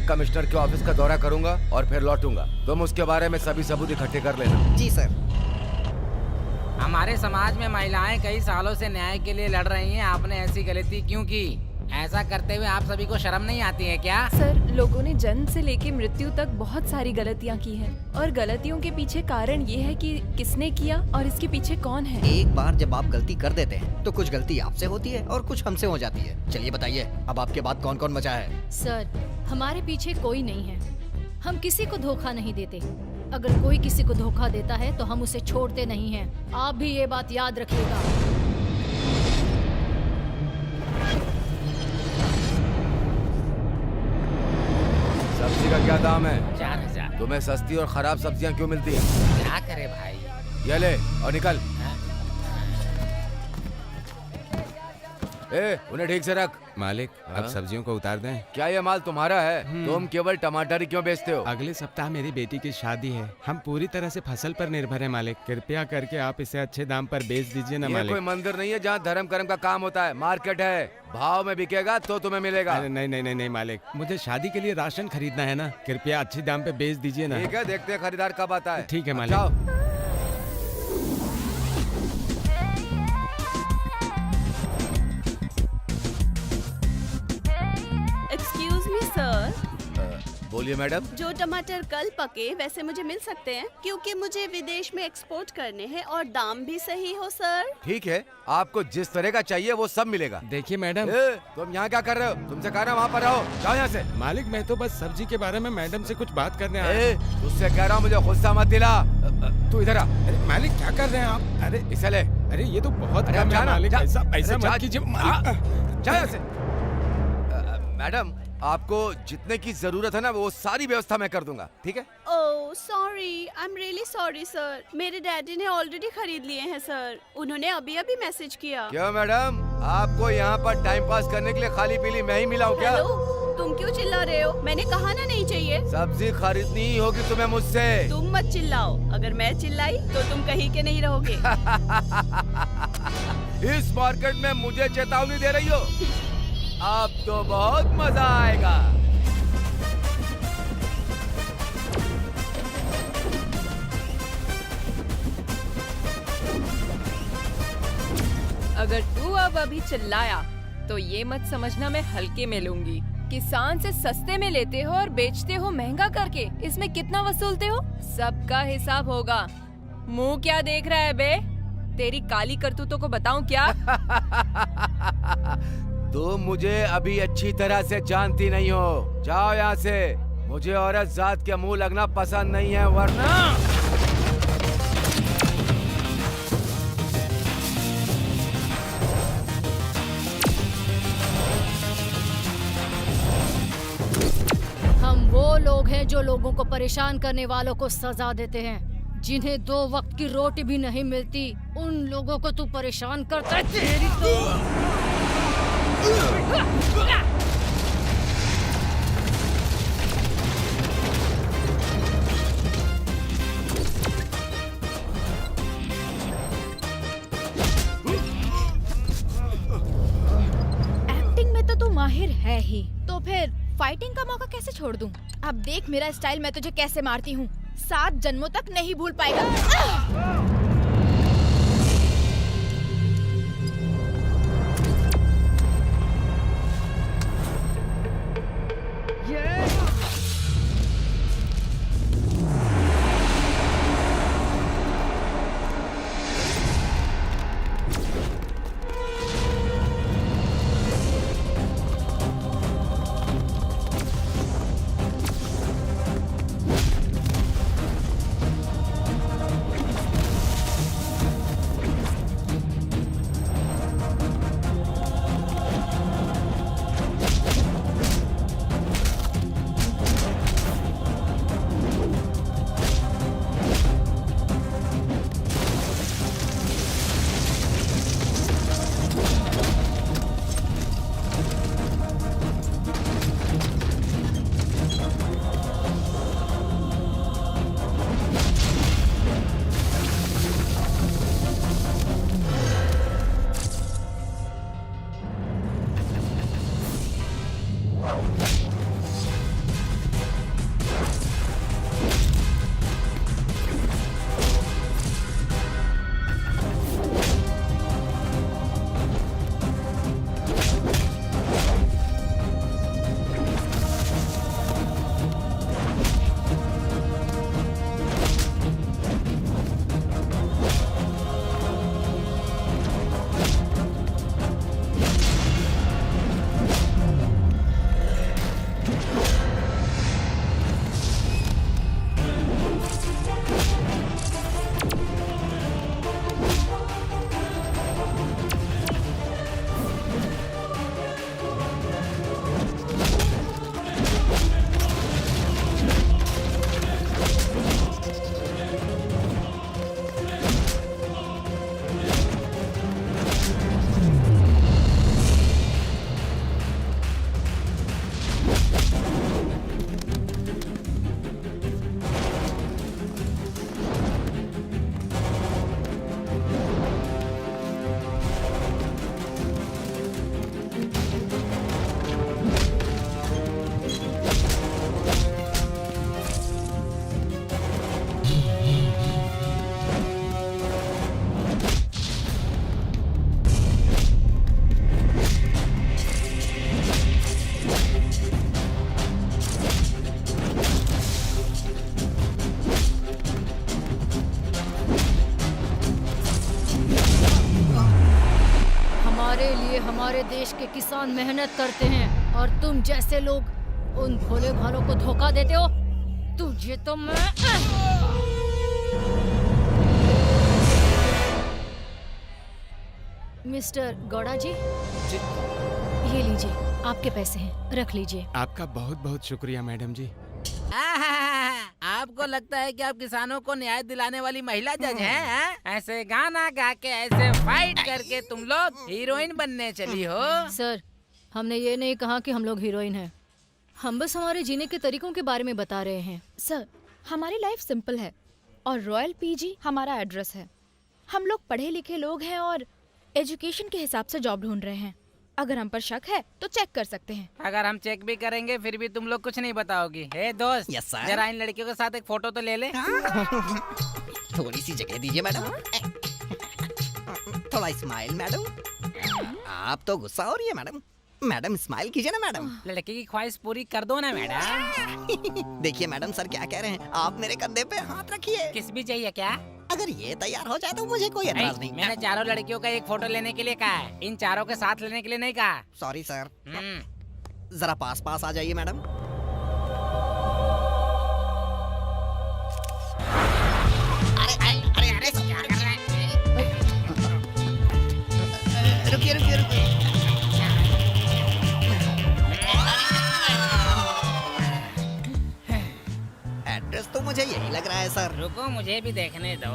Commissioner के office का दौरा करूंगा और फिर लौटूंगा। तुम उसके बारे में सभी सबूत इकट्ठे कर लेना। जी सर। हमारे समाज में महिलाएं कई सालों से न्याय के लिए लड़ रही हैं। आपने ऐसी गलती क्यों की? ऐसा करते हुए आप सभी को शर्म नहीं आती है क्या? सर, लोगों ने जन्म से लेके मृत्यु तक बहुत सारी गलतियां की हैं और गलतियों के पीछे कारण ये है कि किसने किया और इसके पीछे कौन है। एक बार जब आप गलती कर देते हैं तो कुछ गलती आपसे होती है और कुछ हमसे हो जाती है। चलिए बताइए, अब आपके बाद कौन कौन बचा है? सर, हमारे पीछे कोई नहीं है। हम किसी को धोखा नहीं देते। अगर कोई किसी को धोखा देता है तो हम उसे छोड़ते नहीं हैं। आप भी ये बात याद रखिएगा। सब्जी का क्या दाम है? 4000। तुम्हें सस्ती और खराब सब्जियां क्यों मिलती हैं? क्या करे भाई? ये ले और निकल। ए, उन्हें ठीक से रख। मालिक, अब हाँ? सब्जियों को उतार दें। क्या ये माल तुम्हारा है? तुम केवल टमाटर ही क्यों बेचते हो? अगले सप्ताह मेरी बेटी की शादी है। हम पूरी तरह से फसल पर निर्भर हैं मालिक। कृपया करके आप इसे अच्छे दाम पर बेच दीजिए ना ये मालिक। कोई मंदिर नहीं है जहाँ धर्म कर्म का काम होता है। मार्केट है, भाव में बिकेगा तो तुम्हें मिलेगा। अरे नहीं नहीं नहीं नहीं मालिक, मुझे शादी के लिए राशन खरीदना है ना। कृपया अच्छे दाम पे बेच दीजिए ना। ठीक है, देखते हैं खरीदार कब आता है। ठीक है मालिक। जाओ। एक्सक्यूज मी सर, बोलिए मैडम। जो टमाटर कल पके वैसे मुझे मिल सकते हैं क्योंकि मुझे विदेश में एक्सपोर्ट करने हैं और दाम भी सही हो सर। ठीक है, आपको जिस तरह का चाहिए वो सब मिलेगा। देखिए मैडम। तुम यहाँ क्या कर रहे हो? तुमसे कहा ना वहाँ पर रहो। जाओ यहाँ से। मालिक, मैं तो बस सब्जी के बारे में मैडम से कुछ बात करने आया। तुझसे कह रहा हूँ, मुझे गुस्सा मत दिला। तू इधर आ। अरे मालिक, क्या कर रहे हैं आप? अरे इसे ले। अरे ये तो बहुत अरे कम है जाना, मालिक। जा। ऐसा अरे ऐसा जा। मत कीजिए मालिक। जा यहाँ से। मैडम, आपको जितने की जरूरत है ना वो सारी व्यवस्था मैं कर दूंगा, ठीक है? Oh sorry, I am really sorry sir. मेरे डैडी ने ऑलरेडी खरीद लिए हैं सर। उन्होंने अभी अभी मैसेज किया। क्यों मैडम, आपको यहाँ पर टाइम पास करने के लिए खाली पीली मैं ही मिला हूँ क्या? हेलो, तुम क्यों चिल्ला रहे हो? मैंने कहा ना नहीं चाहिए। सब्जी खरीदनी ही होगी तुम्हें मुझसे। तुम मत चिल्लाओ, अगर मैं चिल्लाई तो तुम कहीं के नहीं रहोगे। इस मार्केट में मुझे चेतावनी दे रही हो? अब तो बहुत मजा आएगा। अगर तू अब अभी चिल्लाया तो ये मत समझना मैं हल्के में लूंगी। किसान से सस्ते में लेते हो और बेचते हो महंगा करके। इसमें कितना वसूलते हो? सबका हिसाब होगा। मुंह क्या देख रहा है बे? तेरी काली करतूतों को बताऊं क्या? तुम मुझे अभी अच्छी तरह से जानती नहीं हो। जाओ यहाँ से। मुझे औरत जात के मुंह लगना पसंद नहीं है, वरना हम वो लोग हैं जो लोगों को परेशान करने वालों को सजा देते हैं। जिन्हें 2 वक्त की रोटी भी नहीं मिलती, उन लोगों को तू परेशान करता है। तेरी तो एक्टिंग में तो तू माहिर है ही, तो फिर फाइटिंग का मौका कैसे छोड़ दूं? अब देख मेरा स्टाइल, मैं तुझे कैसे मारती हूँ। 7 जन्मों तक नहीं भूल पाएगा। हमारे देश के किसान मेहनत करते हैं और तुम जैसे लोग उन भोले भालों को धोखा देते हो। तुझे तो मैं मिस्टर गौड़ा जी, ये लीजिए आपके पैसे हैं, रख लीजिए। आपका बहुत बहुत शुक्रिया मैडम जी। आपको लगता है कि आप किसानों को न्याय दिलाने वाली महिला जज हैं? हाँ? ऐसे गाना गा के, ऐसे फाइट करके तुम लोग हीरोइन बनने चली हो? सर, हमने ये नहीं कहा कि हम लोग हीरोइन हैं। हम बस हमारे जीने के तरीकों के बारे में बता रहे हैं। सर, हमारी लाइफ सिंपल है और रॉयल पीजी हमारा एड्रेस है। हम लोग पढ़े लिखे लोग हैं और एजुकेशन के हिसाब से जॉब ढूंढ रहे हैं। अगर हम पर शक है तो चेक कर सकते हैं। अगर हम चेक भी करेंगे फिर भी तुम लोग कुछ नहीं बताओगी। हे दोस्त, Yes, sir. जरा इन लड़कियों के साथ एक फोटो तो ले ले। थोड़ी सी जगह दीजिए मैडम। थोड़ा स्माइल मैडम। आप तो गुस्सा हो रही है मैडम। मैडम स्माइल कीजिए ना मैडम। लड़के की ख्वाहिश पूरी कर दो ना मैडम। देखिए मैडम, सर क्या कह रहे हैं, आप मेरे कंधे पे हाथ रखिए। किस भी चाहिए क्या? अगर ये तैयार हो जाए तो मुझे कोई एतराज नहीं। मैंने चारों लड़कियों का एक फोटो लेने के लिए कहा है, इन चारों के साथ लेने के लिए नहीं कहा। Sorry sir. हम्म। जरा पास पास आ जाइए मैडम। अरे क्या कर रहा है? रुकिए रुकिए रुकिए। एड्रेस तो मुझे यही लग रहा है सर। रुको, मुझे भी देखने दो।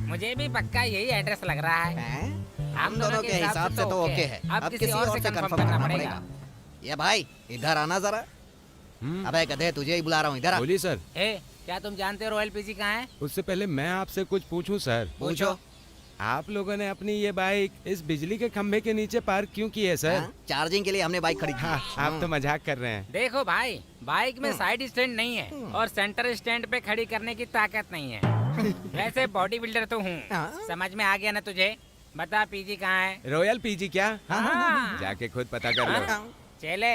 मुझे भी पक्का यही एड्रेस लग रहा है। हैं? हम दोनों के हिसाब से तो ओके है। अब किसी और से कंफर्म करना पड़ेगा। ये भाई इधर आना जरा। अबे गधे, तुझे ही बुला रहा हूँ, इधर आ। बोलिए सर। क्या तुम जानते हो रॉयल पीजी कहाँ है? उससे पहले मैं आपसे कुछ पूछूं सर। पूछो। आप लोगों ने अपनी ये बाइक इस बिजली के खंभे के नीचे पार्क क्यों की है सर? हाँ? चार्जिंग के लिए हमने बाइक खड़ी की। हाँ, आप तो मजाक कर रहे हैं। देखो भाई, बाइक में साइड स्टैंड नहीं है और सेंटर स्टैंड पे खड़ी करने की ताकत नहीं है। वैसे बॉडी बिल्डर तो हूँ। हाँ। समझ में आ गया ना तुझे? बता पीजी कहाँ है? रॉयल पीजी क्या? हाँ। जाके खुद पता कर लो। हाँ। चले,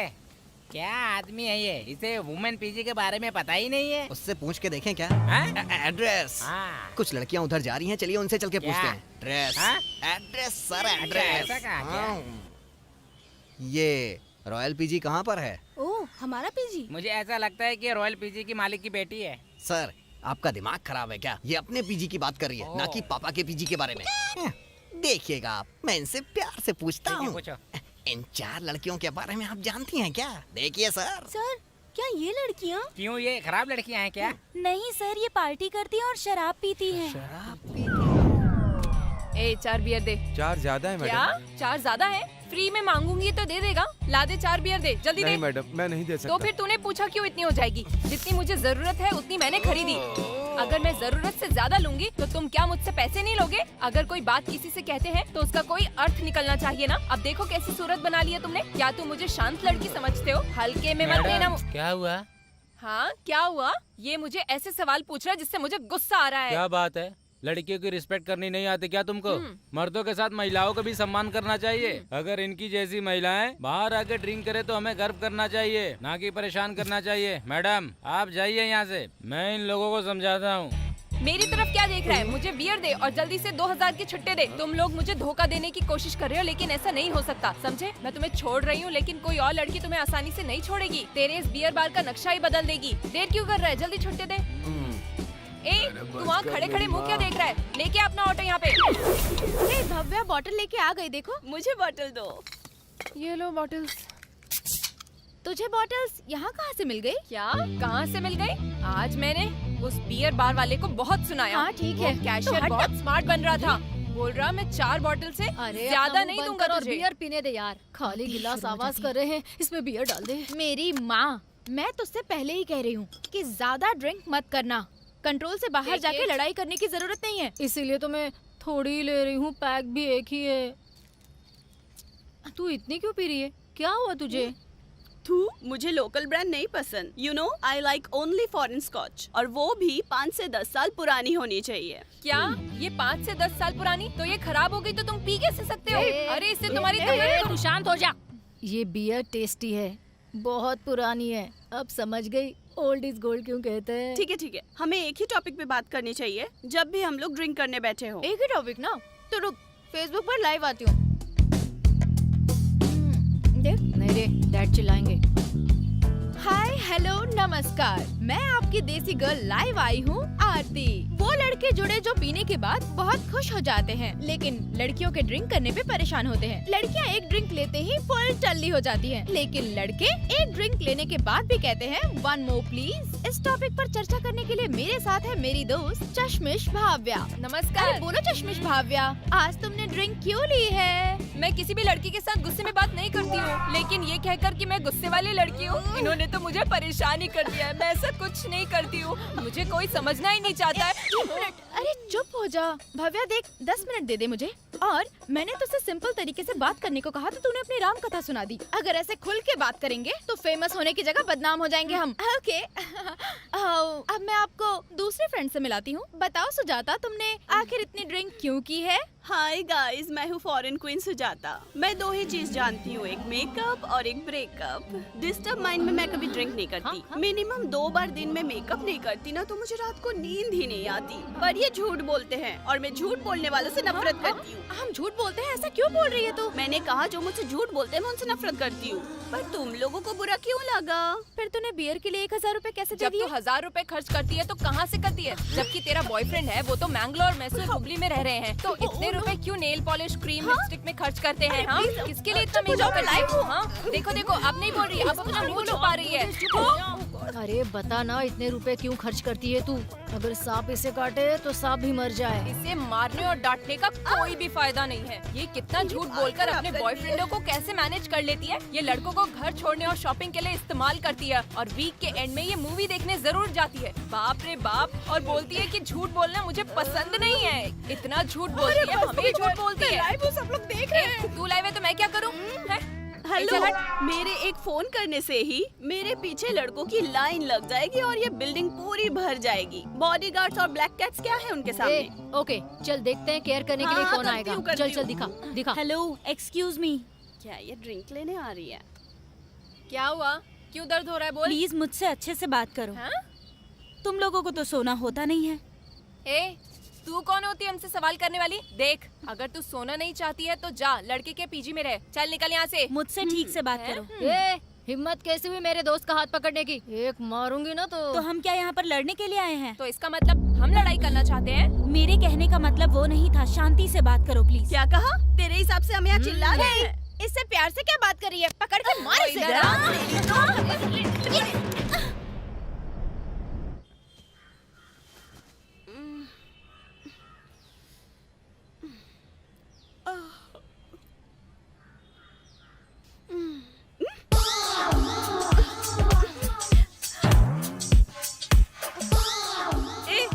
क्या आदमी है ये? इसे वुमेन पीजी के बारे में पता ही नहीं है। उससे पूछ के देखें क्या? हाँ? एड्रेस। हाँ। कुछ लड़कियां उधर जा रही हैं, चलिए उनसे चल के क्या? पूछते हैं। एड्रेस। हाँ? एड्रेस सर, अच्छा, एड्रेस। ऐसा कहा क्या? हाँ। ये रॉयल पीजी कहाँ पर है? ओह, हमारा पीजी। मुझे ऐसा लगता है कि रॉयल पीजी की मालिक की बेटी है। सर, आपका दिमाग खराब है क्या? ये अपने पीजी की बात कर रही है, ना कि पापा के पीजी के बारे में। देखिएगा आप, मैं इनसे प्यार से पूछता ठीक है, हूँ। पूछो। इन 4 लड़कियों के बारे में आप जानती हैं क्या? देखिए सर। सर, क्या ये लड़कियाँ? क्यों, ये खराब लड़कियां हैं क्या? नहीं सर, ये पार्टी करती हैं और शराब पीती हैं। ए 4 बियर दे। 4 ज्यादा है क्या? मैडम। 4 ज्यादा है? फ्री में मांगूंगी तो दे देगा। ला दे 4 बियर दे, जल्दी नहीं दे। मैडम, मैं नहीं दे तो सकता। फिर तूने पूछा क्यों इतनी हो जाएगी? जितनी मुझे जरूरत है उतनी मैंने खरीदी। अगर मैं जरूरत से ज्यादा लूंगी तो तुम क्या मुझसे पैसे नहीं लोगे? अगर कोई बात किसी से कहते हैं तो उसका कोई अर्थ निकलना चाहिए ना। अब देखो कैसी सूरत बना ली है तुमने। क्या तुम मुझे शांत लड़की समझते हो? हल्के में मत लेना। क्या हुआ? हाँ, क्या हुआ? ये मुझे ऐसे सवाल पूछ रहा है जिससे मुझे गुस्सा आ रहा है। क्या बात है? लड़कियों की रिस्पेक्ट करनी नहीं आती क्या तुमको? मर्दों के साथ महिलाओं को भी सम्मान करना चाहिए। अगर इनकी जैसी महिलाएं बाहर आके ड्रिंक करे तो हमें गर्व करना चाहिए, ना कि परेशान करना चाहिए। मैडम, आप जाइए यहाँ से, मैं इन लोगों को समझाता हूँ। मेरी तरफ क्या देख रहा है? मुझे बियर दे और जल्दी से 2000 के छुट्टे दे। तुम लोग मुझे धोखा देने की कोशिश कर रहे हो, लेकिन ऐसा नहीं हो सकता, समझे? मैं तुम्हें छोड़ रही हूँ, लेकिन कोई और लड़की तुम्हें आसानी से नहीं छोड़ेगी। तेरे इस बियर बार का नक्शा ही बदल देगी। देर क्यों कर रहा है? जल्दी छुट्टे दे। ए, तू वहाँ खड़े खड़े मुंह क्या देख रहा है? लेके अपना ऑटो यहाँ पे। हे भव्या, बॉटल लेके आ गई, देखो। मुझे बॉटल दो। ये लो बॉटल्स। तुझे बॉटल्स यहाँ कहाँ से मिल गई? क्या? कहाँ से मिल गई? आज मैंने उस बियर बार वाले को बहुत सुनाया। हाँ, ठीक है। वो कैशियर तो हट बहुत स्मार्ट बन रहा था। बोल रहा मैं 4 बॉटल से ज्यादा नहीं दूंगा और तुझे। बियर पीने दे यार। खाली गिलास आवाज कर रहे हैं, इसमें बियर डाल दे। मेरी माँ, मैं तुझसे पहले ही कह रही हूँ कि ज्यादा ड्रिंक मत करना। कंट्रोल से बाहर एक जाके एक। लड़ाई करने की जरूरत नहीं है। इसीलिए तो मैं थोड़ी ही ले रही हूँ, पैक भी एक ही है। तू इतनी क्यों पी रही है? क्या हुआ तुझे? थू, मुझे लोकल ब्रांड नहीं पसंद। You know, I like only foreign scotch, और वो भी 5 से 10 साल पुरानी होनी चाहिए। क्या? ये 5 से 10 साल पुरानी? तो ये खराब हो गई तो तुम पी कैसे सकते हो? अरे इससे तुम्हारी तू शांत हो जा। ये बियर टेस्टी है, बहुत पुरानी है। अब समझ गई ओल्ड इज गोल्ड क्यों कहते हैं। ठीक है, हमें एक ही टॉपिक पे बात करनी चाहिए जब भी हम लोग ड्रिंक करने बैठे हो। एक ही टॉपिक ना, तो रुक, फेसबुक पर लाइव आती हूँ। मेरे डैड चिल्लाएंगे। हाय हेलो नमस्कार, मैं आपकी देसी गर्ल लाइव आई हूँ आरती। वो लड़के जुड़े जो पीने के बाद बहुत खुश हो जाते हैं, लेकिन लड़कियों के ड्रिंक करने पे परेशान होते हैं। लड़कियाँ एक ड्रिंक लेते ही फुल टल्ली हो जाती हैं, लेकिन लड़के एक ड्रिंक लेने के बाद भी कहते हैं वन मोर प्लीज। इस टॉपिक पर चर्चा करने के लिए मेरे साथ है मेरी दोस्त चश्मिश भाव्या। नमस्कार। अरे बोलो चश्मिश भाव्या, आज तुमने ड्रिंक क्यों ली है? मैं किसी भी लड़की के साथ गुस्से में बात नहीं करती हूँ, लेकिन ये कहकर कि मैं गुस्से वाली लड़की हूँ, इन्होंने तो मुझे परेशान ही कर दिया है। मैं ऐसा कुछ नहीं करती हूँ, मुझे कोई समझना ही नहीं चाहता है। एक मिनट, अरे चुप हो जा। भव्या देख, 10 मिनट दे दे मुझे। और मैंने तुझसे सिंपल तरीके से बात करने को कहा तो तूने अपनी राम कथा सुना दी। अगर ऐसे खुल के बात करेंगे तो फेमस होने की जगह बदनाम हो जाएंगे हम। ओके अब मैं आपको दूसरे फ्रेंड से मिलाती हूँ। बताओ सुजाता, तुमने आखिर इतनी ड्रिंक क्यों की है? हाय गाइस, मैं हूँ फॉरेन क्वीन सुजाता। मैं 2 ही चीज जानती हूँ, एक मेकअप और एक ब्रेकअप। डिस्टर्ब माइंड में मैं कभी ड्रिंक नहीं करती। मिनिमम 2 बार दिन में मेकअप नहीं करती ना तो मुझे रात को नींद ही नहीं आती। पर ये झूठ बोलते हैं और मैं झूठ बोलने वालों से नफरत करती हूँ। हम झूठ बोलते हैं, ऐसा क्यों बोल रही है तू? मैंने कहा जो मुझसे झूठ बोलते हैं मैं उनसे नफरत करती हूँ। पर तुम लोगों को बुरा क्यों लगा? फिर तूने बियर के लिए 1000 रुपए कैसे दे जब दिए? तू 1000 रुपए खर्च करती है तो कहाँ से करती है? जबकि तेरा बॉयफ्रेंड है वो तो मैंगलोर मैसूर हुबली में रह रहे हैं, तो इतने रुपए क्यों नेल पॉलिश क्रीम लिपस्टिक में खर्च करते हैं? हाँ, किसके लिए इतना मेकअप है लाइफ? हाँ देखो देखो, अब नहीं बोल रही, अब अपना मुंह छुपा रही है। अरे बता ना, इतने रुपए क्यों खर्च करती है तू? अगर सांप इसे काटे तो सांप भी मर जाए। इसे मारने और डांटने का कोई भी फायदा नहीं है। ये कितना झूठ बोलकर अपने बॉयफ्रेंडों को कैसे मैनेज कर लेती है। ये लड़कों को घर छोड़ने और शॉपिंग के लिए इस्तेमाल करती है और वीक के एंड में ये मूवी देखने जरूर जाती है। बाप रे बाप, और बोलती है कि झूठ बोलना मुझे पसंद नहीं है। इतना झूठ बोलती है, हमें झूठ बोलती है। सब लोग देख रहे हैं। तू लाइव है तो मैं क्या करूँ? हेलो, मेरे एक फोन करने से ही मेरे पीछे लड़कों की लाइन लग जाएगी और ये बिल्डिंग पूरी भर जाएगी। बॉडीगार्ड्स और ब्लैक कैट्स क्या है उनके सामने? ओके चल देखते हैं, केयर करने के लिए हाँ, कौन आएगा। चल चल दिखा दिखा। हेलो एक्सक्यूज मी, क्या ये ड्रिंक लेने आ रही है? क्या हुआ? क्यों दर्द हो रहा है? बोल। प्लीज मुझसे अच्छे से बात करो। हाँ? तुम लोगों को तो सोना होता नहीं है। ए, तू कौन होती है हमसे सवाल करने वाली? देख, अगर तू सोना नहीं चाहती है तो जा लड़के के पीजी में रह। चल निकल यहाँ से। मुझसे ठीक से बात करो। ए, हिम्मत कैसे हुई मेरे दोस्त का हाथ पकड़ने की? एक मारूंगी ना तो हम क्या यहाँ पर लड़ने के लिए आए हैं? तो इसका मतलब हम लड़ाई करना चाहते हैं? मेरे कहने का मतलब वो नहीं था। शांति से बात करो प्लीज। क्या कहा? तेरे हिसाब से हम यहाँ चिल्ला रहे हैं? इससे प्यार से क्या बात कर रही है? पकड़ के मार इसे।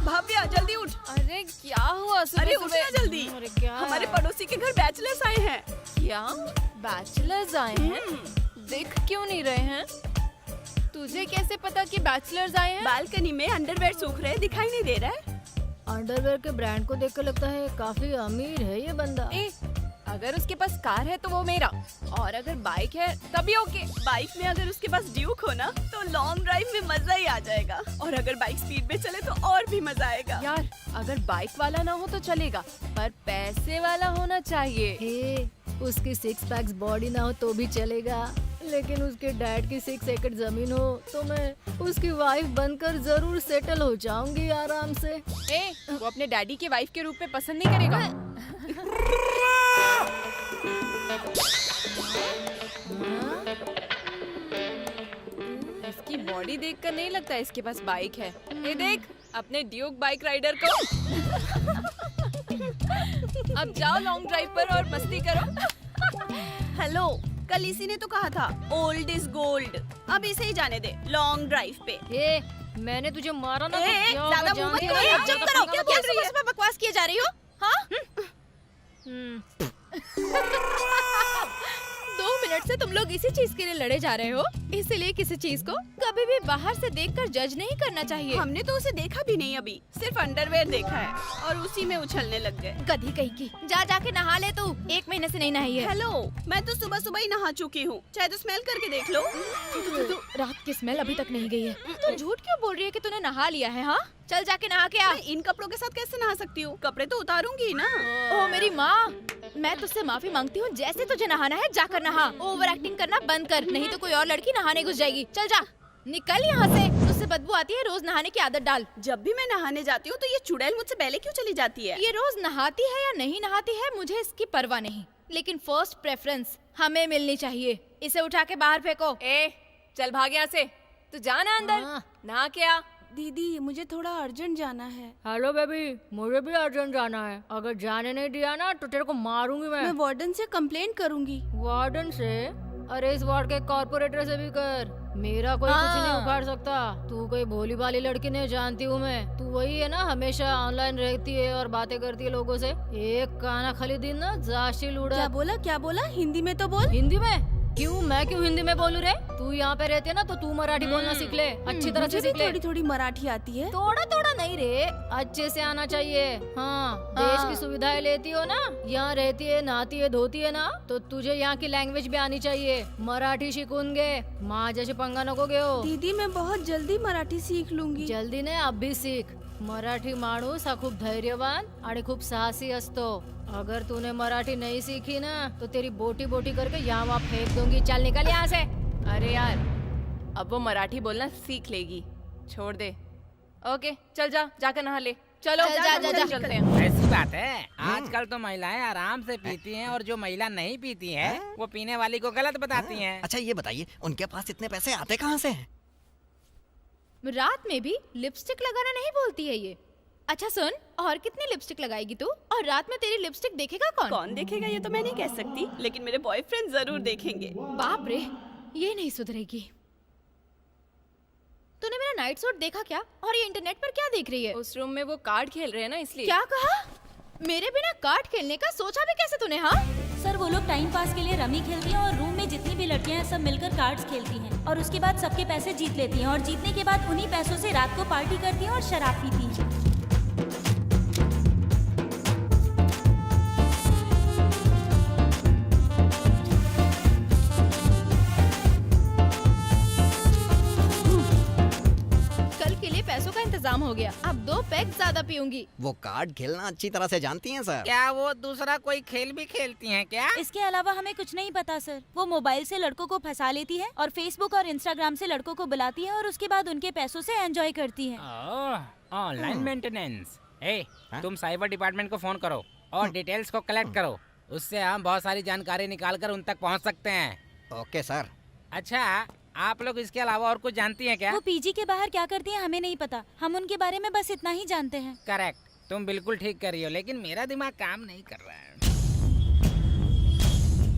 भव्या जल्दी उठ। अरे क्या हुआ? अरे उठ ना जल्दी। अरे क्या हमारे पड़ोसी के घर बैचलर्स आए हैं। क्या बैचलर्स आए हैं? दिख क्यों नहीं रहे हैं? तुझे कैसे पता कि बैचलर्स आए हैं? बालकनी में अंडरवेयर सूख रहे, दिखाई नहीं दे रहा है? अंडरवेयर के ब्रांड को देखकर लगता है काफी अमीर है ये बंदा। ए, अगर उसके पास कार है तो वो मेरा, और अगर बाइक है तभी ओके। बाइक में अगर उसके पास ड्यूक हो ना तो लॉन्ग ड्राइव में मजा ही आ जाएगा, और अगर बाइक स्पीड में चले तो और भी मजा आएगा। यार अगर बाइक वाला ना हो तो चलेगा, पर पैसे वाला होना चाहिए। हे, उसकी 6 पैक्स बॉडी ना हो तो भी चलेगा, लेकिन उसके डैड की 6 एकड़ जमीन हो तो मैं उसकी वाइफ बनकर जरूर सेटल हो जाऊंगी आराम से। ए, वो अपने डैडी के वाइफ के रूप में पसंद नहीं करेगा। इसकी बॉडी देखकर नहीं लगता इसके पास बाइक है। ये देख अपने ड्यूक बाइक राइडर को। अब जाओ लॉन्ग ड्राइव पर और मस्ती करो। हेलो, कल इसी ने तो कहा था ओल्ड इज गोल्ड। अब इसे ही जाने दे लॉन्ग ड्राइव पे। हे, मैंने तुझे मारा ना तो ए, क्या ज्यादा होगा मुंह मत जानती करो, है? चुप करो। क्या बोल रही है? सुबह बकवास किए जा रही हो? हाँ? 2 मिनट से तुम लोग इसी चीज के लिए लड़े जा रहे हो, इसीलिए किसी चीज को कभी भी बाहर से देखकर जज नहीं करना चाहिए। हमने तो उसे देखा भी नहीं, अभी सिर्फ अंडरवेयर देखा है और उसी में उछलने लग गए। गधी कहीं की, जा जाके नहा ले तू, 1 महीने से नहीं नहाई है। हेलो, मैं तो सुबह सुबह ही नहा चुकी हूँ, चाहे तो स्मेल करके देख लो। रात की स्मेल अभी तक नहीं गई है। तू झूठ क्यों बोल रही है कि तूने नहा लिया है? हाँ, चल जाके नहा के आ। मैं इन कपड़ों के साथ कैसे नहा सकती हूँ? कपड़े तो उतारूंगी ना। ओ मेरी माँ, मैं तुझसे माफी मांगती हूँ, जैसे तुझे नहाना है जाकर नहा। ओवर एक्टिंग करना बंद कर, नहीं तो कोई और लड़की नहाने घुस जाएगी। चल जा, निकल यहाँ से। तुझसे बदबू आती है, रोज नहाने की आदत डाल। जब भी मैं नहाने जाती हूँ तो ये चुड़ैल मुझसे पहले क्यों चली जाती है? ये रोज नहाती है या नहीं नहाती है मुझे इसकी परवाह नहीं, लेकिन फर्स्ट प्रेफरेंस हमें मिलनी चाहिए। इसे उठा के बाहर फेंको। ए, चल भाग यहाँ से। तू जाना अंदर, नहा के आ। दीदी मुझे थोड़ा अर्जेंट जाना है। हेलो बेबी, मुझे भी अर्जेंट जाना है। अगर जाने नहीं दिया ना तो तेरे को मारूंगी मैं। मैं वार्डन से कंप्लेंट करूंगी। वार्डन से? अरे इस वार्ड के कॉर्पोरेटर से भी कर, मेरा कोई कुछ नहीं उखाड़ सकता। तू कोई भोली भाली लड़की नहीं जानती हूँ मैं। तू वही है ना, हमेशा ऑनलाइन रहती है और बातें करती है लोगों से। एक काना खाली दिन ना जाशिल उड़ा। क्या बोला? हिंदी में तो बोल। हिंदी में? क्यों, मैं क्यों हिंदी में बोलूं रे? तू यहाँ पे रहती है ना तो तू मराठी बोलना सीख ले, अच्छी तरह से सीख ले। थोड़ी थोड़ी मराठी आती है। थोड़ा थोड़ा नहीं रे, अच्छे से आना चाहिए। हाँ, देश की सुविधाएं लेती हो ना, यहाँ रहती है, नहाती है, धोती है ना, तो तुझे यहाँ की लैंग्वेज भी आनी चाहिए। मराठी शिकूंगे, माँ जैसे पंगा नको घेऊ। दीदी मैं बहुत जल्दी मराठी सीख लूंगी। जल्दी नाही, अब भी सीख। मराठी माणूस हा खूप धैर्यवान आणि खूप साहसी असतो। अगर तूने मराठी नहीं सीखी ना तो तेरी बोटी बोटी करके यहाँ वहाँ फेंक दूंगी। चल निकल यहाँ से। अरे यार, अब वो मराठी बोलना सीख लेगी, छोड़ दे। ओके चल जा, जाकर नहा ले। चलो जा। चलते हैं। ऐसी बात है, आजकल तो महिलाएं आराम से पीती हैं और जो महिला नहीं पीती है वो पीने वाली को गलत बताती हैं। अच्छा ये बताइए, उनके पास इतने पैसे आते कहाँ से हैं? रात में भी लिपस्टिक लगाना नहीं बोलती है ये। अच्छा सुन, और कितनी लिपस्टिक लगाएगी तू? और रात में तेरी लिपस्टिक देखेगा कौन? कौन देखेगा ये तो मैं नहीं कह सकती, लेकिन मेरे बॉयफ्रेंड जरूर देखेंगे। बाप रे, ये नहीं सुधरेगी। तूने मेरा नाइट सूट देखा क्या? और ये इंटरनेट पर क्या देख रही है? उस रूम में वो कार्ड खेल रहे हैं ना, इसलिए। क्या कहा? मेरे बिना कार्ड खेलने का सोचा भी कैसे तूने? हाँ सर, वो लोग टाइम पास के लिए रमी खेलती हैं और रूम में जितनी भी लड़कियां हैं सब मिलकर कार्ड्स खेलती हैं और उसके बाद सबके पैसे जीत लेती हैं और जीतने के बाद उन्हीं पैसों से रात को पार्टी करती हैं और शराब पीती हैं। कल के लिए पैसों का इंतजाम हो गया, अब 2 पैक ज्यादा पीऊंगी। वो कार्ड खेलना अच्छी तरह से जानती हैं सर। क्या वो दूसरा कोई खेल भी खेलती हैं क्या? इसके अलावा हमें कुछ नहीं पता सर। वो मोबाइल से लड़कों को फंसा लेती है और फेसबुक और इंस्टाग्राम से लड़कों को बुलाती है और उसके बाद उनके पैसों से एंजॉय करती है। Online maintenance. तुम साइबर डिपार्टमेंट को फोन करो और डिटेल्स को कलेक्ट करो, उससे हम बहुत सारी जानकारी निकाल कर उन तक पहुंच सकते हैं। Okay sir. अच्छा, आप लोग इसके अलावा और कुछ जानती हैं क्या? वो पीजी के बाहर क्या करती हैं हमें नहीं पता, हम उनके बारे में बस इतना ही जानते हैं। करेक्ट, तुम बिल्कुल ठीक कर रही हो, लेकिन मेरा दिमाग काम नहीं कर रहा है।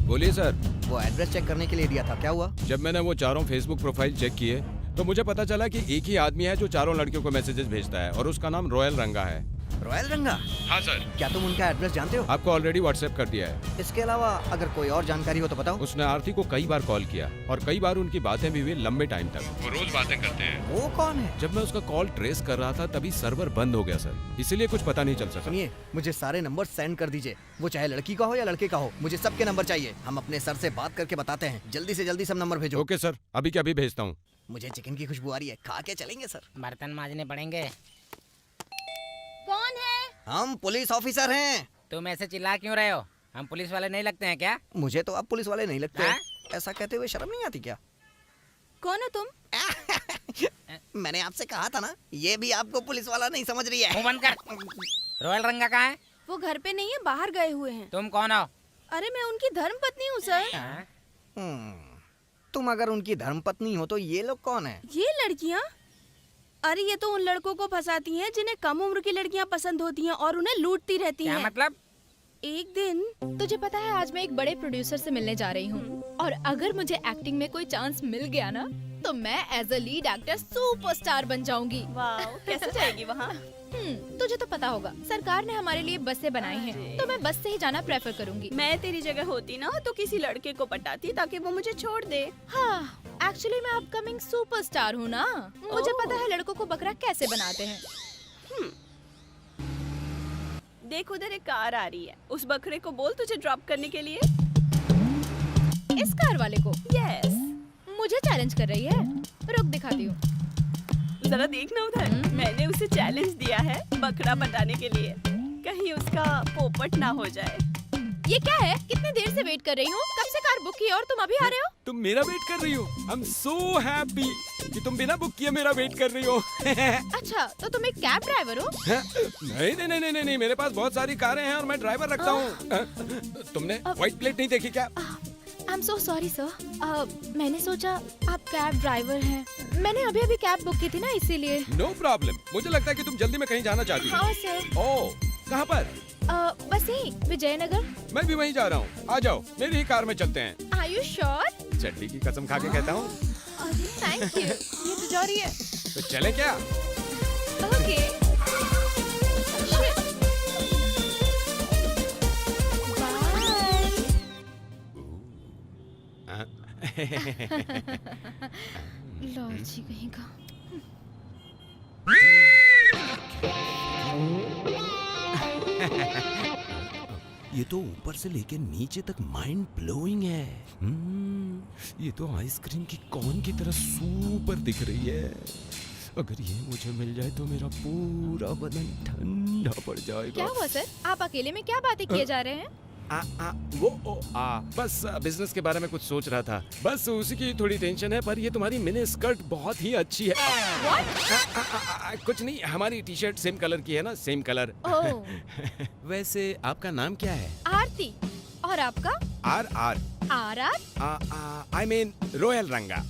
बोलिए सर। वो एड्रेस चेक करने के लिए दिया था, क्या हुआ? जब मैंने वो चारों फेसबुक प्रोफाइल चेक किए तो मुझे पता चला कि एक ही आदमी है जो चारों लड़कियों को मैसेजेस भेजता है और उसका नाम रॉयल रंगा है। रॉयल रंगा? हाँ सर। क्या तुम उनका एड्रेस जानते हो? आपको ऑलरेडी व्हाट्सएप कर दिया है। इसके अलावा अगर कोई और जानकारी हो तो बताओ। उसने आरती को कई बार कॉल किया और कई बार उनकी बातें भी हुई लंबे टाइम तक। वो रोज बातें करते हैं। वो कौन है? जब मैं उसका कॉल ट्रेस कर रहा था तभी सर्वर बंद हो गया सर, इसीलिए कुछ पता नहीं चल सका। सुनिए, मुझे सारे नंबर सेंड कर दीजिए, वो चाहे लड़की का हो या लड़के का हो, मुझे सबके नंबर चाहिए। हम अपने सर से बात करके बताते हैं, जल्दी से जल्दी सब नंबर भेजो। ओके सर, अभी क्या अभी भेजता हूँ। मुझे चिकन की खुशबू आ रही है, खा के चलेंगे सर। बर्तन मांजने पड़ेंगे। कौन है? हम पुलिस ऑफिसर हैं। तुम ऐसे चिल्ला क्यों रहे हो? हम पुलिस वाले नहीं लगते हैं क्या? मुझे तो आप पुलिस वाले नहीं लगते। हाँ? ऐसा कहते हुए शर्म नहीं आती क्या? कौन हो तुम? मैंने आपसे कहा था ना, ये भी आपको पुलिस वाला नहीं समझ रही है। मुंह बंद कर। रॉयल रंगा कहाँ है? वो घर पे नहीं है, बाहर गए हुए हैं। तुम कौन हो? अरे मैं उनकी धर्म पत्नी हूँ सर। तुम अगर उनकी धर्मपत्नी हो तो ये लोग कौन है? ये लड़कियाँ? अरे ये तो उन लड़कों को फंसाती हैं जिन्हें कम उम्र की लड़कियाँ पसंद होती हैं और उन्हें लूटती रहती हैं। क्या मतलब? एक दिन तुझे पता है, आज मैं एक बड़े प्रोड्यूसर से मिलने जा रही हूँ और अगर मुझे एक्टिंग में कोई चांस मिल गया ना तो मैं as a lead actor superstar बन जाऊंगी। वाह, कैसे जाएगी वहाँ? तुझे तो पता होगा, सरकार ने हमारे लिए बसें बनाई हैं, तो मैं बस से ही जाना प्रेफर करूंगी। मैं तेरी जगह होती ना तो किसी लड़के को पटाती ताकि वो मुझे छोड़ दे। हाँ, एक्चुअली मैं अपकमिंग सुपरस्टार हूँ ना, मुझे पता है लड़कों को बकरा कैसे बनाते हैं। देख उधर एक कार आ रही है, उस बकरे को बोल तुझे ड्रॉप करने के लिए। इस कार वाले को? यस। मुझे चैलेंज कर रही है? रुक दिखाती हूँ। जरा देखना उधर, मैंने उसे चैलेंज दिया है बकरा पटाने के लिए, कहीं उसका पोपट ना हो जाए। ये क्या है? कितनी देर से वेट कर रही हूँ। कब से कार बुक की और तुम अभी आ रहे हो? तुम मेरा वेट कर रही हो? आई एम सो हैप्पी कि तुम बिना बुक किए मेरा वेट कर रही हो। अच्छा, तो तुम एक कैब ड्राइवर हो? नहीं, मेरे पास बहुत सारी कारें हैं और मैं ड्राइवर रखता हूँ। तुमने व्हाइट प्लेट नहीं देखी क्या? I am so sorry sir. मैंने सोचा आप कैब ड्राइवर हैं। मैंने अभी अभी कैब बुक की थी ना, इसीलिए। No problem. मुझे लगता है कि तुम जल्दी में कहीं जाना चाहती हो। हाँ सर। ओह, कहाँ पर? बस यही विजयनगर। मैं भी वहीं जा रहा हूँ। आ जाओ, मेरी ही कार में चलते हैं। Are you sure? चड्डी की कसम खा के कहता हूँ। Thank you. ये तो जा रही है। तो चले क्या? ओके। लॉजी कहीं का। ये तो ऊपर से लेके नीचे तक माइंड ब्लोइंग है। ये तो आइसक्रीम की कॉर्न की तरह सुपर दिख रही है। अगर ये मुझे मिल जाए तो मेरा पूरा बदन ठंडा पड़ जाएगा। क्या हुआ सर? आप अकेले में क्या बातें किए जा रहे हैं? बस बिजनेस के बारे में कुछ सोच रहा था। बस उसी की थोड़ी टेंशन है। पर ये तुम्हारी मिनी स्कर्ट बहुत ही अच्छी है। कुछ नहीं, हमारी टी शर्ट सेम कलर की है ना, सेम कलर। वैसे आपका नाम क्या है? आरती। और आपका? R R R R? I mean royal Ranga.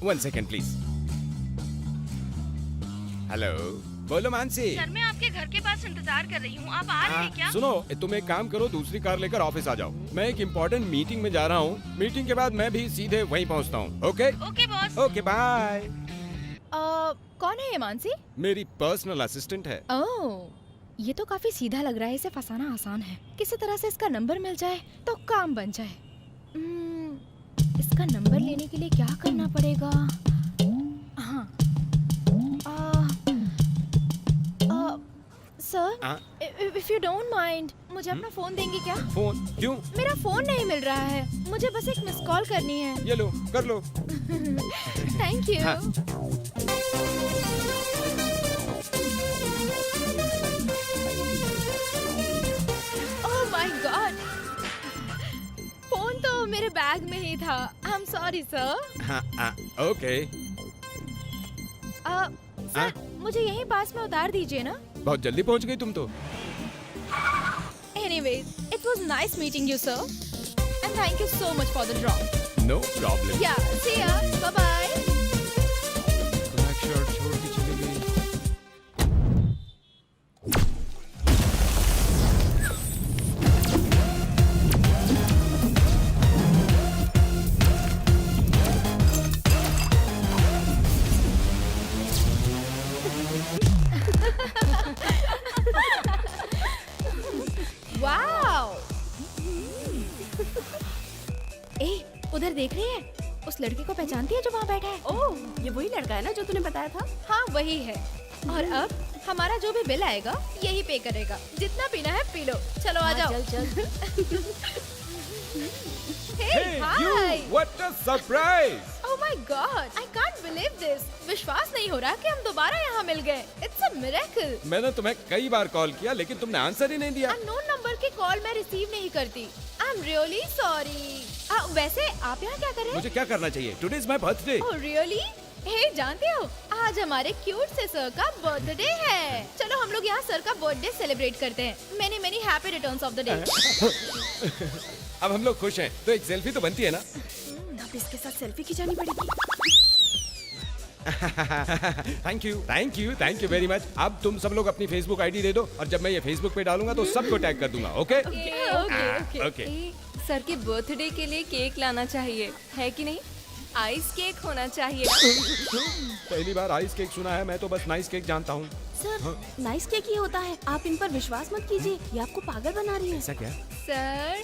1 second please. Hello, बोलो मानसी। सर, मैं आपके घर के पास इंतजार कर रही हूँ। आप आ रहे हैं क्या? सुनो, तुम एक काम करो, दूसरी कार लेकर ऑफिस आ जाओ। मैं एक इम्पोर्टेंट मीटिंग में जा रहा हूँ। मीटिंग के बाद मैं भी सीधे वहीं पहुँचता हूँ। Okay okay boss. Okay bye. कौन है ये मानसी? मेरी पर्सनल असिस्टेंट है। ओह, ये तो काफी सीधा लग रहा है। इसे फंसाना आसान है। किसी तरह से इसका नंबर मिल जाए तो काम बन जाए। इसका नंबर लेने के लिए क्या करना पड़ेगा? हाँ, sir, if you don't mind, मुझे अपना फोन देंगे क्या? फोन? क्यों? मेरा फोन नहीं मिल रहा है। मुझे बस एक मिस कॉल करनी है। ये लो, कर लो। Thank you. Oh my god, phone तो मेरे बैग में ही था। I am sorry sir. Okay. Sir, मुझे यहीं पास में उतार दीजिए ना। बहुत जल्दी पहुंच गई तुम तो। Anyways, it was nice meeting you, sir. And thank you so much for the drop. No problem. Yeah, see ya. Bye-bye. Black shirt छोड़ के चली गई। Wow. ए, उधर देख रही है? उस लड़के को पहचानती है जो वहाँ बैठा है? ओह, ये वही लड़का है ना जो तूने बताया था? हाँ, वही है। और अब हमारा जो भी बिल आएगा यही पे करेगा। जितना पीना है पी लो। चलो आ जाओ। चल चल। Hey, hi. What a surprise! Oh my God, I can't believe this. विश्वास नहीं हो रहा कि हम दोबारा यहाँ मिल गए। It's a miracle. मैंने तुम्हें कई बार कॉल किया लेकिन तुमने आंसर ही नहीं दिया। अननोन नंबर की कॉल मैं रिसीव नहीं करती। I'm really sorry. वैसे आप यहाँ क्या कर रहे हैं? मुझे क्या करना चाहिए? Today is my birthday. Oh really? हे, जानते हो आज हमारे क्यूट से सर का बर्थडे है। चलो हम लोग यहाँ सर का बर्थडे सेलिब्रेट करते हैं। Many many happy returns of the day. अब हम लोग खुश हैं तो एक सेल्फी तो बनती है ना। अब इसके साथ सेल्फी खिंचानी पड़ेगी। Thank you very much. अब तुम सब लोग अपनी फेसबुक आईडी दे दो और जब मैं ये फेसबुक पे डालूंगा तो सबको टैग कर दूंगा। Okay okay. सर के बर्थडे के लिए केक लाना चाहिए, है कि नहीं? आइस केक होना चाहिए। पहली बार आइस केक सुना है। मैं तो बस नाइस केक जानता हूँ। सर, नाइस केक ही होता है। आप इन पर विश्वास मत कीजिए, ये आपको पागल बना रही है। ऐसा क्या? सर,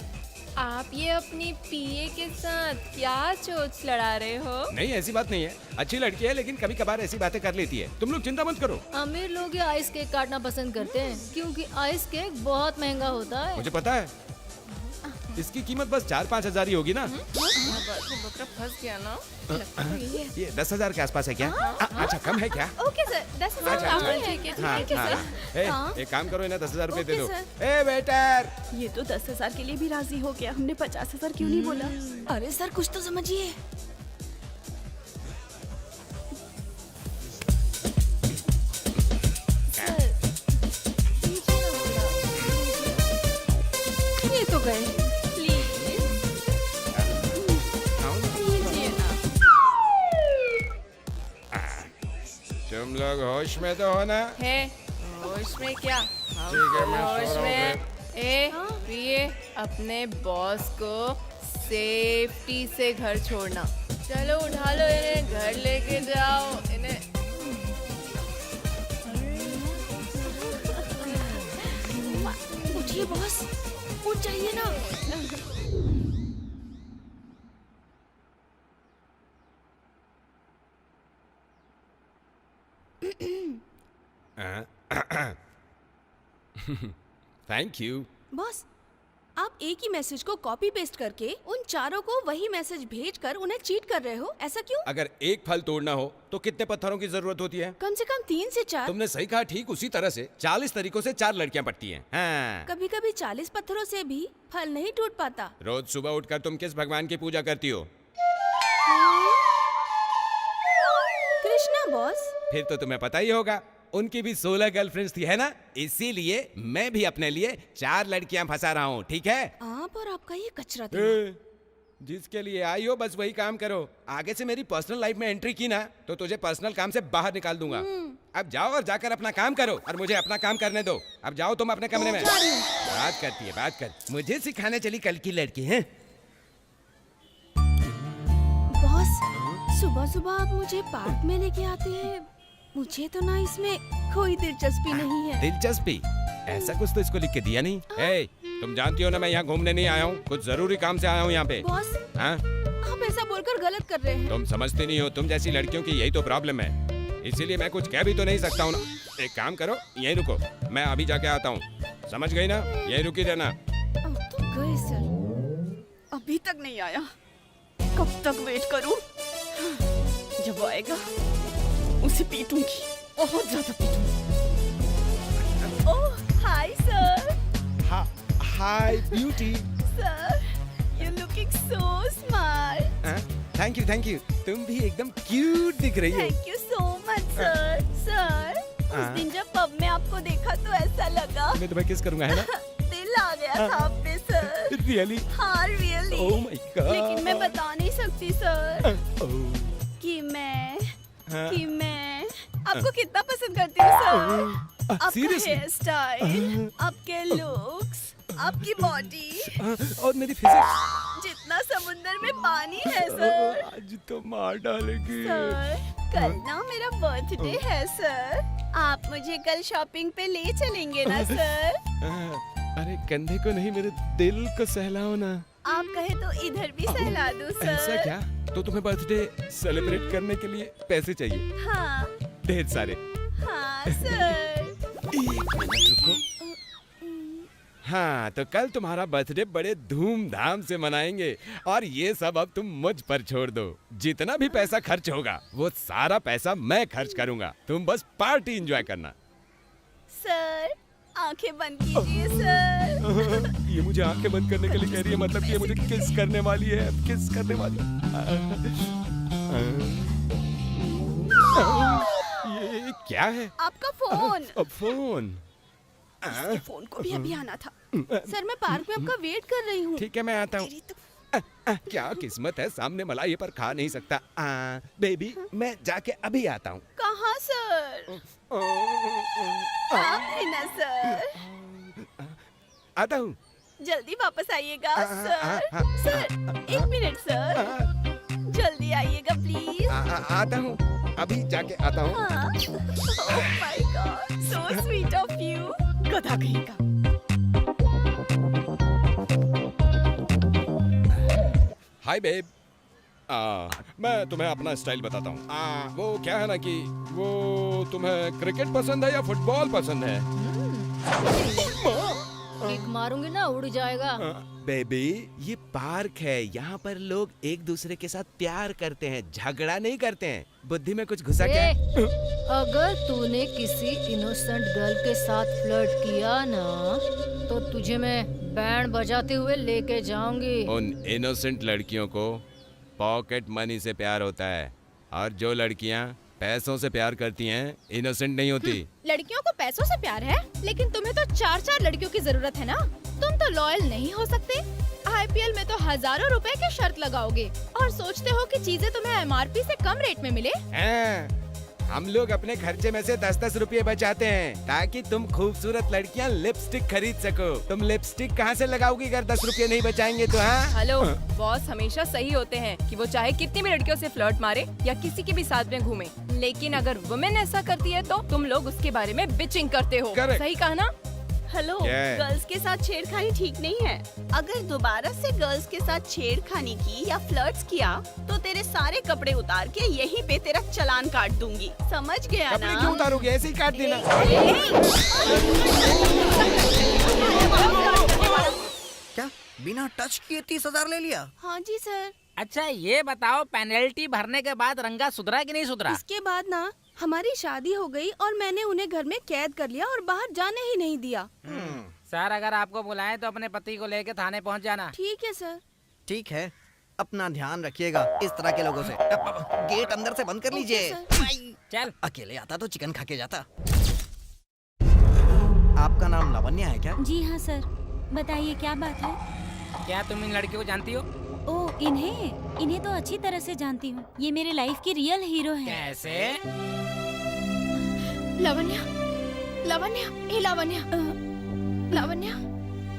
आप ये अपनी पीए के साथ क्या चोच लड़ा रहे हो? नहीं, ऐसी बात नहीं है। अच्छी लड़की है लेकिन कभी कभार ऐसी बातें कर लेती है। तुम लोग चिंता मत करो। अमीर लोग ये आइस केक काटना पसंद करते हैं क्योंकि आइस केक बहुत महंगा होता है। मुझे पता है। इसकी कीमत बस 4-5 हजार ही होगी ना? बकरा फंस गया ना। ये 10,000 के आसपास है क्या? अच्छा कम है क्या? ओके सर, 10,000 अच्छा, काफी अच्छा। है। ठीक है, हाँ, ठीक है हाँ, सर। हाँ। एक काम करो, इन्हें 10,000 रुपए दे दो। ओके, ए वेटर, ये तो 10,000 के लिए भी राजी हो गया, हमने 50,000 क्यों नहीं बोला? अरे सर कुछ तो समझिए। ये तो गए। प्लीज लीजिए ना। तुम लोग होश में तो हो ना? है होश में क्या? हम ठीक है, मैं सो होश रहा हूँ में। ए प्रिय, अपने बॉस को सेफ्टी से घर छोड़ना। चलो उठा लो इन्हें, घर लेके जाओ इन्हें। उठिए बॉस, उठ जाइए ना। Thank you. बॉस, आप एक ही मैसेज को कॉपी पेस्ट करके उन चारों को वही मैसेज भेजकर उन्हें चीट कर रहे हो, ऐसा क्यों? अगर एक फल तोड़ना हो तो कितने पत्थरों की जरूरत होती है? कम से कम 3 से 4। तुमने सही कहा, ठीक उसी तरह से 40 तरीकों से 4 लड़कियां पटती हैं। हाँ। कभी कभी 40 पत्थरों से भी फल नहीं टूट पाता। रोज सुबह उठकर तुम किस भगवान की पूजा करती हो? कृष्णा बॉस। फिर तो तुम्हें पता ही होगा, उनकी भी 16 गर्लफ्रेंड्स थी, है ना? इसीलिए मैं भी अपने लिए 4 लड़कियां फंसा रहा हूँ, ठीक है? आप और आपका ये कचरा दिमाग। जिसके लिए आई हो बस वही काम करो। आगे से मेरी पर्सनल लाइफ में एंट्री की ना तो तुझे पर्सनल काम से बाहर निकाल दूंगा। अब जाओ और जाकर अपना काम करो और मुझे अपना काम करने दो। अब जाओ तुम अपने कमरे में। बात करती है, बात कर। मुझे सिखाने चली कल की लड़की है। बॉस, सुबह सुबह आप मुझे पार्क में लेके आते हैं। मुझे तो ना इसमें कोई दिलचस्पी नहीं है। दिलचस्पी? ऐसा कुछ तो इसको लिख के दिया नहीं। ए, तुम जानती हो ना मैं यहाँ घूमने नहीं आया हूँ, कुछ जरूरी काम से आया हूँ यहाँ पे। बॉस, हाँ? आप ऐसा बोलकर गलत कर रहे हैं। तुम समझती नहीं हो, तुम जैसी लड़कियों की यही तो प्रॉब्लम है। इसीलिए मैं कुछ कह भी तो नहीं सकता हूँ ना। एक काम करो, यहीं रुको, मैं अभी जाके आता हूँ। समझ गई ना? यहीं रुकी रहना। अब तो गए सर। अभी तक नहीं आया, कब तक वेट करूं? जब आएगा उसे पीटूंगी, बहुत ज्यादा पीटूंगी। Oh hi sir. Hi beauty. Sir, you looking so smart. Thank you, thank you. तुम भी एकदम क्यूट दिख रही हो। Thank you so much sir. Sir, उस दिन जब पब में आपको देखा तो ऐसा लगा मैं तुम्हें किस करूंगा, है ना? दिल आ गया था आप पे सर। रियली? हाँ रियली। Oh my God. लेकिन मैं बता नहीं सकती सर कि हाँ। मैं आपको कितना पसंद करती हूँ सर। आपका seriously? हेयर स्टाइल, आपके लुक्स, आपकी बॉडी और मेरी फिजिक्स। जितना समुंदर में पानी है सर। आज तो मार डालेगी। सर, कल ना मेरा बर्थडे है सर। आप मुझे कल शॉपिंग पे ले चलेंगे ना सर? अरे कंधे को नहीं, मेरे दिल को सहलाओ ना। आप कहे तो इधर भी सहला दूं सर। ऐसा क्या? तो तुम्हें बर्थडे सेलिब्रेट करने के लिए पैसे चाहिए? हाँ ढेर सारे। हाँ सर। एक मिनट रुको। हाँ, तो कल तुम्हारा बर्थडे बड़े धूमधाम से मनाएंगे और ये सब अब तुम मुझ पर छोड़ दो। जितना भी पैसा खर्च होगा वो सारा पैसा मैं खर्च करूंगा। तुम बस पार्टी एंजॉय करना। सर, आंखें बंद कीजिए सर। ये मुझे आंखें बंद करने के लिए कह रही है, मतलब कि ये मुझे किस करने वाली है, किस करने वाली ये क्या है? आपका फोन। अब फोन? इसके फोन को भी अभी आना था। सर, मैं पार्क में आपका वेट कर रही हूँ। ठीक है, मैं आता हूँ। क्या किस्मत है, सामने मलाई पर खा नहीं सकता। बेबी, मैं जाके अभी आता हूँ। कहाँ सर? आप ही ना सर। आता हूँ। जल्दी वापस आइएगा सर। Sir, 1 minute sir. जल्दी आइएगा प्लीज। आता हूँ, अभी जाके आता हूँ। ओह my God, so sweet of you. गधा कहीं का। हाय बेब। मैं तुम्हें अपना स्टाइल बताता हूँ। वो क्या है ना कि वो तुम्हें क्रिकेट पसंद है या फुटबॉल पसंद है? किक मारूंगी ना उड़ जाएगा। बेबी, ये पार्क है। यहाँ पर लोग एक दूसरे के साथ प्यार करते हैं, झगड़ा नहीं करते हैं। बुद्धि में कुछ घुसा क्या? अगर तूने किसी इनोसेंट गर्ल के साथ फ्लर्ट किया ना, तो तुझे मैं बैंड बजाते हुए लेके जाऊंगी। उन इनोसेंट लड़कियों को पॉकेट मनी से प्यार होता है, और जो लड़कियाँ पैसों से प्यार करती हैं इनोसेंट नहीं होती। लड़कियों को पैसों से प्यार है, लेकिन तुम्हें तो 4-4 लड़कियों की जरूरत है ना। तुम तो लॉयल नहीं हो सकते। IPL में तो हजारों रुपए की शर्त लगाओगे और सोचते हो कि चीजें तुम्हें MRP से कम रेट में मिले। हम लोग अपने खर्चे में से 10-10 रुपये बचाते हैं ताकि तुम खूबसूरत लड़कियां लिपस्टिक खरीद सको। तुम लिपस्टिक कहाँ से लगाओगी अगर 10 रुपये नहीं बचाएंगे तो? हाँ, हेलो, बॉस हमेशा सही होते हैं कि वो चाहे कितनी भी लड़कियों से फ्लर्ट मारे या किसी के भी साथ में घूमे, लेकिन अगर वुमेन ऐसा करती है तो तुम लोग उसके बारे में बिचिंग करते हो। Correct. सही कहा ना? हेलो, क्या? गर्ल्स के साथ छेड़खानी ठीक नहीं है। अगर दोबारा से गर्ल्स के साथ छेड़खानी की या फ्लर्ट्स किया तो तेरे सारे कपड़े उतार के यहीं पे तेरा चालान काट दूंगी। समझ गया कपड़े ना? क्यों उतारोगे? ऐसे ही काट देना। क्या बिना टच किए 30,000 ले लिया? हाँ जी सर। अच्छा ये बताओ, पेनल्टी भरने के बाद रंगा सुधरा कि नहीं सुधरा? इसके बाद ना हमारी शादी हो गई और मैंने उन्हें घर में कैद कर लिया और बाहर जाने ही नहीं दिया। सर अगर आपको बुलाएं तो अपने पति को लेके थाने पहुंच जाना। ठीक है सर। ठीक है, अपना ध्यान रखिएगा इस तरह के लोगों से। गेट अंदर से बंद कर लीजिए। चल। अकेले आता तो चिकन खा के जाता। आपका नाम लावण्या है क्या? जी हाँ सर, बताइए क्या बात है? क्या तुम इन लड़कियों को जानती हो? ओ, इन्हें तो अच्छी तरह से जानती हूँ। ये मेरे लाइफ की रियल हीरो हैं। कैसे? लावण्या, लावण्या, ए लावण्या, लावण्या,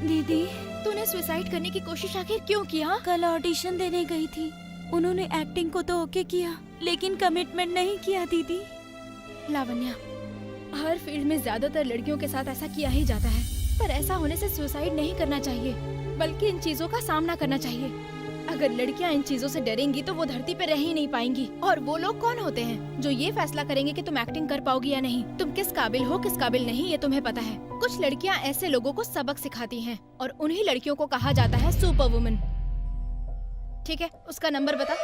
दीदी, तूने सुसाइड करने की कोशिश आखिर क्यों किया? कल ऑडिशन देने गई थी। उन्होंने एक्टिंग को तो ओके किया, लेकिन कमिटमेंट नहीं किया दीदी। लावण्या, हर फील्ड में ज्यादातर लड़कियों के साथ ऐसा किया ही जाता है, पर ऐसा होने से सुसाइड नहीं करना चाहिए, बल्कि इन चीजों का सामना करना चाहिए। अगर लड़कियां इन चीजों से डरेंगी तो वो धरती पे रह ही नहीं पाएंगी। और वो लोग कौन होते हैं जो ये फैसला करेंगे कि तुम एक्टिंग कर पाओगी या नहीं? तुम किस काबिल हो, किस काबिल नहीं, ये तुम्हें पता है। कुछ लड़कियां ऐसे लोगों को सबक सिखाती हैं और उन्हीं लड़कियों को कहा जाता है सुपर वुमन। ठीक है, उसका नंबर बता।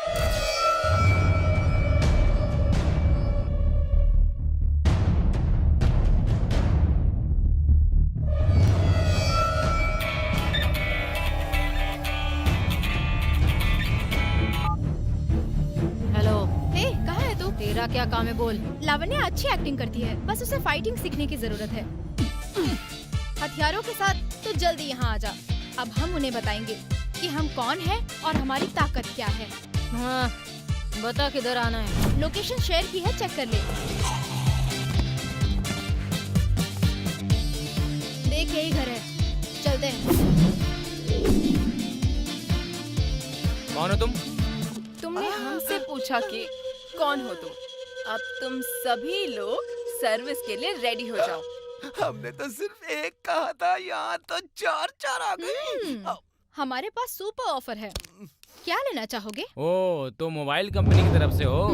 तेरा क्या काम है, बोल। लावण्या अच्छी एक्टिंग करती है, बस उसे फाइटिंग सीखने की जरूरत है। हथियारों के साथ तो जल्दी यहाँ आ जा। अब हम उन्हें बताएंगे कि हम कौन हैं और हमारी ताकत क्या है। हाँ, बता किधर आना है। लोकेशन शेयर की है, चेक कर ले। देख यही घर है, चलते हैं। कौन हो तुम? तुमने हमसे पूछा कि कौन हो तुम? अब तुम सभी लोग सर्विस के लिए रेडी हो जाओ। हमने तो सिर्फ एक कहा था, यहाँ तो 4 आ गए। हमारे पास सुपर ऑफर है, क्या लेना चाहोगे? ओ, तो मोबाइल कंपनी की तरफ से हो?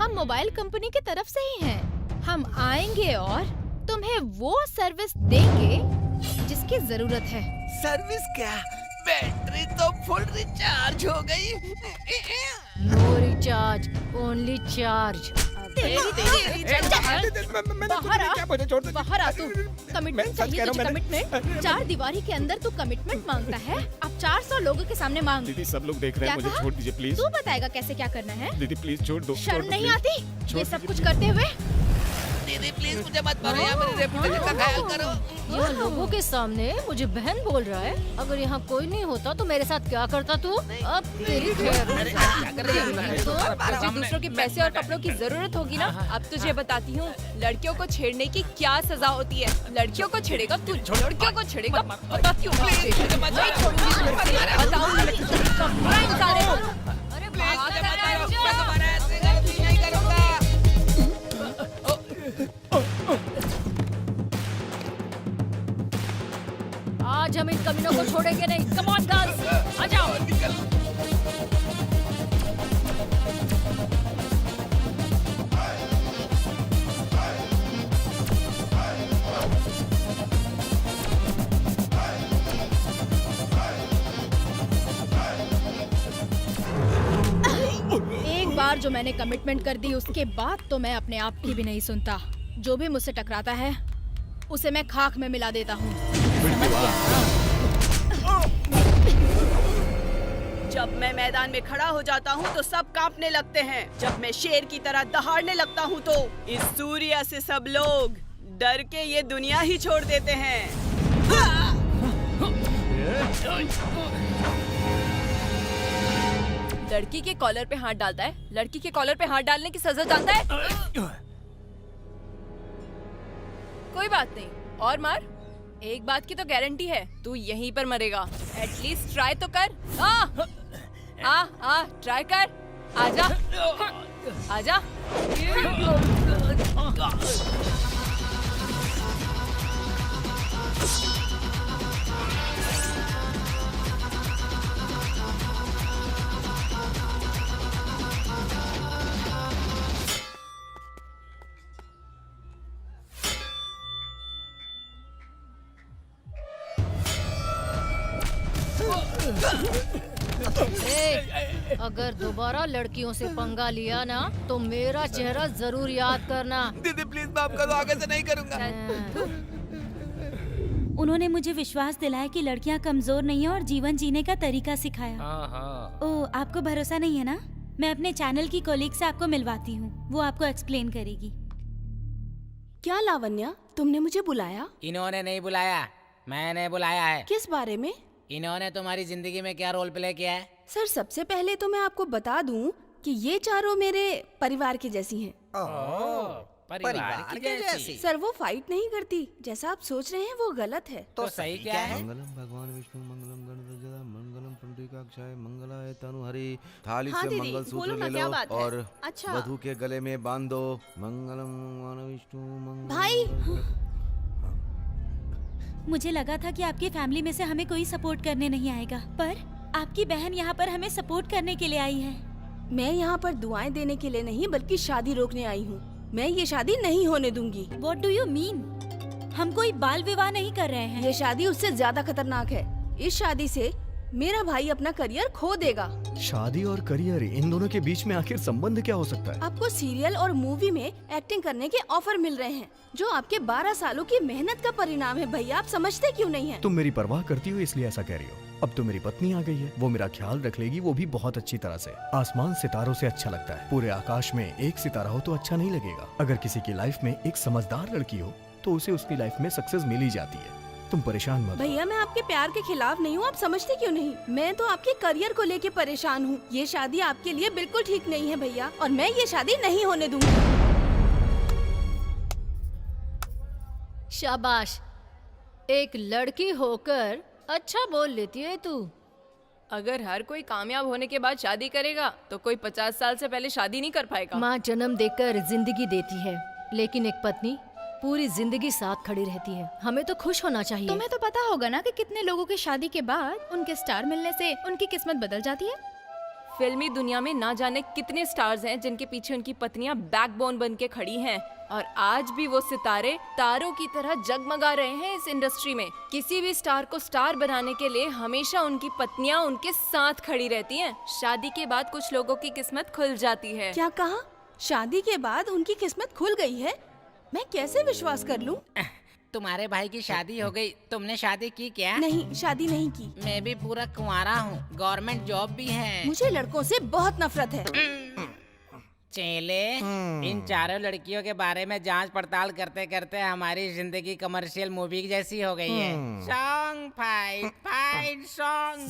हम मोबाइल कंपनी की तरफ से ही हैं। हम आएंगे और तुम्हें वो सर्विस देंगे जिसकी जरूरत है। सर्विस क्या? बैटरी तो फुल रिचार्ज हो गई। No recharge, only charge. बाहर आ तू। कमिटमेंट चाहिए तुझे, कमिटमेंट। 4 दीवारी के अंदर तू कमिटमेंट मांगता है, अब 400 लोगों के सामने मांग। दीदी सब लोग देख रहे हैं, मुझे छोड़ दीजिए प्लीज। तू बताएगा कैसे क्या करना है? दीदी प्लीज छोड़ दो। शर्म नहीं आती ये सब कुछ करते हुए? दीदी प्लीज मुझे मत मारो, यहाँ मेरी रेपुटेशन का ख्याल करो। ये लोगों के सामने मुझे बहन बोल रहा है। अगर यहाँ कोई नहीं होता तो मेरे साथ क्या करता तू? अब तेरी खैर। तुझे दूसरों के पैसे और कपड़ों की जरूरत होगी ना? अब तुझे बताती हूँ लड़कियों को छेड़ने की क्या सजा होती है। लड़कियों को छेड़ेगा तू, लड़कियों को छेड़ेगा बताती हूँ। नहीं छोड़ूंगी, बताऊंगी तुझे। सारे आज हम इन कमीनों को छोड़ेंगे नहीं। कम ऑन गर्ल्स, आ जाओ। बार जो मैंने कमिटमेंट कर दी उसके बाद तो मैं अपने आप की भी नहीं सुनता। जो भी मुझसे टकराता है उसे मैं खाक में मिला देता हूँ। जब मैं मैदान में खड़ा हो जाता हूँ तो सब कांपने लगते हैं। जब मैं शेर की तरह दहाड़ने लगता हूँ तो इस सूर्य से सब लोग डर के ये दुनिया ही छोड़ देते हैं। लड़की के कॉलर पे हाथ डालता है, लड़की के कॉलर पे हाथ डालने की सजा जानता है। कोई बात नहीं, और मार। एक बात की तो गारंटी है, तू यहीं पर मरेगा। एटलीस्ट ट्राई तो कर। ट्राई कर। आजा, आजा। अगर दोबारा लड़कियों से पंगा लिया ना तो मेरा चेहरा जरूर याद करना। दीदी प्लीज माफ कर दो, आगे से नहीं करूंगा। उन्होंने मुझे विश्वास दिलाया कि लड़कियां कमजोर नहीं है और जीवन जीने का तरीका सिखाया। ओह, आपको भरोसा नहीं है ना? मैं अपने चैनल की कोलीग से आपको मिलवाती हूँ, वो आपको एक्सप्लेन करेगी। क्या लावण्या, तुमने मुझे बुलाया? इन्होंने नहीं बुलाया, मैंने बुलाया है। किस बारे में? इन्होंने तुम्हारी जिंदगी में क्या रोल प्ले किया है? सर, सबसे पहले तो मैं आपको बता दूं कि ये चारों मेरे परिवार के जैसी हैं। परिवार की जैसी? सर, वो फाइट नहीं करती। जैसा आप सोच रहे हैं वो गलत है। तो सही क्या है? मंगलम भगवान विष्णु मंगलम गणपति मंगलम पुंडरीकाक्षाय मंगलाय तनुहरि। थाली हाँ से दीदी, मंगलसूत्र बोलो ना, ले क्या लो बात है? और अच्छा। वधू के गले में बांध दो। मंगलम भगवान विष्णु मंगलम। भाई! मुझे लगा था कि आपकी फैमिली में से हमें कोई सपोर्ट करने नहीं आएगा, पर आपकी बहन यहाँ पर हमें सपोर्ट करने के लिए आई है। मैं यहाँ पर दुआएं देने के लिए नहीं बल्कि शादी रोकने आई हूँ। मैं ये शादी नहीं होने दूंगी। What do you mean? हम कोई बाल विवाह नहीं कर रहे हैं। ये शादी उससे ज्यादा खतरनाक है। इस शादी से मेरा भाई अपना करियर खो देगा। शादी और करियर, इन दोनों के बीच में आखिर संबंध क्या हो सकता है? आपको सीरियल और मूवी में एक्टिंग करने के ऑफर मिल रहे हैं, जो आपके 12 सालों की मेहनत का परिणाम है। भैया, आप समझते क्यों नहीं हैं? तुम मेरी परवाह करती हो इसलिए ऐसा कह रही हो। अब तो मेरी पत्नी आ गई है, वो मेरा ख्याल रख लेगी, वो भी बहुत अच्छी तरह से। आसमान सितारों से अच्छा लगता है, पूरे आकाश में एक सितारा हो तो अच्छा नहीं लगेगा। अगर किसी की लाइफ में एक समझदार लड़की हो तो उसे उसकी लाइफ में सक्सेस मिल ही जाती है। तुम परेशान मत हो। भैया, मैं आपके प्यार के खिलाफ नहीं हूँ, आप समझते क्यों नहीं? मैं तो आपके करियर को लेके परेशान हूँ। ये शादी आपके लिए बिल्कुल ठीक नहीं है भैया, और मैं ये शादी नहीं होने दूंगी। शाबाश, एक लड़की होकर अच्छा बोल लेती है तू। अगर हर कोई कामयाब होने के बाद शादी करेगा तो कोई 50 साल से पहले शादी नहीं कर पाएगा। माँ जन्म देकर जिंदगी देती है, लेकिन एक पत्नी पूरी जिंदगी साथ खड़ी रहती है। हमें तो खुश होना चाहिए। तुम्हें तो पता होगा ना कि कितने लोगों की शादी के बाद उनके स्टार मिलने से उनकी किस्मत बदल जाती है। फिल्मी दुनिया में ना जाने कितने स्टार्स हैं जिनके पीछे उनकी पत्नियां बैकबोन बन के खड़ी हैं, और आज भी वो सितारे तारों की तरह जगमगा रहे हैं इस इंडस्ट्री में। किसी भी स्टार को स्टार बनाने के लिए हमेशा उनकी पत्नियां उनके साथ खड़ी रहती हैं। शादी के बाद कुछ लोगों की किस्मत खुल जाती है। क्या कहा? शादी के बाद उनकी किस्मत खुल गई है? मैं कैसे विश्वास कर लूं? तुम्हारे भाई की शादी हो गई, तुमने शादी की क्या? नहीं, शादी नहीं की। मैं भी पूरा कुंवारा हूँ, गवर्नमेंट जॉब भी है। मुझे लड़कों से बहुत नफरत है। चेले, इन चारों लड़कियों के बारे में जांच पड़ताल करते करते हमारी जिंदगी कमर्शियल मूवी जैसी हो गई है। Song fight fight song.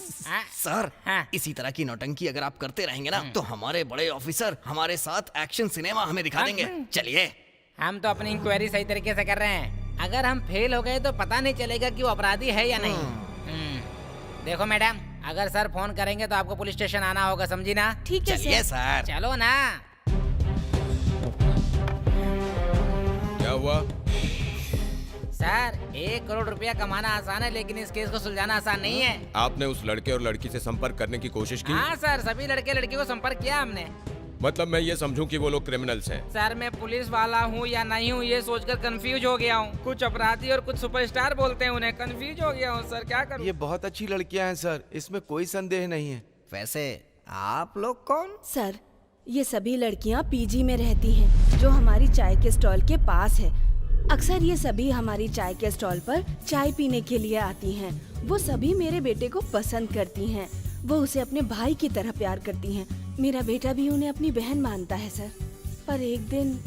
Sir, हाँ। इसी तरह की नौटंकी अगर आप करते रहेंगे ना तो हमारे बड़े ऑफिसर हमारे साथ एक्शन सिनेमा हमें दिखा देंगे। चलिए। हम तो अपनी इंक्वायरी सही तरीके से कर रहे हैं। अगर हम फेल हो गए तो पता नहीं चलेगा कि वो अपराधी है या नहीं। देखो मैडम, अगर सर फोन करेंगे तो आपको पुलिस स्टेशन आना होगा, समझी ना? ठीक है चलिए सर। चलो ना। क्या हुआ? सर, 1 करोड़ रुपया कमाना आसान है, लेकिन इस केस को सुलझाना आसान नहीं है। आपने उस लड़के और लड़की से संपर्क करने की कोशिश की? हाँ सर, सभी लड़के लड़की को संपर्क किया हमने। मतलब मैं ये समझूं कि वो लोग क्रिमिनल्स हैं? सर, मैं पुलिस वाला हूँ या नहीं हूँ ये सोचकर कंफ्यूज हो गया हूँ। कुछ अपराधी और कुछ सुपरस्टार बोलते हैं उन्हें, कंफ्यूज हो गया हूँ सर, क्या करूँ? ये बहुत अच्छी लड़कियां हैं सर, इसमें कोई संदेह नहीं है। वैसे आप लोग कौन? सर, ये सभी लड़कियां पीजी में रहती हैं, जो हमारी चाय के स्टॉल के पास है। अक्सर ये सभी हमारी चाय के स्टॉल पर चाय पीने के लिए आती हैं। वो सभी मेरे बेटे को पसंद करती हैं। वो उसे अपने भाई की तरह प्यार करती हैं। मेरा बेटा भी उन्हें अपनी बहन मानता है सर। पर एक दिन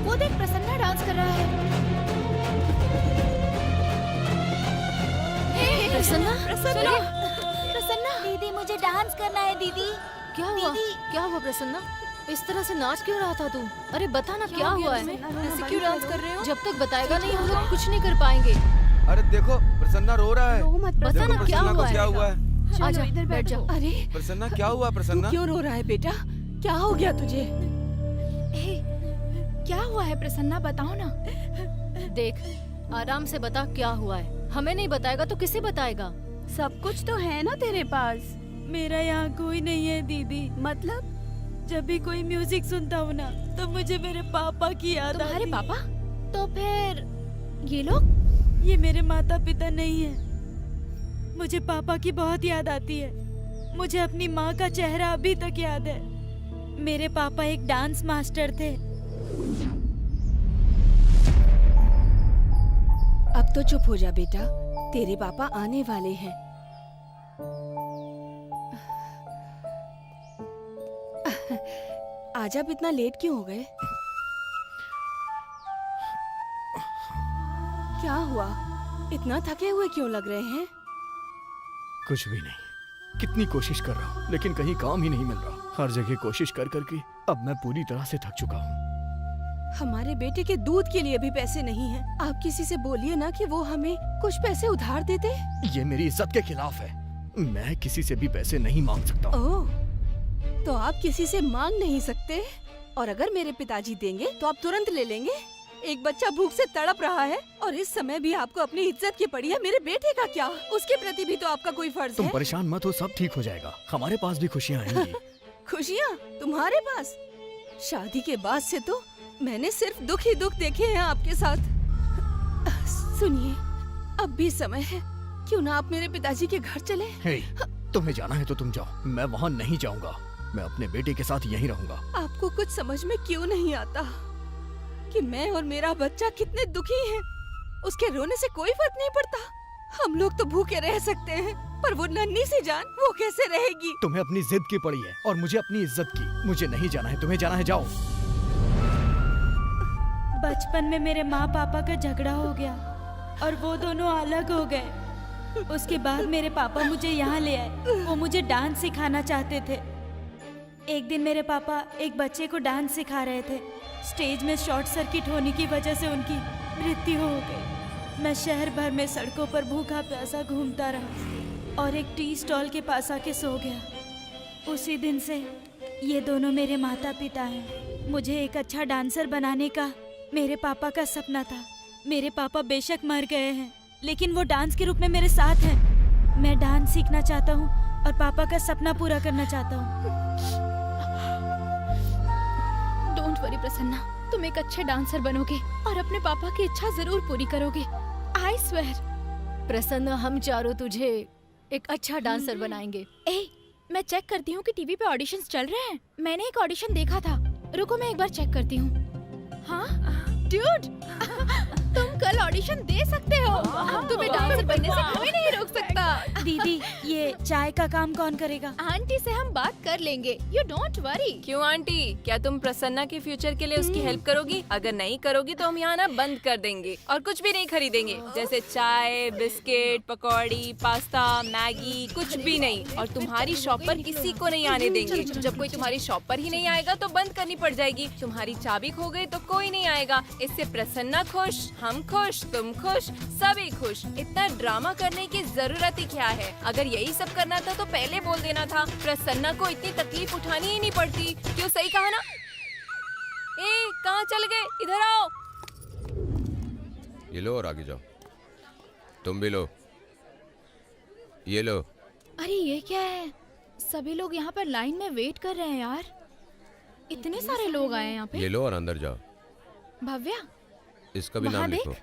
वो देख प्रसन्ना डांस कर रहा है। प्रसन्ना प्रसन्ना प्रसन्ना दीदी मुझे डांस करना है दीदी। क्या हुआ? क्या हुआ प्रसन्ना? इस तरह से नाच क्यों रहा था तू? अरे बता ना क्या हुआ है? ऐसे क्यों डांस कर रहे हो? जब तक बताएगा नहीं हम लोग कुछ नहीं कर पाएंगे। अरे देखो प्रसन्ना रो रहा है। बता ना क्या प्रसन्ना को हुआ क्या है? हुआ है? आजा इधर बैठ जा। अरे प्रसन्ना क्या हुआ? तू प्रसन्ना क्यों रो रहा है बेटा? क्या हो गया तुझे? क्या हुआ है प्रसन्ना, बताओ ना। देख आराम से बता क्या हुआ है। हमें नहीं बताएगा तो किसे बताएगा? सब कुछ तो है ना तेरे पास। मेरा यहाँ कोई नहीं है दीदी। मतलब जब भी कोई म्यूजिक सुनता हूँ ना तो मुझे मेरे पापा की याद तुम्हारे आती है। पापा? तो फिर ये लोग? ये मेरे माता पिता नहीं है। मुझे पापा की बहुत याद आती है। मुझे अपनी माँ का चेहरा अभी तक याद है। मेरे पापा एक डांस मास्टर थे। अब तो चुप हो जा बेटा, तेरे पापा आने वाले हैं। आज आप इतना लेट क्यों हो गए? क्या हुआ? इतना थके हुए क्यों लग रहे हैं? कुछ भी नहीं। कितनी कोशिश कर रहा हूँ लेकिन कहीं काम ही नहीं मिल रहा। हर जगह कोशिश कर करके अब मैं पूरी तरह से थक चुका हूँ। हमारे बेटे के दूध के लिए भी पैसे नहीं हैं। आप किसी से बोलिए ना कि वो हमें कुछ पैसे उधार दे दे। ये मेरी इज्जत के खिलाफ है। मैं किसी से भी पैसे नहीं मांग सकता। ओह, तो आप किसी से मांग नहीं सकते? और अगर मेरे पिताजी देंगे तो आप तुरंत ले लेंगे? एक बच्चा भूख से तड़प रहा है और इस समय भी आपको अपनी इज्जत की पड़ी है। मेरे बेटे का क्या? उसके प्रति भी तो आपका कोई फर्ज तुम है। परेशान मत हो, सब ठीक हो जाएगा। हमारे पास भी खुशियाँ आएंगी। खुशियाँ तुम्हारे पास? शादी के बाद से तो मैंने सिर्फ दुख ही दुख देखे हैं आपके साथ। सुनिए, अब भी समय है, क्यों ना आप मेरे पिताजी के घर चले? हे, तुम्हें जाना है तो तुम जाओ, मैं वहाँ नहीं जाऊँगा। मैं अपने बेटे के साथ यहीं रहूँगा। आपको कुछ समझ में क्यों नहीं आता कि मैं और मेरा बच्चा कितने दुखी हैं? उसके रोने से कोई फर्क नहीं पड़ता। हम लोग तो भूखे रह सकते हैं, पर वो नन्ही सी जान वो कैसे रहेगी? तुम्हें अपनी जिद की पड़ी है और मुझे अपनी इज्जत की। मुझे नहीं जाना है, तुम्हें जाना है, जाओ। बचपन में मेरे माँ पापा का झगड़ा हो गया और वो दोनों अलग हो गए। उसके बाद मेरे पापा मुझे यहाँ ले आए। वो मुझे डांस सिखाना चाहते थे। एक दिन मेरे पापा एक बच्चे को डांस सिखा रहे थे। स्टेज में शॉर्ट सर्किट होने की वजह से उनकी मृत्यु हो गई। मैं शहर भर में सड़कों पर भूखा प्यासा घूमता रहा और एक टी स्टॉल के पास आके सो गया। उसी दिन से ये दोनों मेरे माता पिता हैं। मुझे एक अच्छा डांसर बनाने का मेरे पापा का सपना था। मेरे पापा बेशक मर गए हैं, लेकिन वो डांस के रूप में मेरे साथ हैं। मैं डांस सीखना चाहता हूँ और पापा का सपना पूरा करना चाहता हूँ। डोंट वरी प्रसन्ना, तुम एक अच्छे डांसर बनोगे और अपने पापा की इच्छा जरूर पूरी करोगे। I swear. प्रसन्न, हम चारों तुझे एक अच्छा डांसर बनाएंगे। ए, मैं चेक करती हूँ कि टीवी पे ऑडिशंस चल रहे हैं। मैंने एक ऑडिशन देखा था। रुको मैं एक बार चेक करती हूँ। हाँ ड्यूड, तुम कल ऑडिशन दे सकते हो। तुम्हें डांसर बनने से कोई नहीं रोक सकता। दीदी ये चाय का काम कौन करेगा? आंटी से हम बात कर लेंगे, यू डोंट वरी। क्यों आंटी, क्या तुम प्रसन्ना के फ्यूचर के लिए उसकी हेल्प करोगी? अगर नहीं करोगी तो हम यहाँ ना बंद कर देंगे और कुछ भी नहीं खरीदेंगे, जैसे चाय, बिस्किट, पकौड़ी, पास्ता, मैगी, कुछ भी नहीं। और तुम्हारी शॉप पर किसी को नहीं आने देंगे। जब कोई तुम्हारी शॉप पर ही नहीं आएगा तो बंद करनी पड़ जाएगी। तुम्हारी चाबी खो गई तो कोई नहीं आएगा। इससे प्रसन्ना खुश, हम खुश, तुम खुश, सभी खुश। इतना ड्रामा करने की जरूरत ही क्या है? अगर यही सब करना था तो पहले बोल देना था। प्रसन्ना को इतनी तकलीफ उठानी ही नहीं पड़ती। क्यों, सही कहा ना? ए, कहाँ चल गए? इधर आओ। ये लो और आगे जाओ। तुम भी लो, ये लो। अरे ये क्या है? सभी लोग यहाँ पर लाइन में वेट कर रहे हैं यार। इतने सारे लोग आए हैं यहाँ पे। ये लो और अंदर जाओ। भव्या, इसका भी नाम वहाँ लिखो।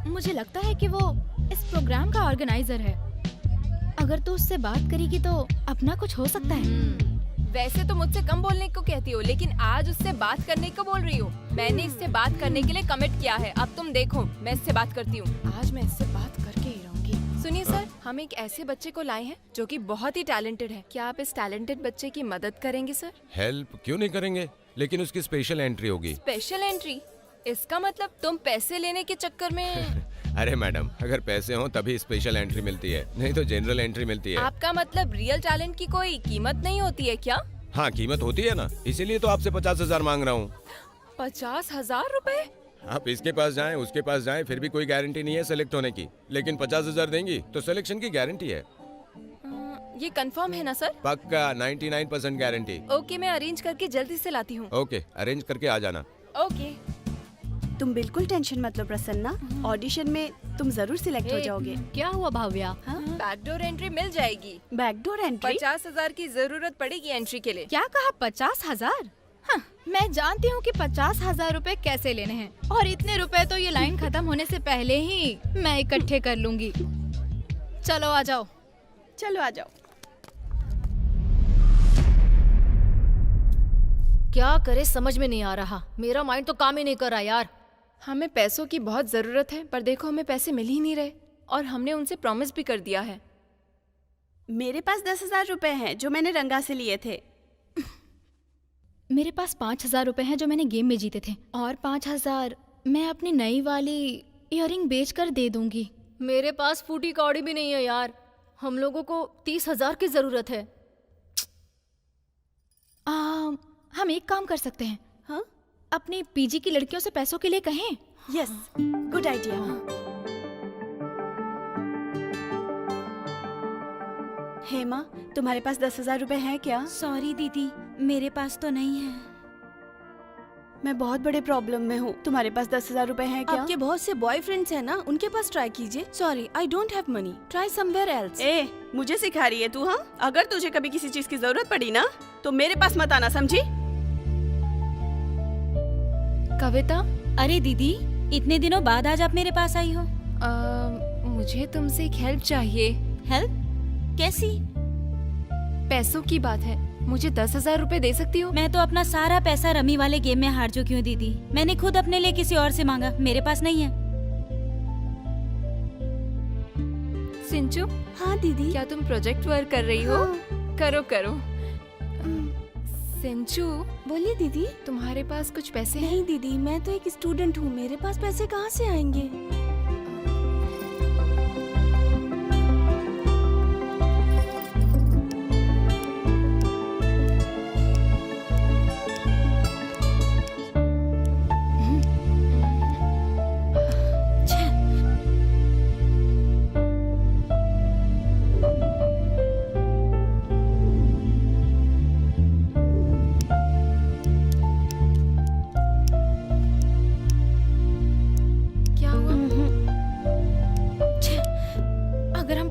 मुझे लगता है कि वो इस प्रोग्राम का ऑर्गेनाइजर है। अगर तू उससे बात करेगी तो अपना कुछ हो सकता है। वैसे तो मुझसे कम बोलने को कहती हो, लेकिन आज उससे बात करने को बोल रही हो। मैंने इससे बात करने के लिए कमिट किया है। अब तुम देखो, मैं इससे बात करती हूँ। आज मैं इससे बात करके ही रहूंगी। सुनिए सर, हम एक ऐसे बच्चे को लाए हैं जो कि बहुत ही टैलेंटेड है। क्या आप इस टैलेंटेड बच्चे की मदद करेंगे सर? हेल्प क्यों नहीं करेंगे, लेकिन उसकी स्पेशल एंट्री होगी। Special entry? इसका मतलब तुम पैसे लेने के चक्कर में अरे मैडम, अगर पैसे हो तभी स्पेशल एंट्री मिलती है, नहीं तो जनरल एंट्री मिलती है। आपका मतलब रियल टैलेंट की कोई कीमत नहीं होती है क्या? हाँ, कीमत होती है ना, इसीलिए तो आपसे 50,000 मांग रहा हूँ। 50,000 रुपए? आप इसके पास जाएं, उसके पास जाएं, फिर भी कोई गारंटी नहीं है सेलेक्ट होने की, लेकिन 50,000 देंगी तो सिलेक्शन की गारंटी है। ये कंफर्म है ना सर? पक्का 99% गारंटी। ओके, मैं अरेंज करके जल्दी से लाती हूँ। ओके, अरेंज करके आ जाना। ओके। तुम बिल्कुल टेंशन मत लो प्रसन्ना, ऑडिशन में तुम जरूर सिलेक्ट हो जाओगे। क्या हुआ भव्या? बैकडोर एंट्री मिल जाएगी। Backdoor entry? 50,000 की जरूरत पड़ेगी एंट्री के लिए। क्या कहा? 50,000? हाँ, मैं जानती हूँ कि 50,000 रुपए कैसे लेने हैं, और इतने रुपए तो ये लाइन खत्म होने से पहले ही मैं इकट्ठे कर लूंगी। चलो आ जाओ। चलो आ जाओ। क्या करे समझ में नहीं आ रहा। मेरा माइंड तो काम ही नहीं कर रहा यार। हमें पैसों की बहुत जरूरत है, पर देखो हमें पैसे मिल ही नहीं रहे, और हमने उनसे प्रॉमिस भी कर दिया है। मेरे पास 10,000 रुपए हैं जो मैंने रंगा से लिए थे। मेरे पास 5,000 रुपए हैं जो मैंने गेम में जीते थे, और 5,000 मैं अपनी नई वाली इयररिंग बेचकर दे दूंगी। मेरे पास फूटी कौड़ी भी नहीं है यार। हम लोगों को 30,000 की जरूरत है। हम एक काम कर सकते हैं। हाँ? अपनी पीजी की लड़कियों से पैसों के लिए कहें। Yes, good idea. हेमा, तुम्हारे पास 10,000 रुपए हैं क्या? सॉरी दीदी, मेरे पास तो नहीं है। मैं बहुत बड़े प्रॉब्लम में हूँ। तुम्हारे पास 10,000 रुपए हैं क्या? आपके बहुत से बॉयफ्रेंड्स हैं ना, उनके पास ट्राई कीजिए। Sorry, I don't have money, try somewhere else. ए, मुझे सिखा रही है तू? हाँ, अगर तुझे कभी किसी चीज की जरूरत पड़ी ना तो मेरे पास मत आना, समझी? कविता, अरे दीदी, इतने दिनों बाद आज आप मेरे पास आई हो। मुझे तुमसे एक हेल्प चाहिए। हेल्प? कैसी? पैसों की बात है। मुझे 10,000 रुपए दे सकती हो? मैं तो अपना सारा पैसा रमी वाले गेम में हार चुकी हूँ दीदी। मैंने खुद अपने लिए किसी और से मांगा, मेरे पास नहीं है। सिंचू। हाँ दीदी। क्या तुम प्रोजेक्ट वर्क कर रही हो? हाँ। करो करो। सिंचू, बोलिए दीदी। तुम्हारे पास कुछ पैसे हैं? नहीं दीदी, मैं तो एक स्टूडेंट हूँ, मेरे पास पैसे कहाँ से आएंगे?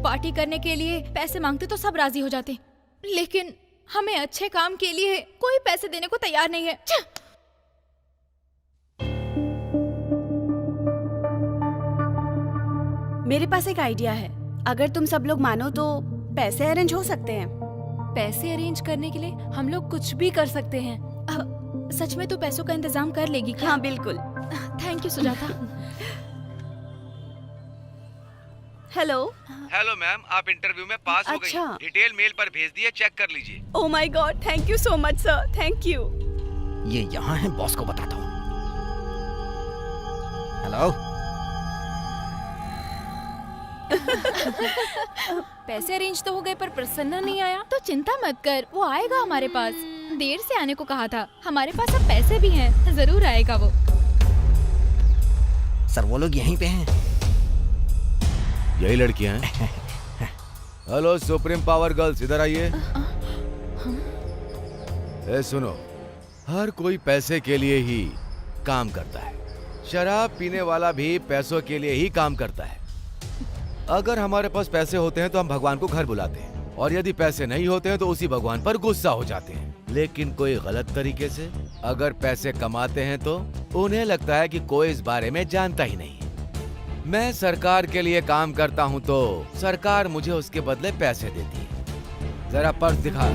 पार्टी करने के लिए पैसे मांगते तो सब राजी हो जाते, लेकिन हमें अच्छे काम के लिए कोई पैसे देने को तैयार नहीं है। मेरे पास एक आइडिया है। अगर तुम सब लोग मानो तो पैसे अरेंज हो सकते हैं। पैसे अरेंज करने के लिए हम लोग कुछ भी कर सकते हैं। सच में तू पैसों का इंतजाम कर लेगी क्या? हाँ बिल्कुल। Thank you Sujata. Hello. Hello ma'am, आप इंटरव्यू में पास हो गई। अच्छा। डिटेल मेल पर भेज दिए, चेक कर लीजिए। ओह my God, thank you so much sir, thank you. ये यहाँ है, बॉस को बताता हूँ। हेलो। पैसे अरेंज तो हो गए पर प्रसन्ना नहीं आया। तो चिंता मत कर, वो आएगा हमारे पास। देर से आने को कहा था। हमारे पास अब पैसे भी हैं, जरूर आएगा वो। सर वो लोग यहीं पे हैं। यही लड़कियां हैं। हेलो सुप्रीम पावर गर्ल्स, इधर आइए। ए सुनो, हर कोई पैसे के लिए ही काम करता है। शराब पीने वाला भी पैसों के लिए ही काम करता है। अगर हमारे पास पैसे होते हैं तो हम भगवान को घर बुलाते हैं, और यदि पैसे नहीं होते हैं तो उसी भगवान पर गुस्सा हो जाते हैं। लेकिन कोई गलत तरीके से अगर पैसे कमाते हैं तो उन्हें लगता है कि कोई इस बारे में जानता ही नहीं। मैं सरकार के लिए काम करता हूँ तो सरकार मुझे उसके बदले पैसे देती है। जरा पर्स दिखा।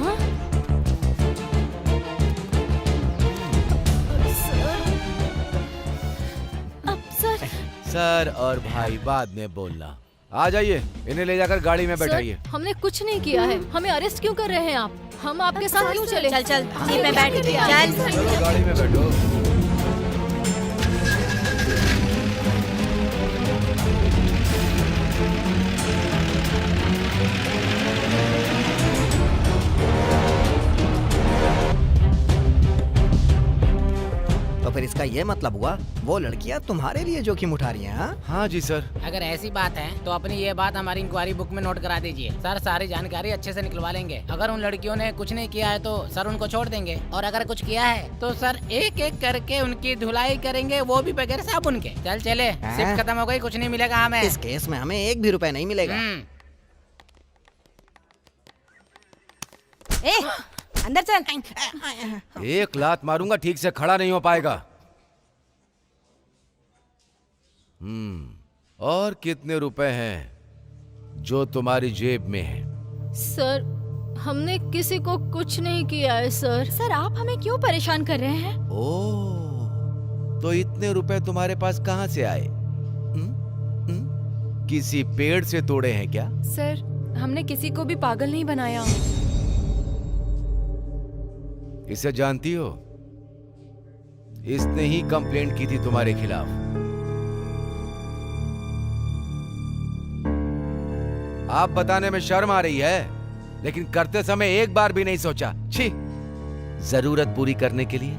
सर और भाई बाद में बोलना। आ जाइए, इन्हें ले जाकर गाड़ी में बैठाइए। हमने कुछ नहीं किया है, हमें अरेस्ट क्यों कर रहे हैं आप? हम आपके साथ क्यों चले? चल चल जीप में बैठ, चल। चलो गाड़ी में बैठो। तो फिर इसका ये मतलब हुआ वो लड़कियां तुम्हारे लिए जोखिम उठा रही हैं? हाँ? हाँ जी सर। अगर ऐसी बात है तो अपनी ये बात हमारी इंक्वायरी बुक में नोट करा दीजिए। सर सारी जानकारी अच्छे से निकलवा लेंगे। अगर उन लड़कियों ने कुछ नहीं किया है तो सर उनको छोड़ देंगे, और अगर कुछ किया है तो सर एक एक करके उनकी धुलाई करेंगे, वो भी बगैर साबुन के। चल चले, शिफ्ट खत्म हो गई, कुछ नहीं मिलेगा हमें। इस केस में हमें एक भी रुपए नहीं मिलेगा। अंदर चल। एक लात मारूंगा, ठीक से खड़ा नहीं हो पाएगा। और कितने रुपए हैं जो तुम्हारी जेब में है? सर हमने किसी को कुछ नहीं किया है सर। सर आप हमें क्यों परेशान कर रहे हैं? ओह, तो इतने रुपए तुम्हारे पास कहाँ से आए? किसी पेड़ से तोड़े हैं क्या? सर हमने किसी को भी पागल नहीं बनाया। इसे जानती हो? इसने ही कंप्लेंट की थी तुम्हारे खिलाफ। आप बताने में शर्म आ रही है, लेकिन करते समय एक बार भी नहीं सोचा। छी, जरूरत पूरी करने के लिए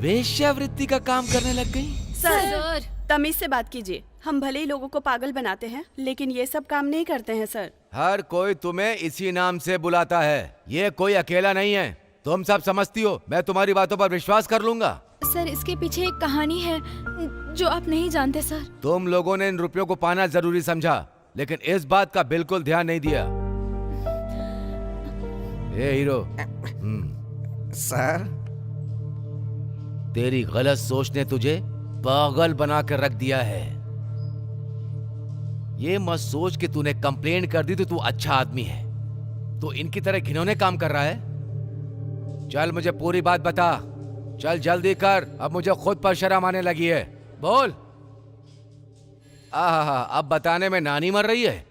वेश्यावृत्ति का काम करने लग गई। सर तमीज से बात कीजिए। हम भले ही लोगों को पागल बनाते हैं, लेकिन ये सब काम नहीं करते हैं सर। हर कोई तुम्हें इसी नाम से बुलाता है। ये कोई अकेला नहीं है। तुम सब समझती हो, मैं तुम्हारी बातों पर विश्वास कर लूंगा। सर इसके पीछे एक कहानी है जो आप नहीं जानते सर। तुम लोगों ने इन रुपयों को पाना जरूरी समझा, लेकिन इस बात का बिल्कुल ध्यान नहीं दिया। ए हीरो, सर तेरी गलत सोच ने तुझे पागल बना कर रख दिया है। ये मत सोच कि तूने कंप्लेंट कर दी तो तू अच्छा आदमी है। तो इनकी तरह घिनौने काम कर रहा है। चल मुझे पूरी बात बता। चल जल्दी कर, अब मुझे खुद पर शर्म आने लगी है। बोल। आहा, अब बताने में नानी मर रही है।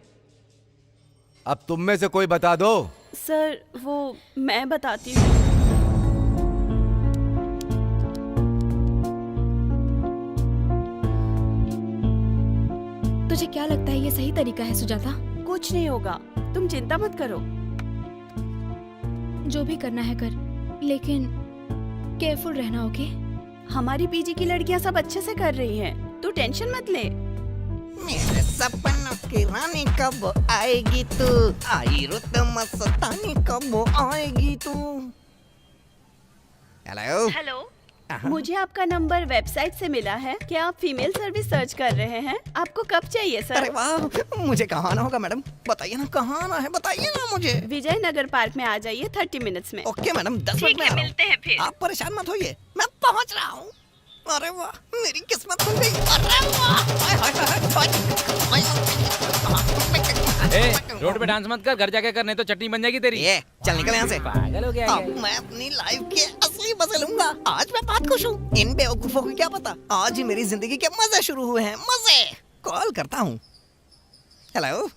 अब तुम में से कोई बता दो। सर वो मैं बताती हूँ। तुझे क्या लगता है ये सही तरीका है सुजाता? कुछ नहीं होगा, तुम चिंता मत करो। जो भी करना है कर, लेकिन केयरफुल रहना, ओके? हमारी पीजी की लड़कियां सब अच्छे से कर रही हैं, तू टेंशन मत ले। मेरे सपनों की रानी कब आएगी तू? आई रुत मस्तानी कब आएगी तू? हेलो। हेलो, मुझे आपका नंबर वेबसाइट से मिला है। क्या आप फीमेल सर्विस सर्च कर रहे हैं? आपको कब चाहिए सर? अरे वाह, मुझे कहाँ आना होगा मैडम? बताइए ना कहाँ आना है, बताइए ना मुझे। विजयनगर पार्क में आ जाइए 30 मिनट्स में। ओके मैडम, 10 मिनट में आ रहा हूँ। मिलते हैं फिर। आप परेशान मत होइए, मैं पहुँच रहा हूँ। अरे वाह, मेरी किस्मत खुल गई। अरे वाह, हाय हाय हाय हाय। ए, रोड पे डांस मत कर, घर जाके कर, नहीं तो चटनी बन जाएगी तेरी। ये चल निकल यहाँ से। पागल हो गया अब मैं अपनी लाइफ के असली मजे लूंगा। आज मैं बहुत खुश हूँ। इन बेवकूफों को क्या पता, आज ही मेरी जिंदगी के मजे शुरू हुए हैं। मजे। कॉल करता हूँ। Hello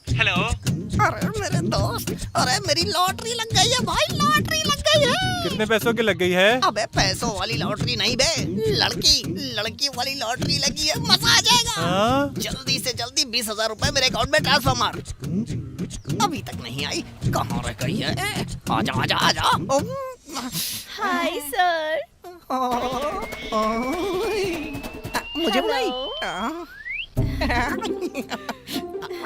hello. अरे मेरे दोस्त, अरे मेरी लॉटरी लग गई है भाई, लॉटरी लग गई है। कितने पैसों की लग गई है? अबे पैसों वाली लॉटरी नहीं बे, लड़की वाली लॉटरी लगी है। मजा आ जाएगा। जल्दी से जल्दी 20,000 रुपए मेरे अकाउंट में ट्रांसफर मार। अभी तक नहीं आई, कहाँ रह गई है? आजा आजा आजा। Hi sir. मुझे बुलाई।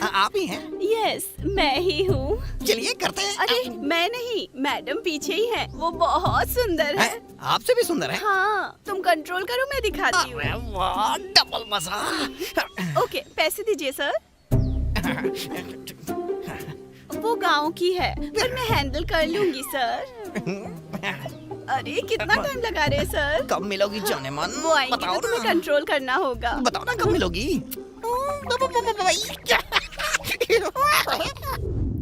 आप ही हैं? यस, मैं ही हूँ। चलिए करते हैं। अरे मैं नहीं, मैडम पीछे ही है। वो बहुत सुंदर है। आपसे भी सुंदर है? हाँ, तुम कंट्रोल करो, मैं दिखाती हूँ। अरे वाह, डबल मजा। ओके, पैसे दीजिए सर। वो गांव की है, पर मैं हैंडल कर लूंगी सर। अरे कितना टाइम लगा रहे हैं सर? कब मिलोगी जाने मन? वो आएंगे बताओ तो तुम्हें कंट्रोल करना होगा। बताओ ना कब मिलोगी?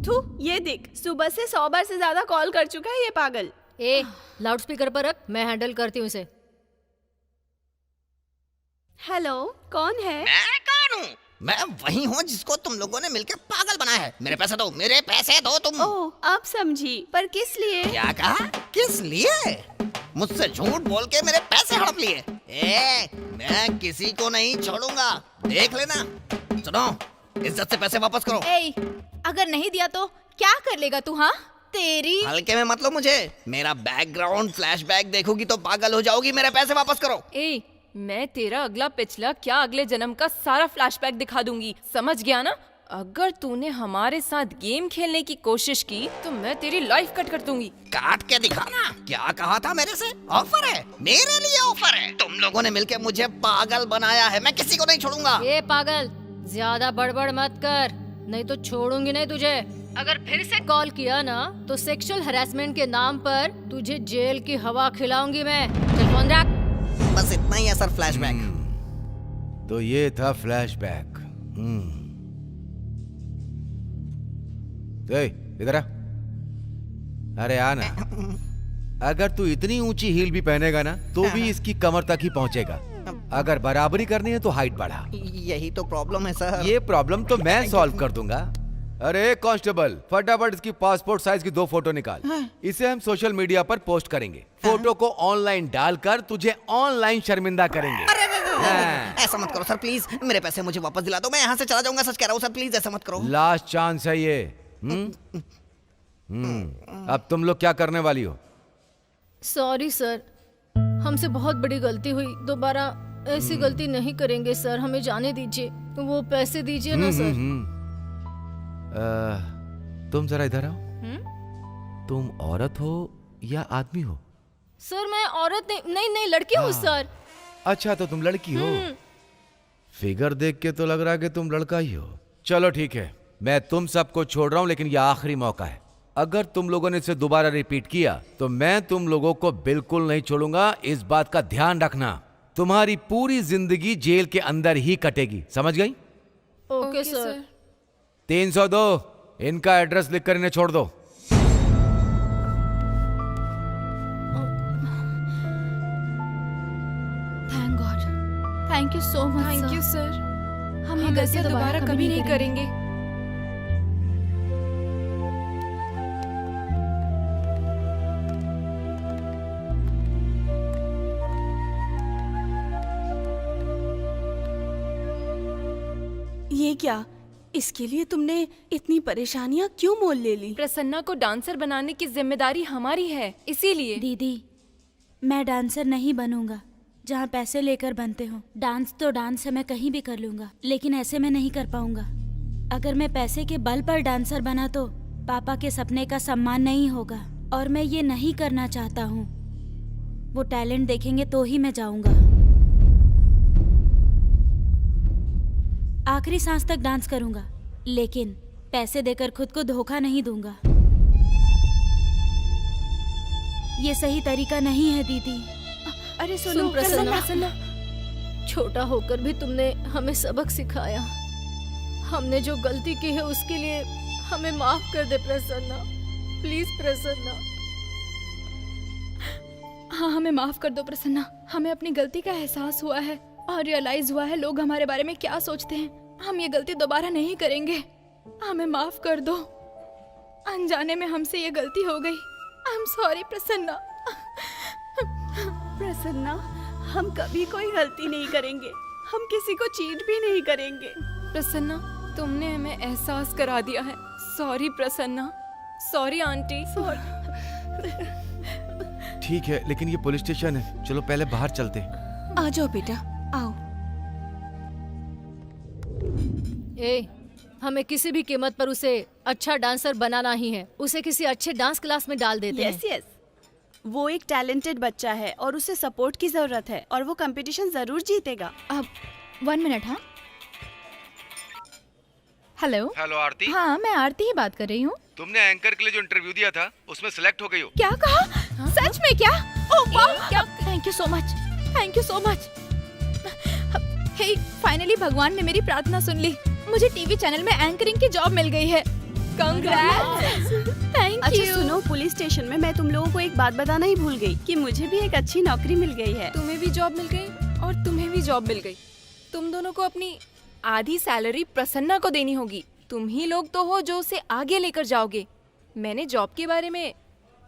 थू, ये देख, सुबह से 100 बार से ज्यादा कॉल कर चुका है ये पागल। ए, लाउडस्पीकर पर रख, मैं हैंडल करती हूँ इसे। हेलो, कौन है? मैं कौन हूँ? मैं वही हूँ जिसको तुम लोगों ने मिलकर पागल बनाया है। मेरे पैसे दो, मेरे पैसे दो तुम। ओह, आप समझी, पर किस लिए? क्या कहा? किस लिए? मुझसे झूठ बोल के मेरे पैसे हड़प लिए। मैं किसी को नहीं छोड़ूंगा, देख लेना। सुनो, इज्जत से पैसे वापस करो। अगर नहीं दिया तो क्या कर लेगा तू? हाँ, तेरी हल्के में मत लो मुझे। मेरा बैकग्राउंड फ्लैशबैक देखोगी तो पागल हो जाओगी। मेरे पैसे वापस करो। मैं तेरा अगला पिछला क्या अगले जन्म का सारा फ्लैशबैक दिखा दूंगी, समझ गया ना? अगर तूने हमारे साथ गेम खेलने की कोशिश की तो मैं तेरी लाइफ कट कर दूंगी। काट के दिखाना। क्या कहा था मेरे से? ऑफर है, मेरे लिए ऑफर है। तुम लोगों ने मिलकर मुझे पागल बनाया है, मैं किसी को नहीं छोड़ूंगा। ये पागल, ज्यादा बड़बड़ मत कर, नहीं तो छोड़ूंगी नहीं तुझे। अगर फिर से कॉल किया ना तो सेक्सुअल हरासमेंट के नाम पर तुझे जेल की हवा खिलाऊंगी मैं। चल फोन रख। बस इतना ही है सर, फ्लैशबैक। तो ये था फ्लैशबैक। इधर आ। अरे आना। अगर तू इतनी ऊंची हील भी पहनेगा ना तो भी इसकी कमर तक ही पहुंचेगा। अगर बराबरी करनी है तो हाइट बढ़ा। यही तो प्रॉब्लम है सर। ये प्रॉब्लम तो मैं सॉल्व कर दूंगा। अरे कांस्टेबल, फटाफट इसकी पासपोर्ट साइज की 2 फोटो निकाल। इसे हम सोशल मीडिया पर पोस्ट करेंगे। फोटो को ऑनलाइन डालकर तुझे ऑनलाइन शर्मिंदा करेंगे। ऐसा मत करो सर, प्लीज। मेरे पैसे मुझे वापस दिला दो, मैं यहाँ से चला जाऊंगा। सच कह रहा हूँ सर, प्लीज ऐसा मत करो। लास्ट चांस है ये। अब तुम लोग क्या करने वाली हो? सॉरी सर, हमसे बहुत बड़ी गलती हुई, दोबारा ऐसी गलती नहीं करेंगे सर, हमें जाने दीजिए। वो पैसे दीजिए ना सर। तुम जरा इधर आओ। तुम औरत हो या आदमी हो? सर मैं औरत नहीं लड़की हूँ सर। अच्छा, तो तुम लड़की हो। फिगर देख के तो लग रहा है कि तुम लड़का ही हो। चलो ठीक है, मैं तुम सबको छोड़ रहा हूं, लेकिन यह आखिरी मौका है। अगर तुम लोगों ने इसे दोबारा रिपीट किया तो मैं तुम लोगों को बिल्कुल नहीं छोड़ूंगा। इस बात का ध्यान रखना। तुम्हारी पूरी जिंदगी जेल के अंदर ही कटेगी, समझ गई? Okay sir. 302, इनका एड्रेस लिखकर इन्हें छोड़ दो। Thank God, thank you so much. Thank you sir, हम ये गलती दोबारा कभी नहीं करेंगे। ये क्या? इसके लिए तुमने इतनी परेशानियां क्यों मोल ले ली? प्रसन्ना को डांसर बनाने की जिम्मेदारी हमारी है, इसीलिए। दीदी, मैं डांसर नहीं बनूंगा जहाँ पैसे लेकर बनते हो। डांस तो डांस है, मैं कहीं भी कर लूंगा, लेकिन ऐसे मैं नहीं कर पाऊंगा। अगर मैं पैसे के बल पर डांसर बना तो पापा के सपने का सम्मान नहीं होगा, और मैं ये नहीं करना चाहता हूँ। वो टैलेंट देखेंगे तो ही मैं जाऊंगा। आखिरी सांस तक डांस करूंगा, लेकिन पैसे देकर खुद को धोखा नहीं दूंगा। ये सही तरीका नहीं है दीदी। अरे सुनो प्रसन्ना, छोटा होकर भी तुमने हमें सबक सिखाया। हमने जो गलती की है उसके लिए हमें माफ कर दे प्रसन्ना, प्लीज प्रसन्ना। हाँ, हमें माफ कर दो प्रसन्ना। हमें अपनी गलती का एहसास हुआ है और रियलाइज हुआ है लोग हमारे बारे में क्या सोचते हैं। हम ये गलती दोबारा नहीं करेंगे। हमें माफ कर दो। अनजाने में हमसे ये गलती हो गई। आई एम सॉरी प्रसन्ना। प्रसन्ना, हम कभी कोई गलती नहीं करेंगे, हम किसी को चीट भी नहीं करेंगे। प्रसन्ना, तुमने हमें एहसास करा दिया है। सॉरी प्रसन्ना। Sorry aunty. ठीक है, लेकिन ये पुलिस स्टेशन है, चलो पहले बाहर चलते हैं। आ जाओ बेटा, आओ। हमें किसी भी कीमत पर उसे अच्छा डांसर बनाना ही है। उसे किसी अच्छे डांस क्लास में डाल देते हैं। यस, वो एक टैलेंटेड बच्चा है और उसे सपोर्ट की जरूरत है और वो कंपटीशन जरूर जीतेगा। अब 1 मिनट। हाँ, हेलो। हेलो आरती। हाँ, मैं आरती ही बात कर रही हूँ। तुमने एंकर के लिए जो इंटरव्यू दिया था उसमें सिलेक्ट हो गई हो। क्या कहा? सच में क्या? ओह वाह, thank you so much, thank you so much. Hey, finally भगवान ने मेरी प्रार्थना सुन ली। मुझे टीवी चैनल में एंकरिंग की जॉब मिल गई है। कांग्रेट्स। थैंक अच्छा यू। सुनो, पुलिस स्टेशन में मैं तुम लोगों को एक बात बताना ही भूल गई कि मुझे भी एक अच्छी नौकरी मिल गई है। तुम्हें भी जॉब मिल गई और तुम्हें भी जॉब मिल गई। तुम दोनों को अपनी आधी सैलरी प्रसन्ना को देनी होगी। तुम ही लोग तो हो जो उसे आगे लेकर जाओगे। मैंने जॉब के बारे में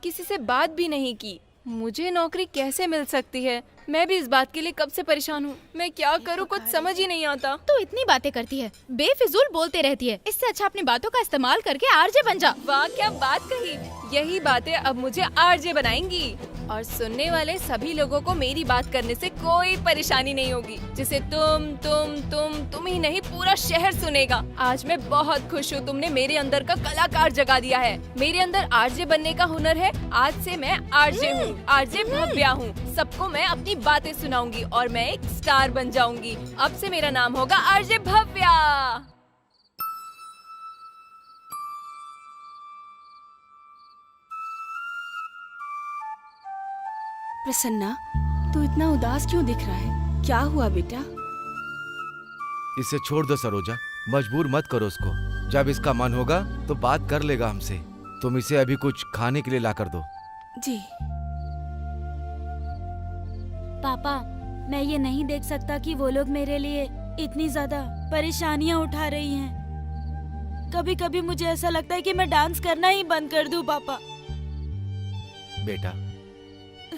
किसी से बात भी नहीं की। मुझे नौकरी कैसे मिल सकती है? मैं भी इस बात के लिए कब से परेशान हूँ। मैं क्या करूँ, कुछ समझ ही नहीं आता। तू इतनी बातें करती है, बेफिजूल बोलते रहती है। इससे अच्छा अपनी बातों का इस्तेमाल करके आरजे बन जा। वाह, क्या बात कही। यही बातें अब मुझे आरजे बनाएंगी और सुनने वाले सभी लोगों को मेरी बात करने से कोई परेशानी नहीं होगी, जिसे तुम ही नहीं पूरा शहर सुनेगा। आज मैं बहुत खुश हूँ। तुमने मेरे अंदर का कलाकार जगा दिया है। मेरे अंदर आरजे बनने का हुनर है। आज से मैं आरजे हूँ, आरजे भव्या हूँ। सबको मैं अपनी बातें सुनाऊंगी और मैं एक स्टार बन जाऊंगी। अब से मेरा नाम होगा आरजे भव्या। प्रसन्ना, तू इतना उदास क्यों दिख रहा है? क्या हुआ बेटा? इसे छोड़ दो सरोजा, मजबूर मत करो उसको। जब इसका मन होगा तो बात कर लेगा हमसे। तुम इसे अभी कुछ खाने के लिए ला कर दो। जी। पापा, मैं ये नहीं देख सकता कि वो लोग मेरे लिए इतनी ज्यादा परेशानियां उठा रही हैं। कभी कभी मुझे ऐसा लगता है कि मैं डांस करना ही बंद कर दूं। पापा, बेटा,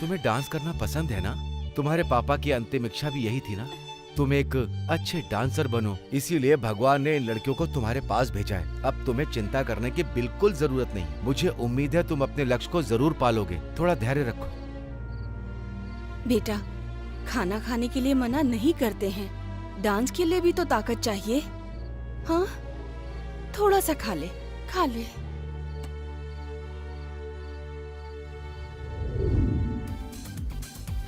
तुम्हें डांस करना पसंद है ना? तुम्हारे पापा की अंतिम इच्छा भी यही थी ना? तुम एक अच्छे डांसर बनो, इसीलिए भगवान ने इन लड़कियों को तुम्हारे पास भेजा है। अब तुम्हें चिंता करने की बिल्कुल जरूरत नहीं। मुझे उम्मीद है तुम अपने लक्ष्य को जरूर पालोगे। थोड़ा धैर्य रखो। बेटा, खाना खाने के लिए मना नहीं करते हैं, डांस के लिए भी तो ताकत चाहिए। हाँ, थोड़ा सा खा ले, खा ले।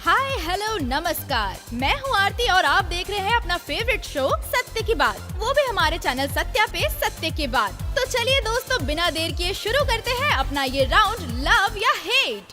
हाय, हेलो, नमस्कार। मैं हूँ आरती और आप देख रहे हैं अपना फेवरेट शो सत्य की बात, वो भी हमारे चैनल सत्या पे सत्य की बात। तो चलिए दोस्तों, बिना देर किए शुरू करते हैं अपना ये राउंड लव या hate.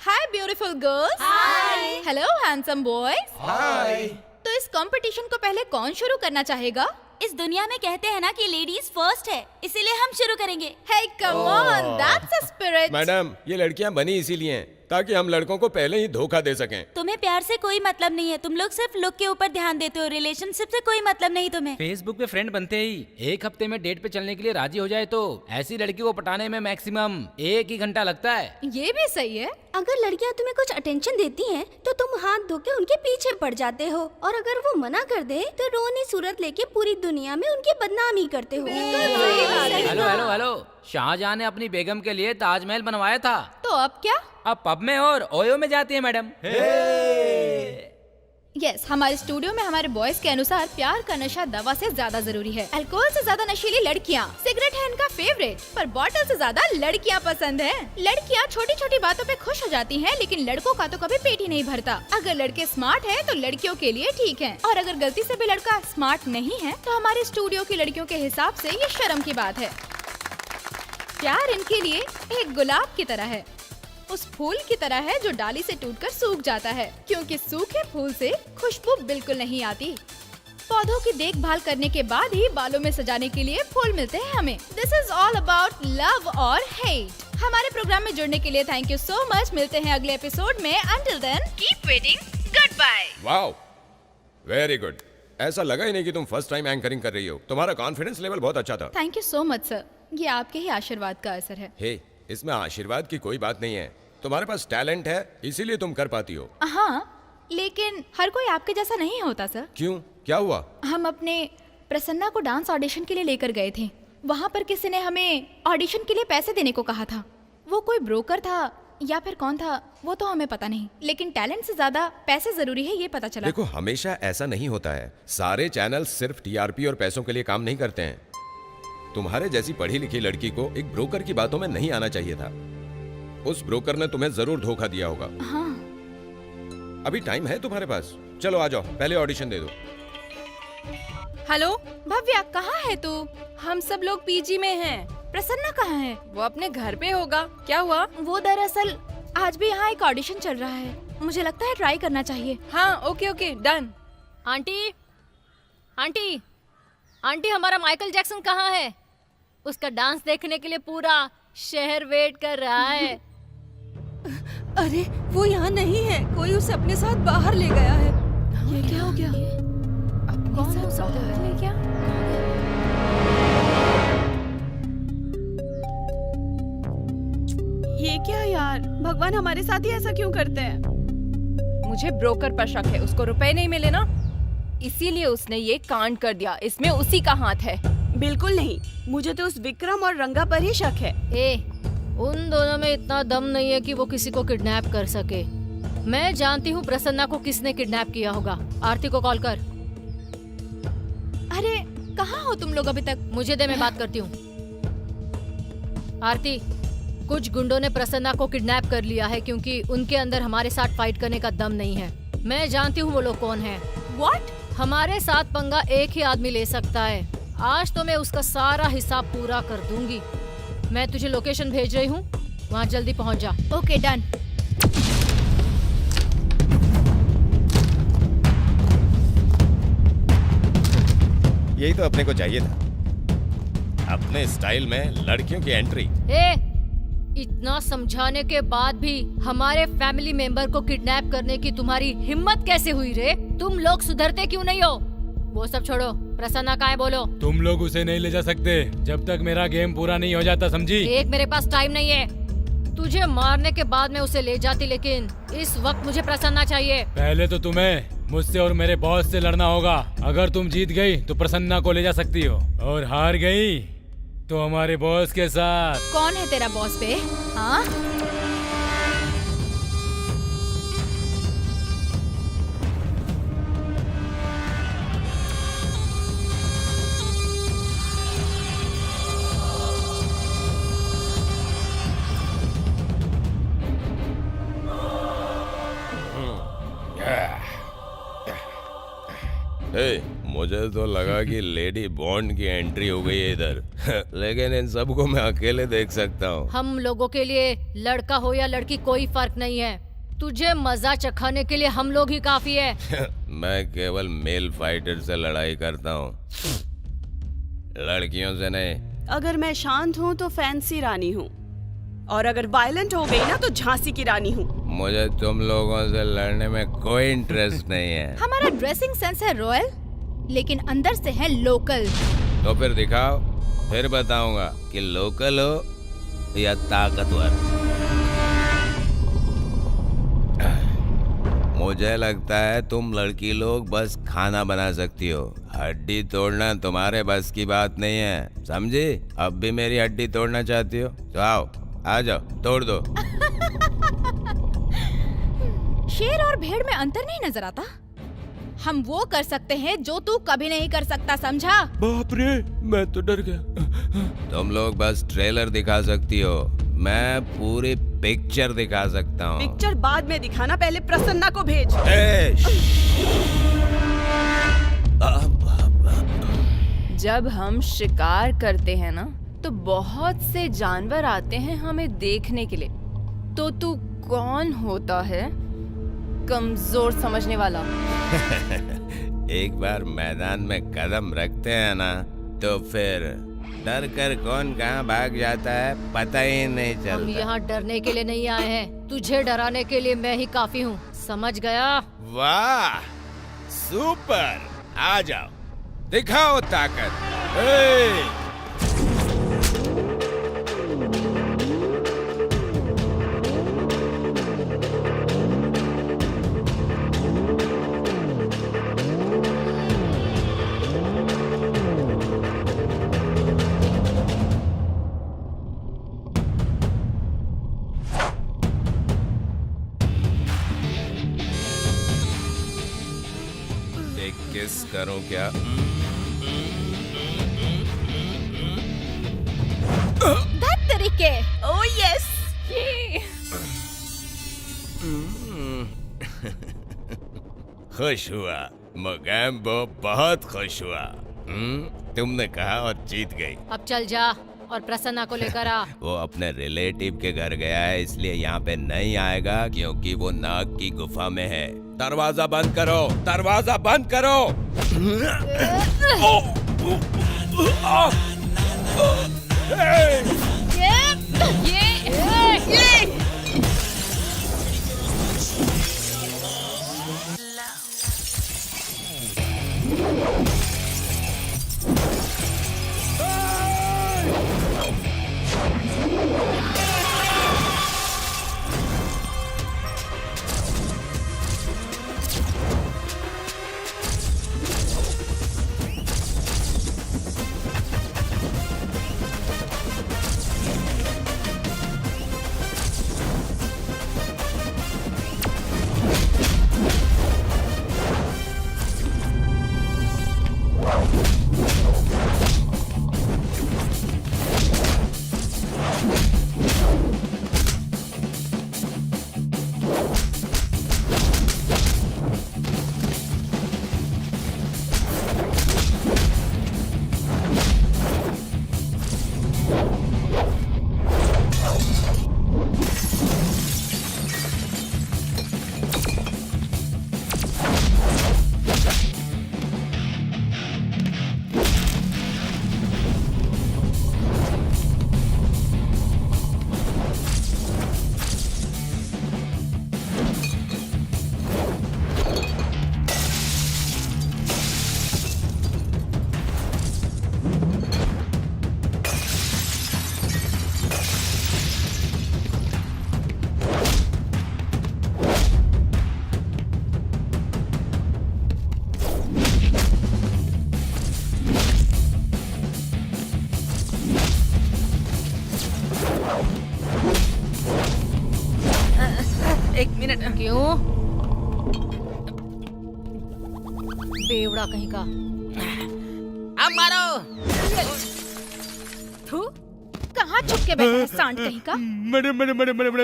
Hi beautiful girls. Hi. Hello handsome boys. Hi. तो इस कंपटीशन को पहले कौन शुरू करना चाहेगा? इस दुनिया में कहते हैं ना कि लेडीज फर्स्ट है, इसीलिए हम शुरू करेंगे। Hey, come on, that's a spirit. Madam, ये लड़कियां बनी इसीलिए हैं ताकि हम लड़कों को पहले ही धोखा दे सकें। तुम्हें प्यार से कोई मतलब नहीं है, तुम लोग सिर्फ लुक के ऊपर ध्यान देते हो। रिलेशनशिप से कोई मतलब नहीं तुम्हें। फेसबुक पे फ्रेंड बनते ही 1 हफ्ते में डेट पे चलने के लिए राजी हो जाए तो ऐसी लड़की को पटाने में मैक्सिमम 1 ही घंटा लगता है। ये भी सही है। अगर लड़कियां तुम्हें कुछ अटेंशन देती हैं, तो तुम हाथ धो के उनके पीछे पड़ जाते हो, और अगर वो मना कर दे तो रोनी सूरत लेके पूरी दुनिया में उनकी बदनामी करते हो। हेलो हेलो हेलो, शाहजहां ने अपनी बेगम के लिए ताजमहल बनवाया था, तो अब क्या? अब पब में और ओयो में जाती है मैडम। यस, हमारे स्टूडियो में हमारे बॉयज के अनुसार प्यार का नशा दवा से ज्यादा जरूरी है। अल्कोहल से ज्यादा नशीली लड़कियाँ, सिगरेट है इनका फेवरेट, पर बॉटल से ज्यादा लड़कियाँ पसंद है। लड़कियाँ छोटी छोटी बातों पे खुश हो जाती हैं, लेकिन लड़कों का तो कभी पेट ही नहीं भरता। अगर लड़के स्मार्ट है तो लड़कियों के लिए ठीक है, और अगर गलती से भी लड़का स्मार्ट नहीं है तो हमारे स्टूडियो की लड़कियों के हिसाब से ये शर्म की बात है। प्यार इनके लिए एक गुलाब की तरह है, उस फूल की तरह है जो डाली से टूटकर सूख जाता है, क्योंकि सूखे फूल से खुशबू बिल्कुल नहीं आती। पौधों की देखभाल करने के बाद ही बालों में सजाने के लिए फूल मिलते हैं हमें। This is all about love और हेट। हमारे प्रोग्राम में जुड़ने के लिए थैंक यू सो मच। मिलते हैं अगले एपिसोड में। Until then keep waiting, good bye. Wow, very good. ऐसा लगा ही नहीं कि तुम फर्स्ट टाइम एंकरिंग कर रही हो। तुम्हारा कॉन्फिडेंस लेवल बहुत अच्छा था। Thank you so much sir, ये आपके ही आशीर्वाद का असर है। हे, इसमें आशीर्वाद की कोई बात नहीं है। तुम्हारे पास टैलेंट है, इसीलिए तुम कर पाती हो। हाँ, लेकिन हर कोई आपके जैसा नहीं होता सर। क्यों, क्या हुआ? हम अपने प्रसन्ना को डांस ऑडिशन के लिए लेकर गए थे। वहाँ पर किसी ने हमें ऑडिशन के लिए पैसे देने को कहा था। वो कोई ब्रोकर था या फिर कौन था वो तो हमें पता नहीं, लेकिन टैलेंट से ज्यादा पैसे जरूरी है ये पता चला। देखो, हमेशा ऐसा नहीं होता है। सारे चैनल सिर्फ टीआरपी और पैसों के लिए काम नहीं करते हैं। तुम्हारे जैसी पढ़ी लिखी लड़की को एक ब्रोकर की बातों में नहीं आना चाहिए था। उस ब्रोकर ने तुम्हें जरूर धोखा दिया होगा। हाँ। अभी टाइम है तुम्हारे पास, चलो आ जाओ, पहले ऑडिशन दे दो। हेलो भव्या, कहाँ है तू? हम सब लोग पीजी में हैं। प्रसन्ना कहाँ है? वो अपने घर पे होगा। क्या हुआ? वो दरअसल आज भी यहाँ एक ऑडिशन चल रहा है, मुझे लगता है ट्राई करना चाहिए। हाँ, okay okay, done. Aunty, aunty, aunty, हमारा माइकल जैक्सन कहाँ है? उसका डांस देखने के लिए पूरा शहर वेट कर रहा है। अरे वो यहाँ नहीं है, कोई उसे अपने साथ बाहर ले गया है। ये क्या हो गया? कौन हो सकता है? क्या? ये क्या यार, भगवान हमारे साथ ही ऐसा क्यों करते हैं? मुझे ब्रोकर पर शक है, उसको रुपए नहीं मिले ना, इसीलिए उसने ये कांड कर दिया। इसमें उसी का हाथ है। बिल्कुल नहीं, मुझे तो उस विक्रम और रंगा पर ही शक है। उन दोनों में इतना दम नहीं है कि वो किसी को किडनैप कर सके। मैं जानती हूँ प्रसन्ना को किसने किडनैप किया होगा। आरती को कॉल कर। अरे कहाँ हो तुम लोग अभी तक? मुझे दे, मैं बात करती हूँ। आरती, कुछ गुंडों ने प्रसन्ना को किडनैप कर लिया है क्योंकि उनके अंदर हमारे साथ फाइट करने का दम नहीं है। मैं जानती हूँ वो लोग कौन है। What? हमारे साथ पंगा एक ही आदमी ले सकता है। आज तो मैं उसका सारा हिसाब पूरा कर दूंगी। मैं तुझे लोकेशन भेज रही हूँ, वहाँ जल्दी पहुँच जा। Okay, done. यही तो अपने को चाहिए था, अपने स्टाइल में लड़कियों की एंट्री। इतना समझाने के बाद भी हमारे फैमिली मेंबर को किडनैप करने की तुम्हारी हिम्मत कैसे हुई रे? तुम लोग सुधरते क्यों नहीं हो? वो सब छोड़ो, प्रसन्ना कहाँ है बोलो। तुम लोग उसे नहीं ले जा सकते जब तक मेरा गेम पूरा नहीं हो जाता, समझी? मेरे पास टाइम नहीं है। तुझे मारने के बाद मैं उसे ले जाती, लेकिन इस वक्त मुझे प्रसन्ना चाहिए। पहले तो तुम्हें मुझसे और मेरे बॉस से लड़ना होगा। अगर तुम जीत गई तो प्रसन्ना को ले जा सकती हो, और हार गई तो हमारे बॉस के साथ। कौन है तेरा बॉस पे? हाँ? मुझे तो लगा कि लेडी बॉन्ड की एंट्री हो गई है इधर लेकिन इन सबको मैं अकेले देख सकता हूँ। हम लोगों के लिए लड़का हो या लड़की कोई फर्क नहीं है। तुझे मजा चखाने के लिए हम लोग ही काफी है। मैं केवल मेल फाइटर से लड़ाई करता हूँ, लड़कियों से नहीं। अगर मैं शांत हूँ तो फैंसी रानी हूँ, और अगर वायलेंट हो गई ना तो झांसी की रानी हूँ। मुझे तुम लोगों से लड़ने में कोई इंटरेस्ट नहीं है। हमारा ड्रेसिंग सेंस है रॉयल, लेकिन अंदर से है लोकल। तो फिर दिखाओ, फिर बताऊंगा कि लोकल हो या ताकतवर। मुझे लगता है तुम लड़की लोग बस खाना बना सकती हो, हड्डी तोड़ना तुम्हारे बस की बात नहीं है, समझी? अब भी मेरी हड्डी तोड़ना चाहती हो तो आओ, आ जाओ, तोड़ दो। शेर और भेड़ में अंतर नहीं नजर आता? हम वो कर सकते हैं जो तू कभी नहीं कर सकता, समझा? बाप रे, मैं तो डर गया। तुम लोग बस ट्रेलर दिखा सकती हो, मैं पूरी पिक्चर दिखा सकता हूँ। पिक्चर बाद में दिखाना, पहले प्रसन्ना को भेज। जब हम शिकार करते हैं ना तो बहुत से जानवर आते हैं हमें देखने के लिए। तो तू कौन होता है? कमजोर समझने वाला। एक बार मैदान में कदम रखते हैं ना तो फिर डर कर कौन कहाँ भाग जाता है पता ही नहीं हम चलता। यहाँ डरने के लिए नहीं आए हैं, तुझे डराने के लिए मैं ही काफी हूँ, समझ गया? वाह सुपर, आ जाओ दिखाओ ताकत। ए! किस करूं क्या? तरीके। Oh yes. खुश हुआ मोगैम्बो, बहुत खुश हुआ। तुमने कहा और जीत गई। अब चल जा और प्रसन्ना को लेकर आ। वो अपने रिलेटिव के घर गया है, इसलिए यहाँ पे नहीं आएगा क्योंकि वो नाग की गुफा में है। दरवाजा बंद करो, दरवाजा बंद करो। एक मिनट। क्यों? बेवड़ा कहीं का। अब मारो। थू, कहाँ छुप के बैठा है सांड कहीं का? मैडम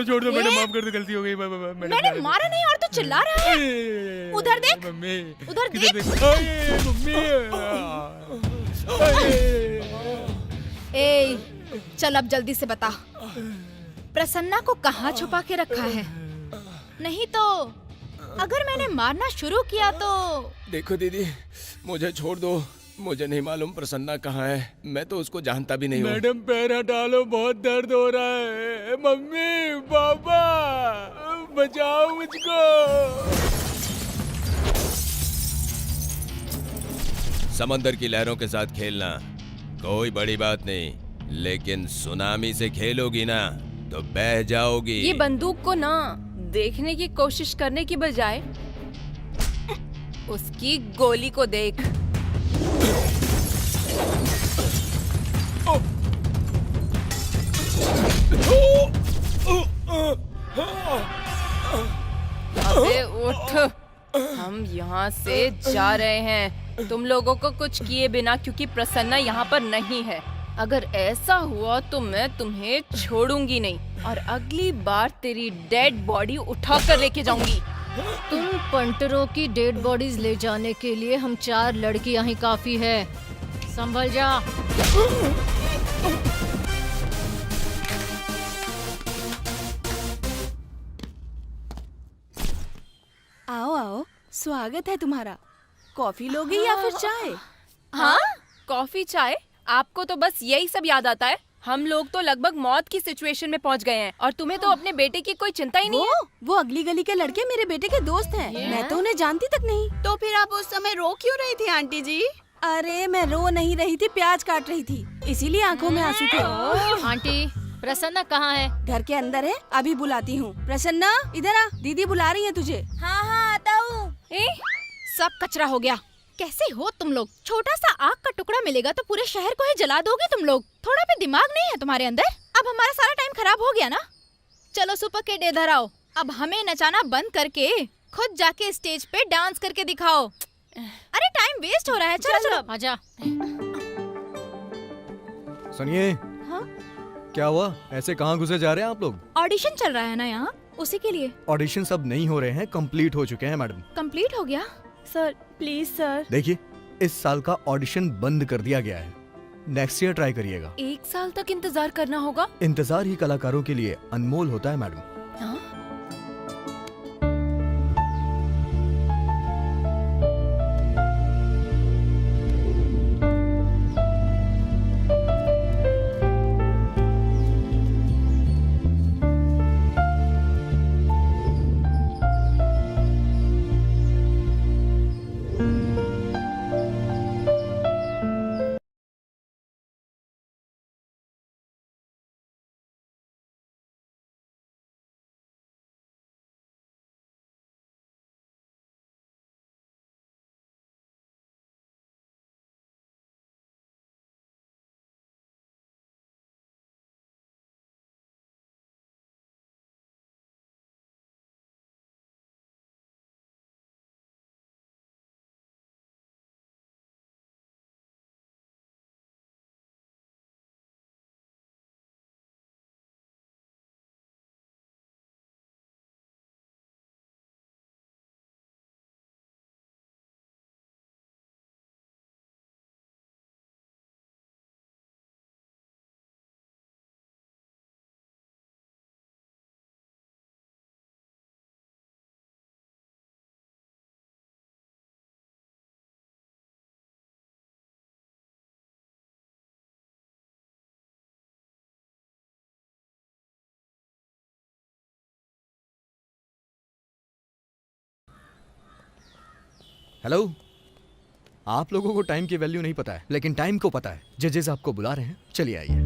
छोड़ दो मैडम, माफ कर दो, गलती हो गई मैडम। मैंने मारा नहीं और तू चिल्ला रहा है। उधर देख, मम्मी, उधर देख। ए, चल अब जल्दी से बता, प्रसन्ना को कहाँ छुपा के रखा है? नहीं तो अगर मैंने मारना शुरू किया तो। देखो दीदी, मुझे छोड़ दो, मुझे नहीं मालूम प्रसन्ना कहाँ है, मैं तो उसको जानता भी नहीं हूँ। मैडम पैर हटा लो, बहुत दर्द हो रहा है। मम्मी पापा बचाओ मुझको। समंदर की लहरों के साथ खेलना कोई बड़ी बात नहीं, लेकिन सुनामी से खेलोगी ना तो बह जाओगी। ये बंदूक को ना देखने की कोशिश करने की बजाय उसकी गोली को देख। अबे उठ, हम यहाँ से जा रहे हैं तुम लोगों को कुछ किए बिना, क्योंकि प्रसन्ना यहाँ पर नहीं है। अगर ऐसा हुआ तो मैं तुम्हें छोड़ूंगी नहीं और अगली बार तेरी डेड बॉडी उठा कर लेके जाऊंगी। तुम पंटरों की डेड बॉडीज ले जाने के लिए हम 4 लड़कियां ही काफी है, संभल जा। आओ आओ, स्वागत है तुम्हारा। कॉफी लोगे या फिर चाय? हाँ, कॉफी चाय? आपको तो बस यही सब याद आता है। हम लोग तो लगभग मौत की सिचुएशन में पहुंच गए हैं और तुम्हें तो अपने बेटे की कोई चिंता ही नहीं है। वो अगली गली के लड़के मेरे बेटे के दोस्त हैं। मैं तो उन्हें जानती तक नहीं। तो फिर आप उस समय रो क्यों रही थी आंटी जी? अरे मैं रो नहीं रही थी, प्याज काट रही थी, इसीलिए आंखों में आंसू थे। आंटी प्रसन्ना कहाँ है? घर के अंदर है, अभी बुलाती हूँ। प्रसन्ना इधर आ, दीदी बुला रही है तुझे। हाँ हाँ आता हूँ। सब कचरा हो गया। कैसे हो तुम लोग? छोटा सा आग का टुकड़ा मिलेगा तो पूरे शहर को ही जला दोगे तुम लोग। थोड़ा भी दिमाग नहीं है तुम्हारे अंदर? अब हमारा सारा टाइम खराब हो गया ना। चलो सुपर किड इधर आओ। अब हमें नचाना बंद करके खुद जाके स्टेज पे डांस करके दिखाओ। अरे टाइम वेस्ट हो रहा है। चलो चलो आजा। सुनिए। हाँ? क्या हुआ? ऐसे कहाँ घुसे जा रहे हैं आप लोग? ऑडिशन चल रहा है ना यहाँ, उसी के लिए। ऑडिशन सब नहीं हो रहे हैं, कंप्लीट हो चुके हैं मैडम। कंप्लीट हो गया? Sir please sir. देखिए, इस साल का ऑडिशन बंद कर दिया गया है। नेक्स्ट ईयर ट्राई करिएगा। 1 साल तक इंतजार करना होगा? इंतजार ही कलाकारों के लिए अनमोल होता है मैडम। हाँ? हेलो। आप लोगों को टाइम की वैल्यू नहीं पता है, लेकिन टाइम को पता है। जजेस आपको बुला रहे हैं, चलिए आइए।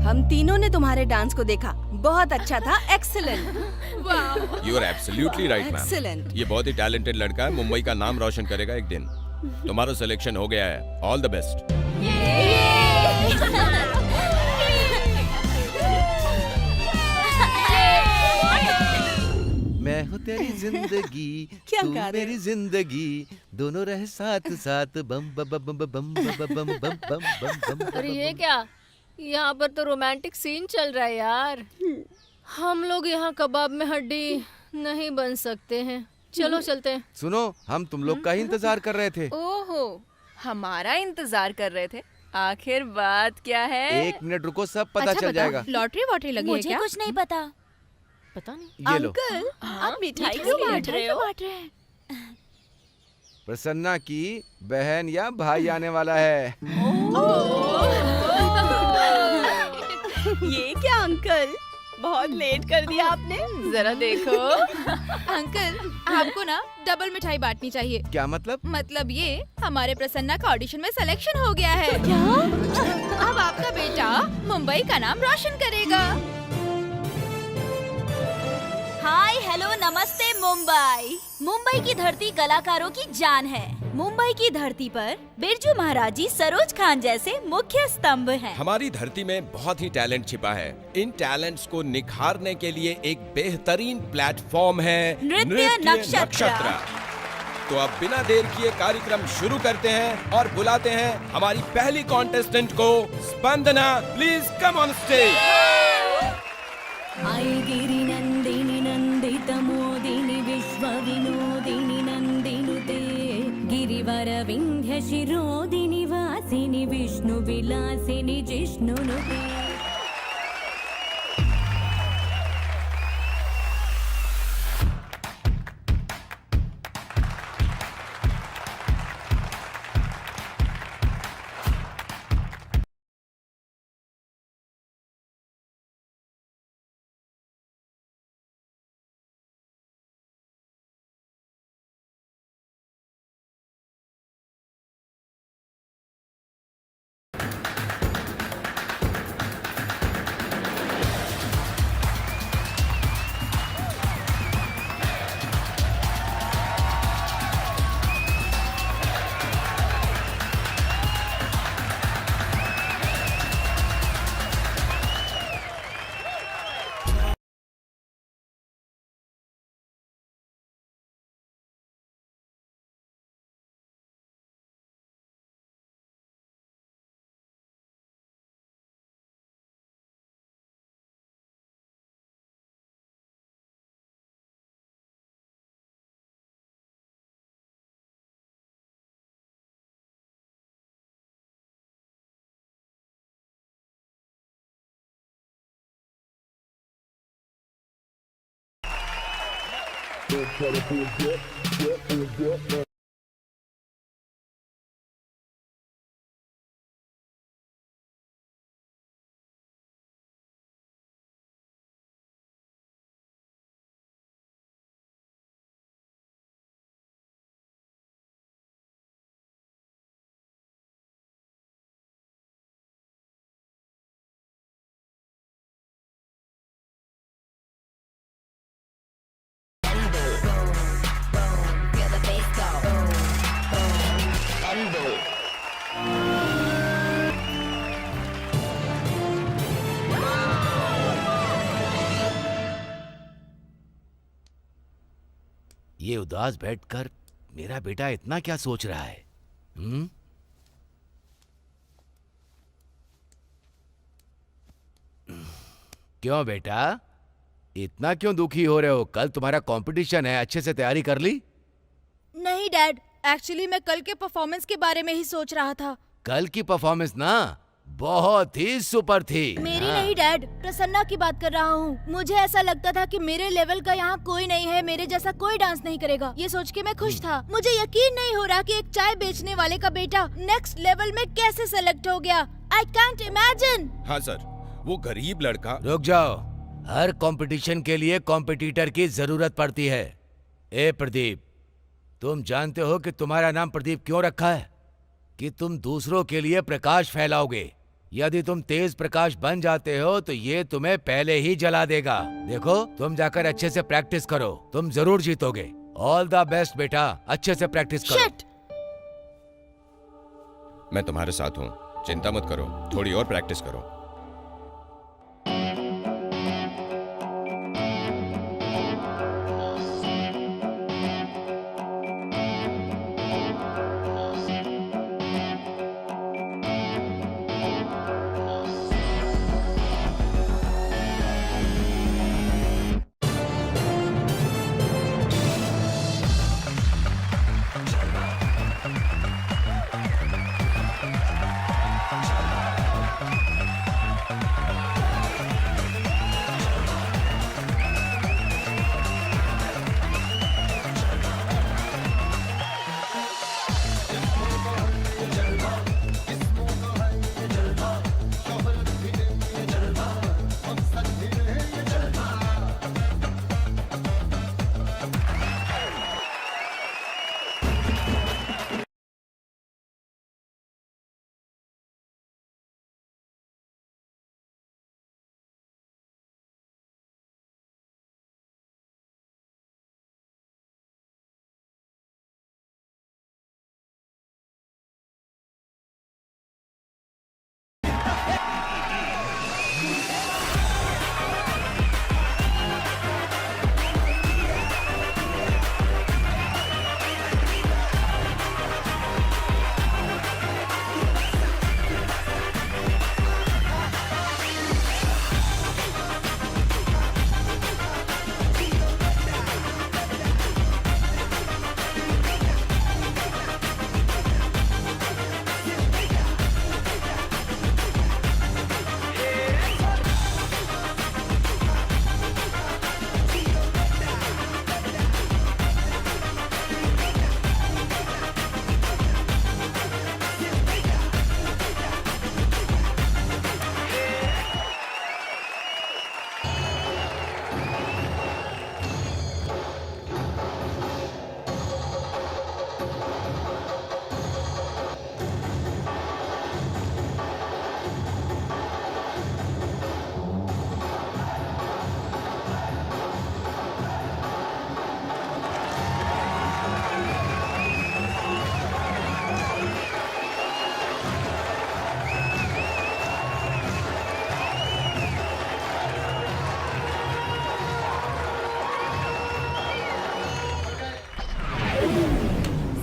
हम तीनों ने तुम्हारे डांस को देखा, बहुत अच्छा था। Excellent. You are absolutely right ma'am. Excellent. ये बहुत ही टैलेंटेड लड़का है, मुंबई का नाम रोशन करेगा एक दिन। तुम्हारा सिलेक्शन हो गया है, ऑल द बेस्ट। मैं हूँ तेरी जिंदगी क्या तू गा रहे मेरी जिंदगी, दोनों रहे साथ साथ बम बम बम बम बम बम बम बम बम बम। अरे ये क्या? यहाँ पर तो रोमांटिक सीन चल रहा है यार। हम लोग यहाँ कबाब में हड्डी नहीं बन सकते हैं। चलो चलते हैं। सुनो, हम तुम लोग का ही इंतजार कर रहे थे। ओहो, हमारा इंतजार कर रहे थे। आखिर बात क्या है? 1 मिनट रुको, सब पता चल जाएगा। लॉटरी वॉटरी लगी है क्या? कुछ नहीं पता। पता नहीं। ये लो, अंकल आप मिठाई क्यों बांट रहे हो? प्रसन्ना की बहन या भाई आने वाला है। ये क्या अंकल, बहुत लेट कर दिया आपने। जरा देखो। अंकल आपको ना डबल मिठाई बांटनी चाहिए। क्या मतलब? मतलब ये हमारे प्रसन्ना का ऑडिशन में सिलेक्शन हो गया है। क्या? अब आपका बेटा मुंबई का नाम रोशन करेगा। हाय हेलो नमस्ते मुंबई। मुंबई की धरती कलाकारों की जान है। मुंबई की धरती पर बिरजू महाराजी, सरोज खान जैसे मुख्य स्तंभ हैं। हमारी धरती में बहुत ही टैलेंट छिपा है। इन टैलेंट्स को निखारने के लिए एक बेहतरीन प्लेटफॉर्म है नृत्य नक्षत्र। तो अब बिना देर किए कार्यक्रम शुरू करते हैं और बुलाते हैं हमारी पहली कॉन्टेस्टेंट को, Spandana. Please come on stage. गिरि नंदिनी नंदित मोदिनी विश्व विनोदिनी नंदिनुते गिरिवर विंध्य शिरोदिनी वासिनी विष्णु विलासिनी जिष्णुनुते। ये उदास बैठकर मेरा बेटा इतना क्या सोच रहा है? हम्म? क्यों बेटा, इतना क्यों दुखी हो रहे हो? कल तुम्हारा कंपटीशन है, अच्छे से तैयारी कर ली? नहीं डैड, एक्चुअली मैं कल के परफॉर्मेंस के बारे में ही सोच रहा था। कल की परफॉर्मेंस ना बहुत ही सुपर थी। मेरी हाँ। नहीं डैड, प्रसन्ना की बात कर रहा हूँ। मुझे ऐसा लगता था कि मेरे लेवल का यहाँ कोई नहीं है, मेरे जैसा कोई डांस नहीं करेगा। ये सोच के मैं खुश था। मुझे यकीन नहीं हो रहा कि एक चाय बेचने वाले का बेटा नेक्स्ट लेवल में कैसे सेलेक्ट हो गया। I can't imagine. हाँ सर, वो गरीब लड़का। रुक जाओ, हर कंपटीशन के लिए कॉम्पिटिटर की जरूरत पड़ती है। ए प्रदीप, तुम जानते हो कि तुम्हारा नाम प्रदीप क्यों रखा है? कि तुम दूसरों के लिए प्रकाश फैलाओगे। यदि तुम तेज प्रकाश बन जाते हो तो ये तुम्हें पहले ही जला देगा। देखो, तुम जाकर अच्छे से प्रैक्टिस करो, तुम जरूर जीतोगे। ऑल द बेस्ट बेटा, अच्छे से प्रैक्टिस करो। शिट! मैं तुम्हारे साथ हूँ, चिंता मत करो, थोड़ी और प्रैक्टिस करो।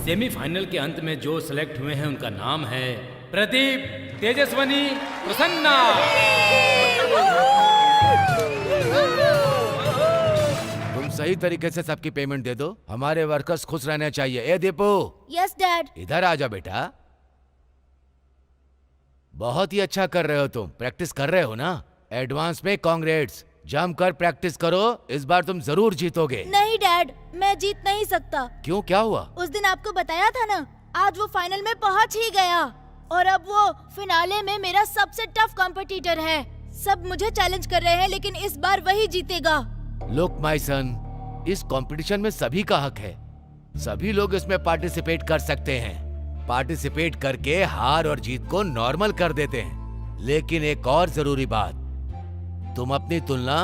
सेमीफाइनल के अंत में जो सिलेक्ट हुए हैं उनका नाम है प्रदीप, तेजस्वनी, प्रसन्ना। तुम सही तरीके से सबकी पेमेंट दे दो, हमारे वर्कर्स खुश रहने चाहिए। ए दीपू, यस डैड। इधर आ जा बेटा। बहुत ही अच्छा कर रहे हो तुम, प्रैक्टिस कर रहे हो ना? एडवांस में कांग्रेट्स। जमकर प्रैक्टिस करो, इस बार तुम जरूर जीतोगे। नहीं डैड, मैं जीत नहीं सकता। क्यों, क्या हुआ? उस दिन आपको बताया था ना, आज वो फाइनल में पहुंच ही गया और अब वो फिनाले में मेरा सबसे टफ कॉम्पिटिटर है। सब मुझे चैलेंज कर रहे हैं लेकिन इस बार वही जीतेगा। लुक माय सन, इस कंपटीशन में सभी का हक है। सभी लोग इसमें पार्टिसिपेट कर सकते हैं। पार्टिसिपेट करके हार और जीत को नॉर्मल कर देते हैं। लेकिन एक और जरूरी बात, तुम अपनी तुलना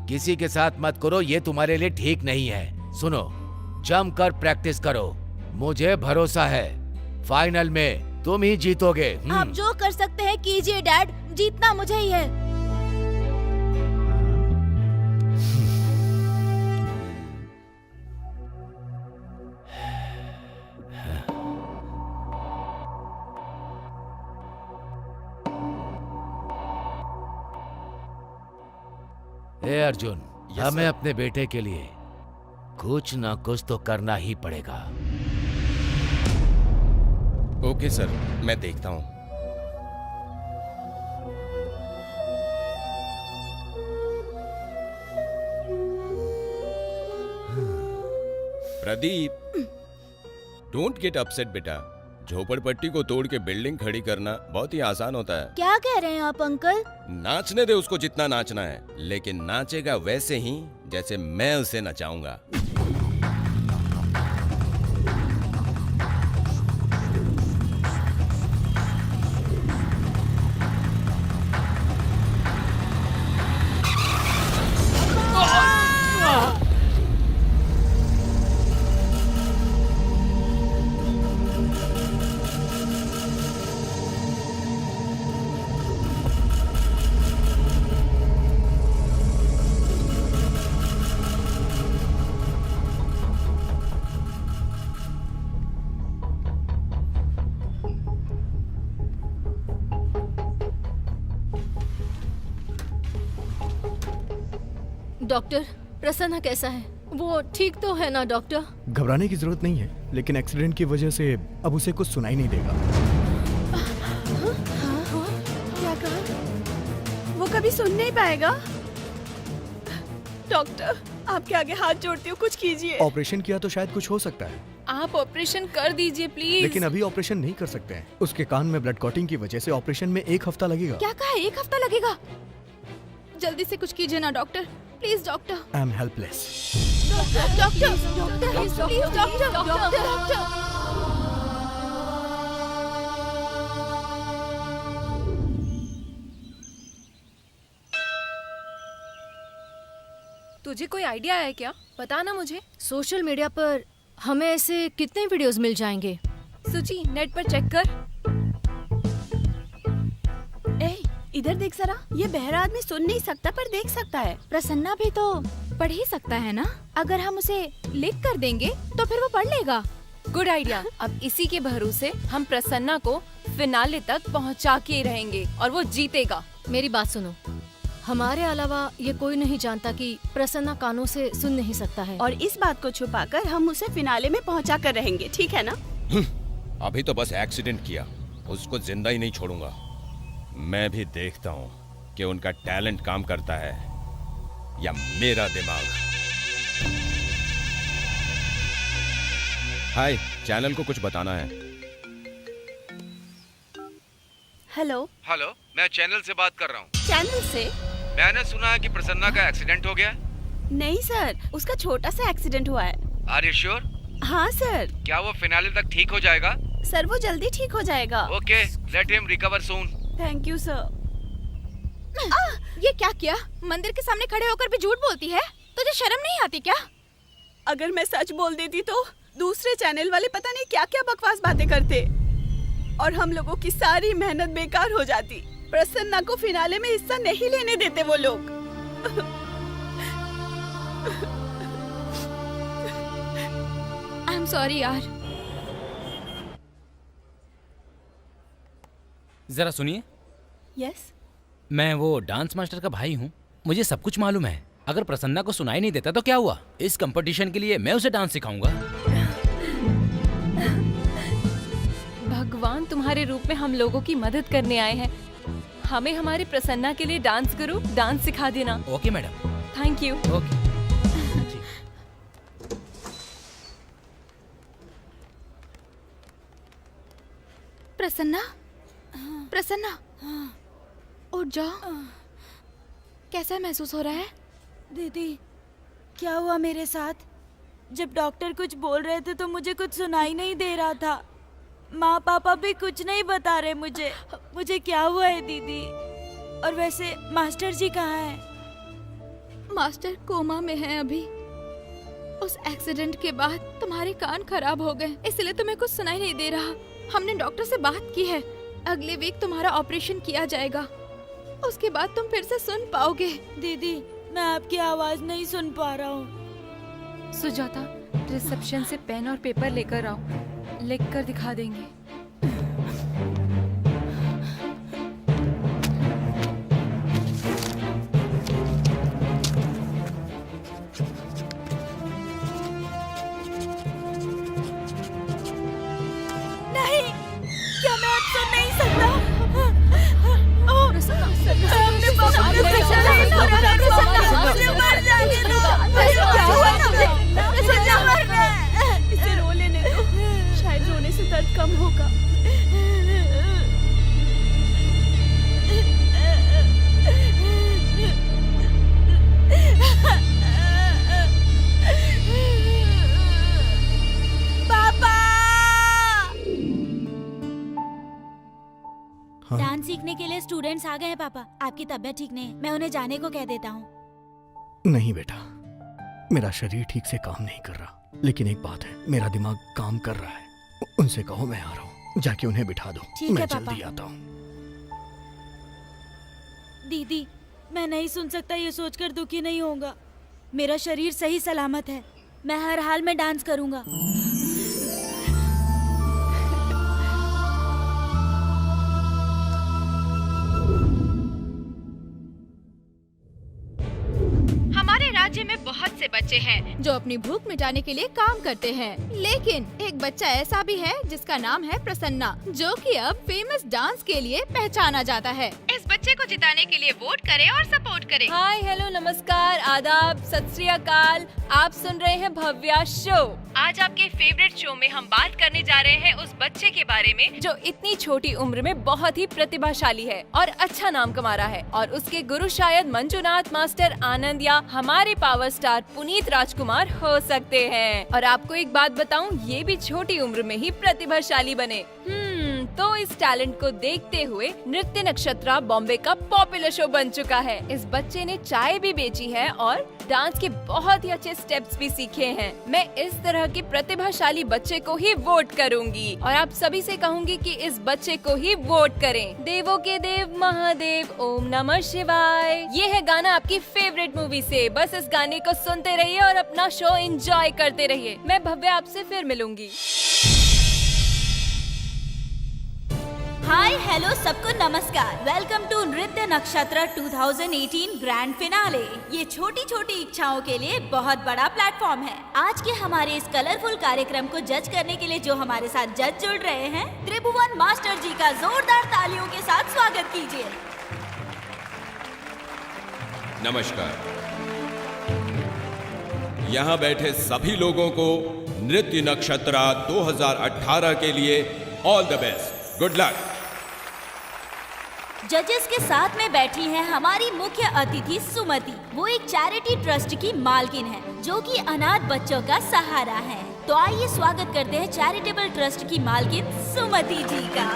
किसी के साथ मत करो, ये तुम्हारे लिए ठीक नहीं है। सुनो, जमकर प्रैक्टिस करो, मुझे भरोसा है फाइनल में तुम ही जीतोगे। आप जो कर सकते हैं कीजिए डैड, जीतना मुझे ही है। हे अर्जुन, हमें अपने बेटे के लिए कुछ ना कुछ तो करना ही पड़ेगा। ओके सर, मैं देखता हूँ। प्रदीप, डोंट गेट अपसेट बेटा। झोपड़पट्टी को तोड़ के बिल्डिंग खड़ी करना बहुत ही आसान होता है। क्या कह रहे हैं आप अंकल? नाचने दे उसको जितना नाचना है, लेकिन नाचेगा वैसे ही जैसे मैं उसे नचाऊंगा। डॉक्टर, प्रसन्ना कैसा है? वो ठीक तो है ना डॉक्टर? घबराने की जरूरत नहीं है, लेकिन एक्सीडेंट की वजह से अब उसे कुछ सुनाई नहीं देगा। क्या कहा? वो कभी सुन नहीं पाएगा। डॉक्टर, आपके आगे हाथ जोड़ती हूँ, कुछ कीजिए। ऑपरेशन किया तो शायद कुछ हो सकता है, आप ऑपरेशन कर दीजिए प्लीज। लेकिन अभी ऑपरेशन नहीं कर सकते हैं। उसके कान में ब्लड क्लॉटिंग की वजह से ऑपरेशन में 1 हफ्ता लगेगा। क्या कहा, 1 हफ्ता लगेगा? जल्दी से कुछ कीजिए ना doctor, please doctor. I am helpless. Doctor, doctor, please doctor, doctor. तुझे कोई आइडिया है क्या? बता ना मुझे। सोशल मीडिया पर हमें ऐसे कितने वीडियोस मिल जाएंगे? सुची, नेट पर चेक कर। ए, इधर देख जरा, ये बहरा आदमी सुन नहीं सकता पर देख सकता है। प्रसन्ना भी तो पढ़ ही सकता है ना? अगर हम उसे लिख कर देंगे तो फिर वो पढ़ लेगा। Good idea. अब इसी के भरोसे हम प्रसन्ना को फिनाले तक पहुंचा के रहेंगे और वो जीतेगा। मेरी बात सुनो, हमारे अलावा ये कोई नहीं जानता कि प्रसन्ना कानों से सुन नहीं सकता है, और इस बात को छुपाकर हम उसे फिनाले में पहुंचा कर रहेंगे, ठीक है ना? अभी तो बस एक्सीडेंट किया, उसको जिंदा ही नहीं छोड़ूंगा। मैं भी देखता हूँ कि उनका टैलेंट काम करता है या मेरा दिमाग। हाय, चैनल को कुछ बताना है। हेलो। हेलो, मैं चैनल से बात कर रहा हूँ। चैनल से? मैंने सुना है कि प्रसन्ना का एक्सीडेंट हो गया। नहीं सर, उसका छोटा सा एक्सीडेंट हुआ है। Are you sure? हाँ सर। क्या वो फिनाले तक ठीक हो जाएगा? सर, वो जल्दी ठीक हो जाएगा। Okay, let him recover soon. Thank you sir. ये क्या किया? मंदिर के सामने खड़े होकर भी झूठ बोलती है? तुझे शर्म नहीं आती क्या? अगर मैं सच बोल देती तो दूसरे चैनल वाले पता नहीं क्या क्या बकवास बातें करते और हम लोगों की सारी मेहनत बेकार हो जाती। प्रसन्ना को फिनाले में हिस्सा नहीं लेने देते वो लोग। आई एम सॉरी यार। जरा सुनिए। यस। मैं वो डांस मास्टर का भाई हूँ, मुझे सब कुछ मालूम है। अगर प्रसन्ना को सुनाई नहीं देता तो क्या हुआ? इस कंपटीशन के लिए मैं उसे डांस सिखाऊंगा। भगवान तुम्हारे रूप में हम लोगों की मदद करने आए हैं। हमें हमारे प्रसन्ना के लिए डांस गुरु डांस सिखा देना। Okay madam. Thank you. Okay. Prasanna, Prasanna, उठ जाओ। कैसा महसूस हो रहा है? दीदी, क्या हुआ मेरे साथ? जब डॉक्टर कुछ बोल रहे थे तो मुझे कुछ सुनाई नहीं दे रहा था। माँ पापा भी कुछ नहीं बता रहे मुझे क्या हुआ है दीदी। और वैसे मास्टर जी कहाँ हैं? मास्टर कोमा में है अभी। उस एक्सीडेंट के बाद तुम्हारे कान खराब हो गए, इसलिए तुम्हें कुछ सुनाई नहीं दे रहा। हमने डॉक्टर से बात की है, अगले वीक तुम्हारा ऑपरेशन किया जाएगा, उसके बाद तुम फिर से सुन पाओगे। दीदी, मैं आपकी आवाज नहीं सुन पा रहा हूँ। सुजाता, रिसेप्शन से पेन और पेपर लेकर आओ, लिख कर दिखा देंगे। नहीं, क्या मैं अब सुन नहीं सकता? अपने पापा को प्रेशर नहीं हो रहा, मुझे मर जाने दो। क्या हुआ तुम्हें? मुझे मरना है। इसे रो लेने दो, शायद रोने से दर्द कम होगा। डांस सीखने के लिए स्टूडेंट्स आ गए हैं पापा। आपकी तबीयत ठीक नहीं है, मैं उन्हें जाने को कह देता हूँ। नहीं बेटा, मेरा शरीर ठीक से काम नहीं कर रहा, लेकिन एक बात है, मेरा दिमाग काम कर रहा है। उनसे कहो मैं आ रहा हूँ, जाके उन्हें बिठा दो। ठीक है मैं पापा। जल्दी आता हूँ। दीदी, मैं नहीं सुन सकता, ये सोचकर दुखी नहीं होगा। मेरा शरीर सही सलामत है, मैं हर हाल में डांस करूंगा। हमारे राज्य में बहुत से बच्चे हैं जो अपनी भूख मिटाने के लिए काम करते हैं, लेकिन एक बच्चा ऐसा भी है जिसका नाम है प्रसन्ना, जो कि अब फेमस डांस के लिए पहचाना जाता है। इस बच्चे को जिताने के लिए वोट करें और सपोर्ट करें। हाय, हेलो, नमस्कार, आदाब, सत श्री अकाल। आप सुन रहे हैं भव्या शो। आज आपके फेवरेट शो में हम बात करने जा रहे हैं उस बच्चे के बारे में जो इतनी छोटी उम्र में बहुत ही प्रतिभाशाली है और अच्छा नाम कमा रहा है, और उसके गुरु शायद मंजुनाथ मास्टर आनंद या हमारे पावर स्टार पुनीत राजकुमार हो सकते हैं। और आपको एक बात बताऊं, ये भी छोटी उम्र में ही प्रतिभाशाली बने। तो इस टैलेंट को देखते हुए नृत्य नक्षत्रा बॉम्बे का पॉपुलर शो बन चुका है। इस बच्चे ने चाय भी बेची है और डांस के बहुत ही अच्छे स्टेप्स भी सीखे हैं। मैं इस तरह के प्रतिभाशाली बच्चे को ही वोट करूंगी और आप सभी से कहूंगी कि इस बच्चे को ही वोट करें। देवों के देव महादेव, ओम नमः शिवाय। ये है गाना आपकी फेवरेट मूवी से। बस इस गाने को सुनते रहिए और अपना शो एंजॉय करते रहिए। मैं भव्या आपसे फिर मिलूंगी। हाय हेलो सबको नमस्कार। वेलकम टू नृत्य नक्षत्र 2018 ग्रैंड फिनाले। ये छोटी छोटी इच्छाओं के लिए बहुत बड़ा प्लेटफॉर्म है। आज के हमारे इस कलरफुल कार्यक्रम को जज करने के लिए जो हमारे साथ जज जुड़ रहे हैं, त्रिभुवन मास्टर जी का जोरदार तालियों के साथ स्वागत कीजिए। नमस्कार। यहाँ बैठे सभी लोगों को नृत्य नक्षत्र 2018 के लिए all the best, good luck. जजेस के साथ में बैठी हैं हमारी मुख्य अतिथि सुमति। वो एक चैरिटी ट्रस्ट की मालकिन है जो कि अनाथ बच्चों का सहारा है। तो आइए स्वागत करते हैं चैरिटेबल ट्रस्ट की मालकिन सुमति जी का।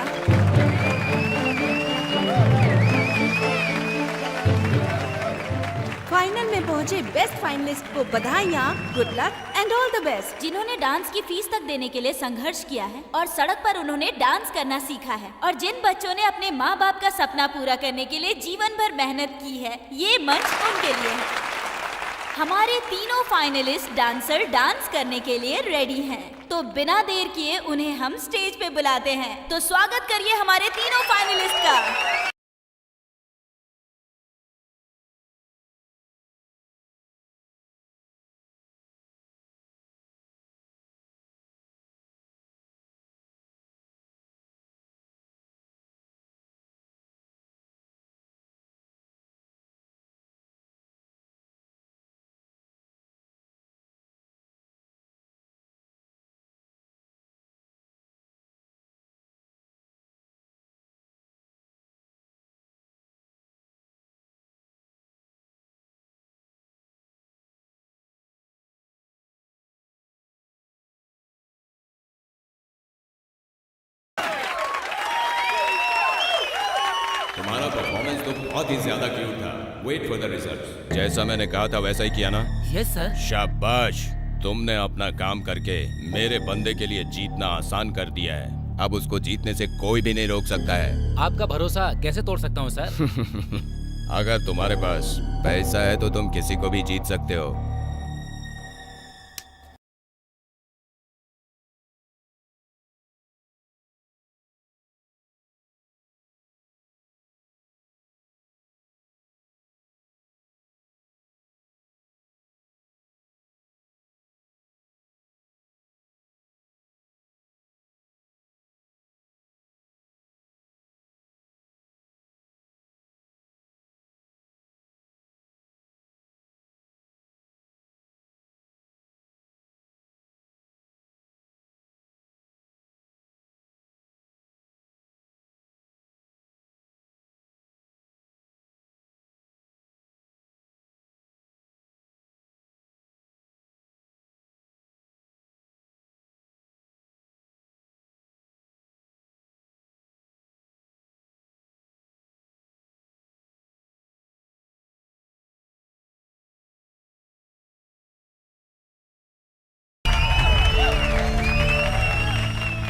फाइनल में पहुंचे बेस्ट फाइनलिस्ट को बधाइयाँ, good luck and all the best. जिन्होंने डांस की फीस तक देने के लिए संघर्ष किया है और सड़क पर उन्होंने डांस करना सीखा है, और जिन बच्चों ने अपने माँ बाप का सपना पूरा करने के लिए जीवन भर मेहनत की है, ये मंच उनके लिए है। हमारे तीनों फाइनलिस्ट डांसर डांस करने के लिए रेडी हैं, तो बिना देर किए उन्हें हम स्टेज पे बुलाते हैं। तो स्वागत करिए हमारे तीनों फाइनलिस्ट का। बहुत ही ज्यादा क्यूट था। Wait for the result. जैसा मैंने कहा था वैसा ही किया ना? Yes sir. शाबाश, तुमने अपना काम करके मेरे बंदे के लिए जीतना आसान कर दिया है। अब उसको जीतने से कोई भी नहीं रोक सकता है। आपका भरोसा कैसे तोड़ सकता हूँ सर? अगर तुम्हारे पास पैसा है तो तुम किसी को भी जीत सकते हो।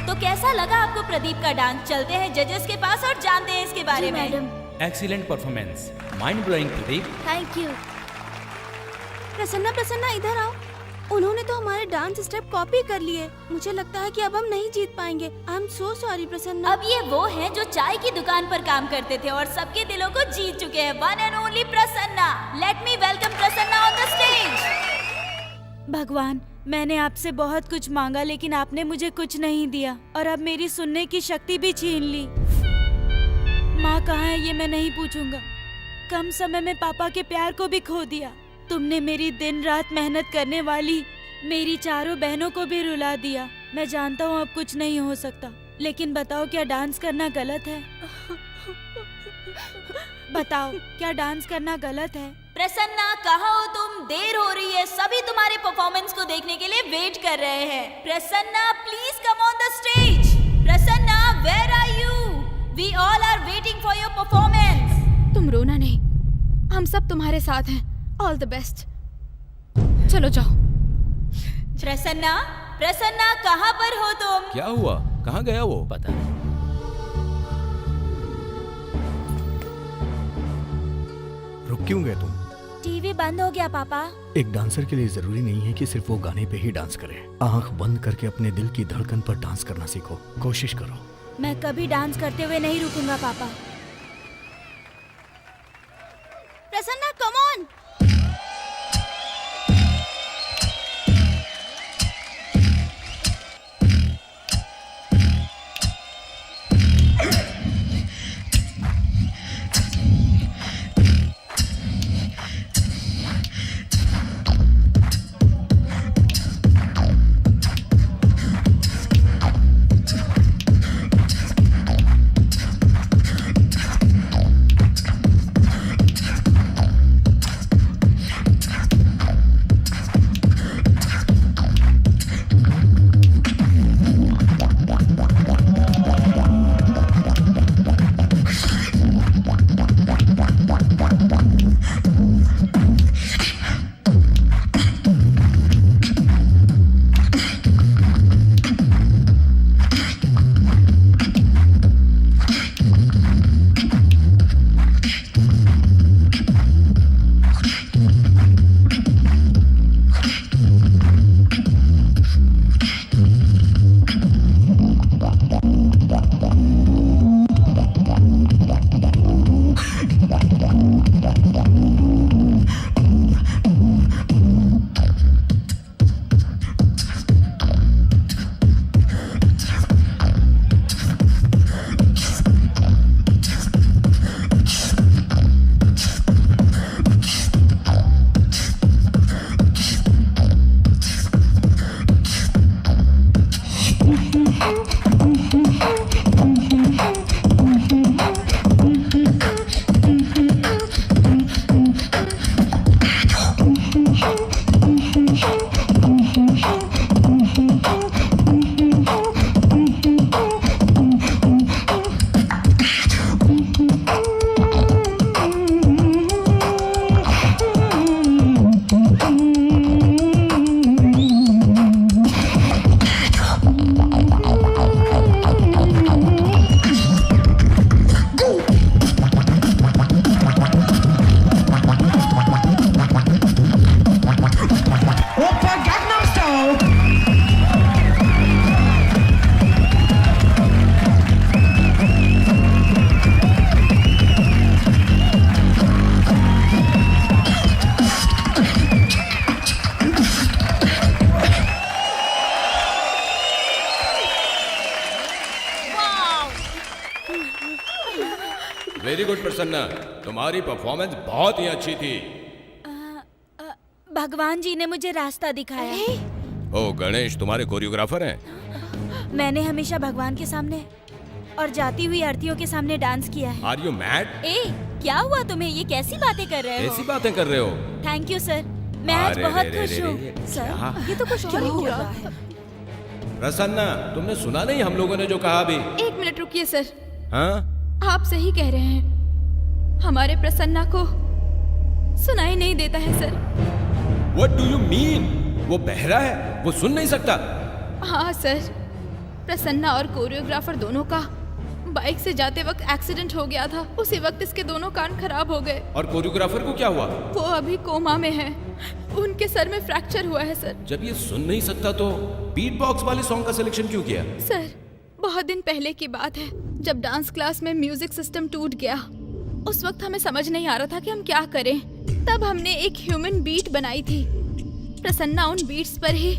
तो कैसा लगा आपको प्रदीप का डांस? चलते हैं जजेस के पास और जानते हैं इसके बारे में। Excellent performance, mind blowing Pradeep. Thank you. Prasanna Prasanna इधर आओ। उन्होंने तो हमारे डांस स्टेप कॉपी कर लिए। मुझे लगता है कि अब हम नहीं जीत पाएंगे। I am so sorry Prasanna. अब ये वो हैं जो चाय की दुकान पर काम करते थे और सबके दिलों को जीत चुके हैं। One and only Prasanna. Let me welcome Prasanna on the stage. भगवान, मैंने आपसे बहुत कुछ मांगा लेकिन आपने मुझे कुछ नहीं दिया और अब मेरी सुनने की शक्ति भी छीन ली। माँ कहाँ है ये मैं नहीं पूछूंगा। कम समय में पापा के प्यार को भी खो दिया। तुमने मेरी दिन रात मेहनत करने वाली मेरी चारों बहनों को भी रुला दिया। मैं जानता हूँ अब कुछ नहीं हो सकता, लेकिन बताओ क्या डांस करना गलत है? बताओ क्या डांस करना गलत है? प्रसन्ना कहाँ हो तुम? देर हो रही है, सभी तुम्हारे परफॉर्मेंस को देखने के लिए वेट कर रहे हैं। Prasanna please come on the stage. Prasanna where are you? We all are waiting for your performance. तुम रोना नहीं, हम सब तुम्हारे साथ हैं। All the best. चलो जाओ। प्रसन्ना प्रसन्ना कहाँ पर हो तुम? क्या हुआ? कहाँ गया वो? पता नहीं। रुक क्यों गए तुम? टीवी बंद हो गया पापा। एक डांसर के लिए जरूरी नहीं है कि सिर्फ वो गाने पे ही डांस करे। आंख बंद करके अपने दिल की धड़कन पर डांस करना सीखो। कोशिश करो। मैं कभी डांस करते हुए नहीं रुकूंगा पापा। Prasanna come on. Very good Prasanna, तुम्हारी परफॉर्मेंस बहुत ही अच्छी थी। भगवान जी ने मुझे रास्ता दिखाया। ओ गणेश तुम्हारे कोरियोग्राफर हैं? मैंने हमेशा भगवान के सामने और जाती हुई आरतियों के सामने डांस किया है। Are you mad? ए, क्या हुआ तुम्हें? ये कैसी बातें कर रहे हो? ऐसी बातें कर रहे हो? थैंक यू सर, मैं आज अरे बहुत रे खुश रे हूँ। रे, सर, ये तो कुछ और ही हो रहा है। प्रसन्ना, तुमने सुना नहीं हम लोगों ने जो कहा अभी? 1 मिनट रुकिए सर। हाँ? आप सही कह रहे हैं, हमारे प्रसन्ना को सुनाई नहीं देता है sir. What do you mean? वो बहरा है, वो सुन नहीं सकता। हाँ सर, प्रसन्ना और कोरियोग्राफर दोनों का बाइक से जाते वक्त एक्सीडेंट हो गया था। उसी वक्त इसके दोनों कान खराब हो गए। और कोरियोग्राफर को क्या हुआ? वो अभी कोमा में है, उनके सर में फ्रैक्चर हुआ है सर। जब ये सुन नहीं सकता तो बीट बॉक्स वाले सॉन्ग का सिलेक्शन क्यों किया? सर, बहुत दिन पहले की बात है, जब डांस क्लास में म्यूजिक सिस्टम टूट गया। उस वक्त हमें समझ नहीं आ रहा था कि हम क्या करें। तब हमने एक ह्यूमन बीट बनाई थी। प्रसन्ना उन बीट्स पर ही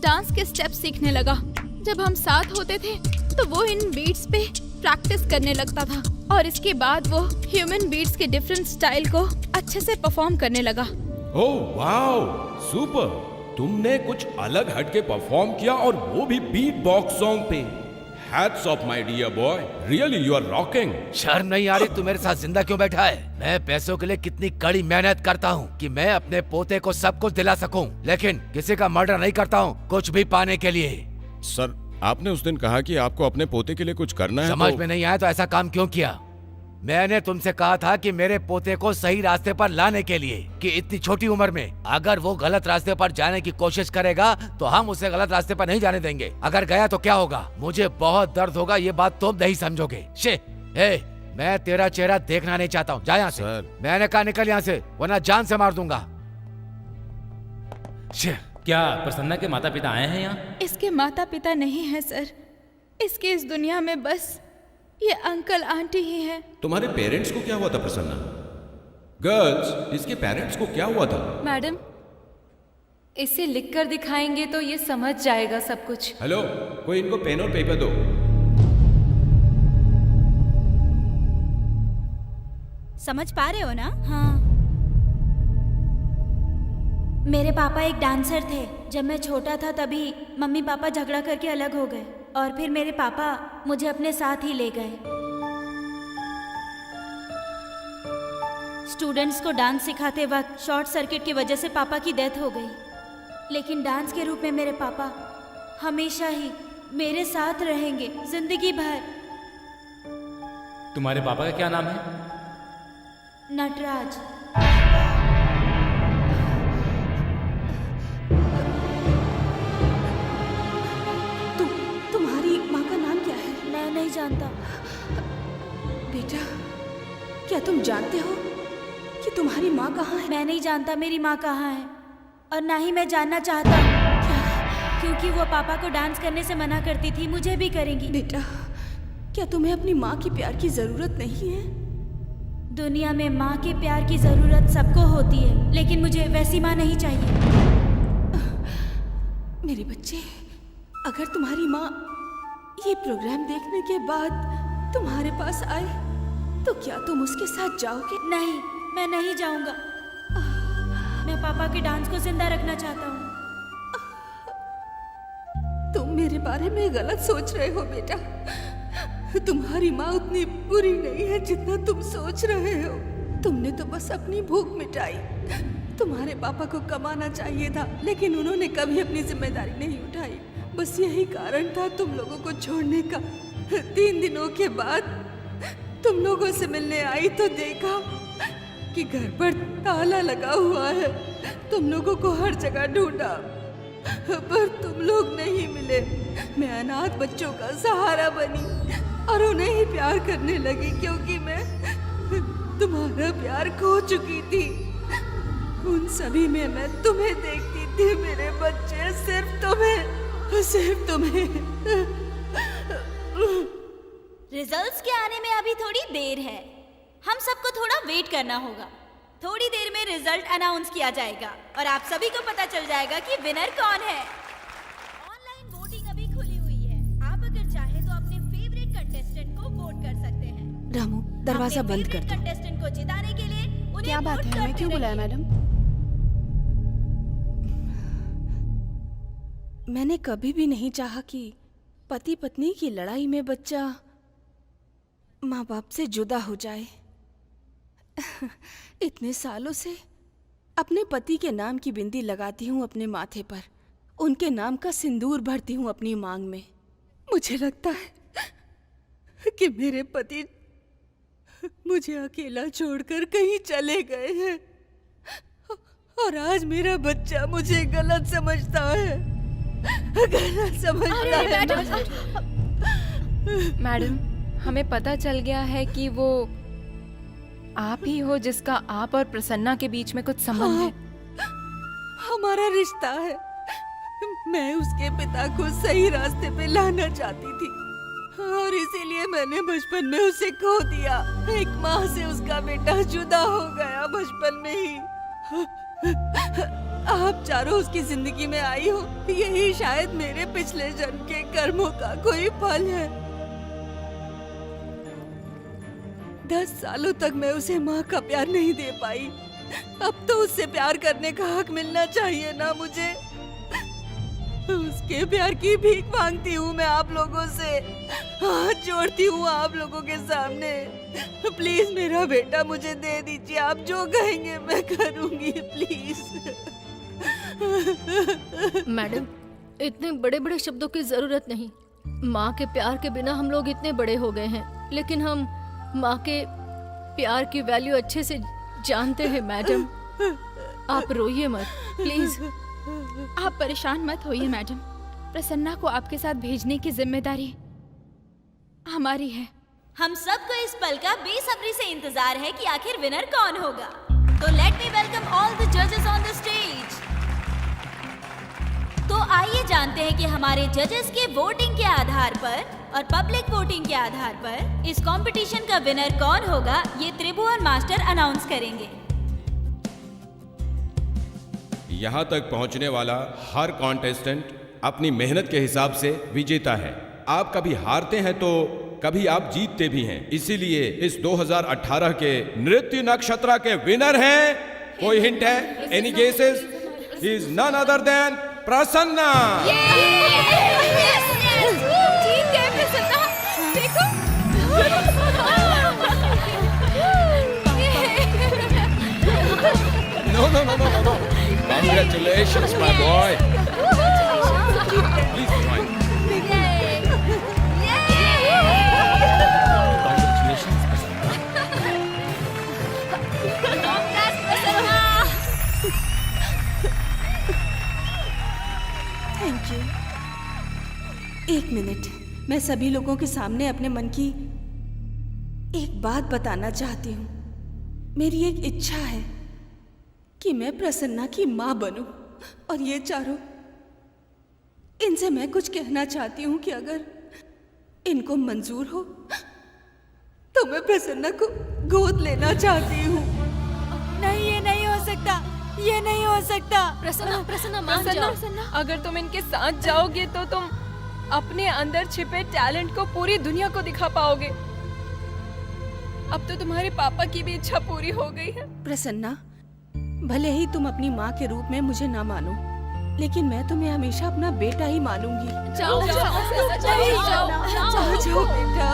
डांस के स्टेप्स सीखने लगा। जब हम साथ होते थे तो वो इन बीट्स पे प्रैक्टिस करने लगता था और इसके बाद वो ह्यूमन बीट्स के डिफरेंट स्टाइल को अच्छे से परफॉर्म करने लगा। Oh wow, super! तुमने कुछ अलग हटके परफॉर्म किया और वो भी बीट बॉक्स सॉन्ग पे। Hats off my dear boy, really you are rocking. शर्म नहीं आ रही? तू मेरे साथ जिंदा क्यों बैठा है? मैं पैसों के लिए कितनी कड़ी मेहनत करता हूँ कि मैं अपने पोते को सब कुछ दिला सकूं, लेकिन किसी का मर्डर नहीं करता हूँ कुछ भी पाने के लिए। सर, आपने उस दिन कहा कि आपको अपने पोते के लिए कुछ करना है। समझ में नहीं आया तो ऐसा काम क्यों किया? मैंने तुमसे कहा था कि मेरे पोते को सही रास्ते पर लाने के लिए, कि इतनी छोटी उम्र में अगर वो गलत रास्ते पर जाने की कोशिश करेगा तो हम उसे गलत रास्ते पर नहीं जाने देंगे। अगर गया तो क्या होगा? मुझे बहुत दर्द होगा, ये बात तुम नहीं समझोगे। मैं तेरा चेहरा देखना नहीं चाहता हूँ, जा यहाँ से। मैंने कहा निकल यहाँ से, वरना जान से मार दूंगा। क्या प्रसन्ना के माता पिता आए हैं यहाँ? इसके माता पिता नहीं है सर, इसके इस दुनिया में बस ये अंकल आंटी ही हैं। तुम्हारे पेरेंट्स को क्या हुआ था प्रसन्ना? गर्ल्स, इसके पेरेंट्स को क्या हुआ था? मैडम, इसे लिखकर दिखाएंगे तो ये समझ जाएगा सब कुछ। हेलो, कोई इनको पेन और पेपर दो। समझ पा रहे हो ना? हाँ। मेरे पापा एक डांसर थे। जब मैं छोटा था तभी मम्मी पापा झगड़ा करके अलग हो गए और फिर मेरे पापा मुझे अपने साथ ही ले गए। स्टूडेंट्स को डांस सिखाते वक्त शॉर्ट सर्किट की वजह से पापा की डेथ हो गई, लेकिन डांस के रूप में मेरे पापा हमेशा ही मेरे साथ रहेंगे, जिंदगी भर। तुम्हारे पापा का क्या नाम है? नटराज। तुम्हारी माँ का नाम क्या है? मैं नहीं जानता। बेटा, क्या तुम जानते हो कि तुम्हारी माँ कहाँ है? मैं नहीं जानता मेरी माँ कहाँ है, और ना ही मैं जानना चाहता। क्योंकि वो पापा को डांस करने से मना करती थी, मुझे भी करेंगी। बेटा, क्या तुम्हें अपनी माँ की प्यार की जरूरत नहीं है? दुनिया में माँ के प्यार की जरूरत सबको होती है, लेकिन मुझे वैसी माँ नहीं चाहिए। मेरे बच्चे, अगर तुम्हारी माँ ये प्रोग्राम देखने के बाद तुम्हारे पास आए तो क्या तुम उसके साथ जाओगे? नहीं, मैं नहीं जाऊंगा। मैं पापा के डांस को जिंदा रखना चाहता हूँ। तुम मेरे बारे में गलत सोच रहे हो बेटा। तुम्हारी माँ उतनी बुरी नहीं है जितना तुम सोच रहे हो। तुमने तो बस अपनी भूख मिटाई। तुम्हारे पापा को कमाना चाहिए था, लेकिन उन्होंने कभी अपनी जिम्मेदारी नहीं उठाई। बस यही कारण था तुम लोगों को छोड़ने का। 3 दिनों के बाद तुम लोगों से मिलने आई तो देखा कि घर पर ताला लगा हुआ है। तुम लोगों को हर जगह ढूंढा पर तुम लोग नहीं मिले। मैं अनाथ बच्चों का सहारा बनी और उन्हें ही प्यार करने लगी, क्योंकि मैं तुम्हारा प्यार खो चुकी थी। उन सभी में मैं तुम्हें देखती थी मेरे बच्चे, सिर्फ तुम्हें। रिजल्ट्स के आने में अभी थोड़ी देर है, हम सबको थोड़ा वेट करना होगा। थोड़ी देर में रिजल्ट अनाउंस किया जाएगा और आप सभी को पता चल जाएगा कि विनर कौन है। ऑनलाइन वोटिंग अभी खुली हुई है। आप अगर चाहे तो अपने फेवरेट कंटेस्टेंट को वोट कर सकते हैं। रामू दरवाजा बंद कर दो। कंटेस्टेंट को जिताने के लिए उन्हें क्या बात वोट है, हमें करते क्यों बुलाया रहिए। मैडम? मैंने कभी भी नहीं चाहा कि पति पत्नी की लड़ाई में बच्चा माँ बाप से जुदा हो जाए। इतने सालों से अपने पति के नाम की बिंदी लगाती हूँ अपने माथे पर, उनके नाम का सिंदूर भरती हूँ अपनी मांग में। मुझे लगता है कि मेरे पति मुझे अकेला छोड़कर कहीं चले गए हैं और आज मेरा बच्चा मुझे गलत समझता है, गलत समझता है। मैडम, हमें पता चल गया है कि वो आप ही हो जिसका आप और प्रसन्ना के बीच में कुछ संबंध है। हमारा रिश्ता है। मैं उसके पिता को सही रास्ते पे लाना चाहती थी और इसीलिए मैंने बचपन में उसे खो दिया। एक माँ से उसका बेटा जुदा हो गया बचपन में ही। आप चारों उसकी जिंदगी में आई हो, यही शायद मेरे पिछले जन्म के कर्मों का कोई फल है। 10 सालों तक मैं उसे माँ का प्यार नहीं दे पाई। अब तो उससे प्यार करने का हक मिलना चाहिए ना मुझे। उसके प्यार की भीख मांगती हूँ मैं आप लोगों से, हाथ जोड़ती हूँ आप लोगों के सामने। प्लीज मेरा बेटा मुझे दे दीजिए, आप जो कहेंगे मैं करूँगी, प्लीज। मैडम, इतने बड़े बड़े शब्दों की जरूरत नहीं। माँ के प्यार के बिना हम लोग इतने बड़े हो गए हैं, लेकिन हम माँ के प्यार की वैल्यू अच्छे से जानते हैं। मैडम, आप रोइए मत प्लीज। आप परेशान मत होइए मैडम, प्रसन्ना को आपके साथ भेजने की जिम्मेदारी हमारी है। हम सबको इस पल का बेसब्री से इंतजार है कि आखिर विनर कौन होगा। तो let me welcome all the जजेस ऑन द स्टेज। तो आइए जानते हैं कि हमारे जजेस के वोटिंग के आधार पर और पब्लिक वोटिंग के आधार पर इस कंपटीशन का विनर कौन होगा, ये त्रिभुवन मास्टर अनाउंस करेंगे। यहाँ तक पहुँचने वाला हर कॉन्टेस्टेंट अपनी मेहनत के हिसाब से विजेता है। आप कभी हारते हैं तो कभी आप जीतते भी हैं। इसीलिए इस 2018 के नृत्य नक्षत्र के विनर हैं। कोई हिंट है? Any guesses? He is none other than Prasanna. ठीक है प्रसन्ना, देखो। No. Congratulations, my boy. Please join. Congratulations, thank you. एक मिनट, मैं सभी लोगों के सामने अपने मन की एक बात बताना चाहती हूँ। मेरी एक इच्छा है कि मैं प्रसन्ना की माँ बनूं और ये चारों, इनसे मैं कुछ कहना चाहती हूँ कि अगर इनको मंजूर हो तो मैं प्रसन्ना को गोद लेना चाहती हूँ। नहीं, ये नहीं हो सकता, ये नहीं हो सकता। प्रसन्ना मान जाओ। अगर तुम इनके साथ जाओगे तो तुम अपने अंदर छिपे टैलेंट को पूरी दुनिया को दिखा पाओगे। अब तो तुम्हारे पापा की भी इच्छा पूरी हो गई है। प्रसन्ना, भले ही तुम अपनी माँ के रूप में मुझे ना मानो, लेकिन मैं तुम्हें हमेशा अपना बेटा ही मानूंगी। जाओ जाओ बेटा,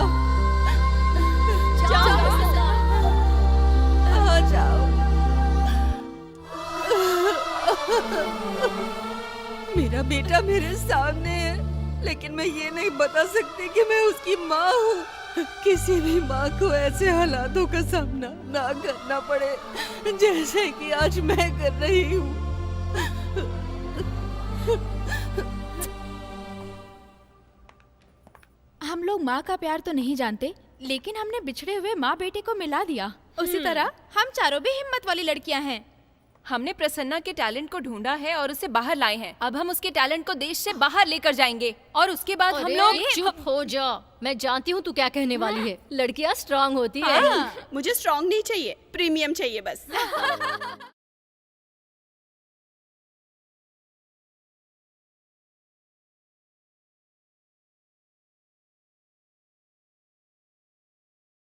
आ जाओ। मेरा बेटा मेरे सामने है, लेकिन मैं ये नहीं बता सकती कि मैं उसकी माँ हूँ। किसी भी माँ को ऐसे हालातों का सामना ना करना पड़े जैसे कि आज मैं कर रही हूँ। हम लोग माँ का प्यार तो नहीं जानते, लेकिन हमने बिछड़े हुए माँ बेटे को मिला दिया। उसी तरह हम चारों भी हिम्मत वाली लड़कियां हैं। हमने प्रसन्ना के टैलेंट को ढूंढा है और उसे बाहर लाए हैं। अब हम उसके टैलेंट को देश से बाहर लेकर जाएंगे और उसके बाद हम लोग चुप हो जा। मैं जानती हूँ तू क्या कहने वाली है। लड़कियाँ स्ट्रांग होती है। मुझे स्ट्रांग नहीं चाहिए, प्रीमियम चाहिए बस।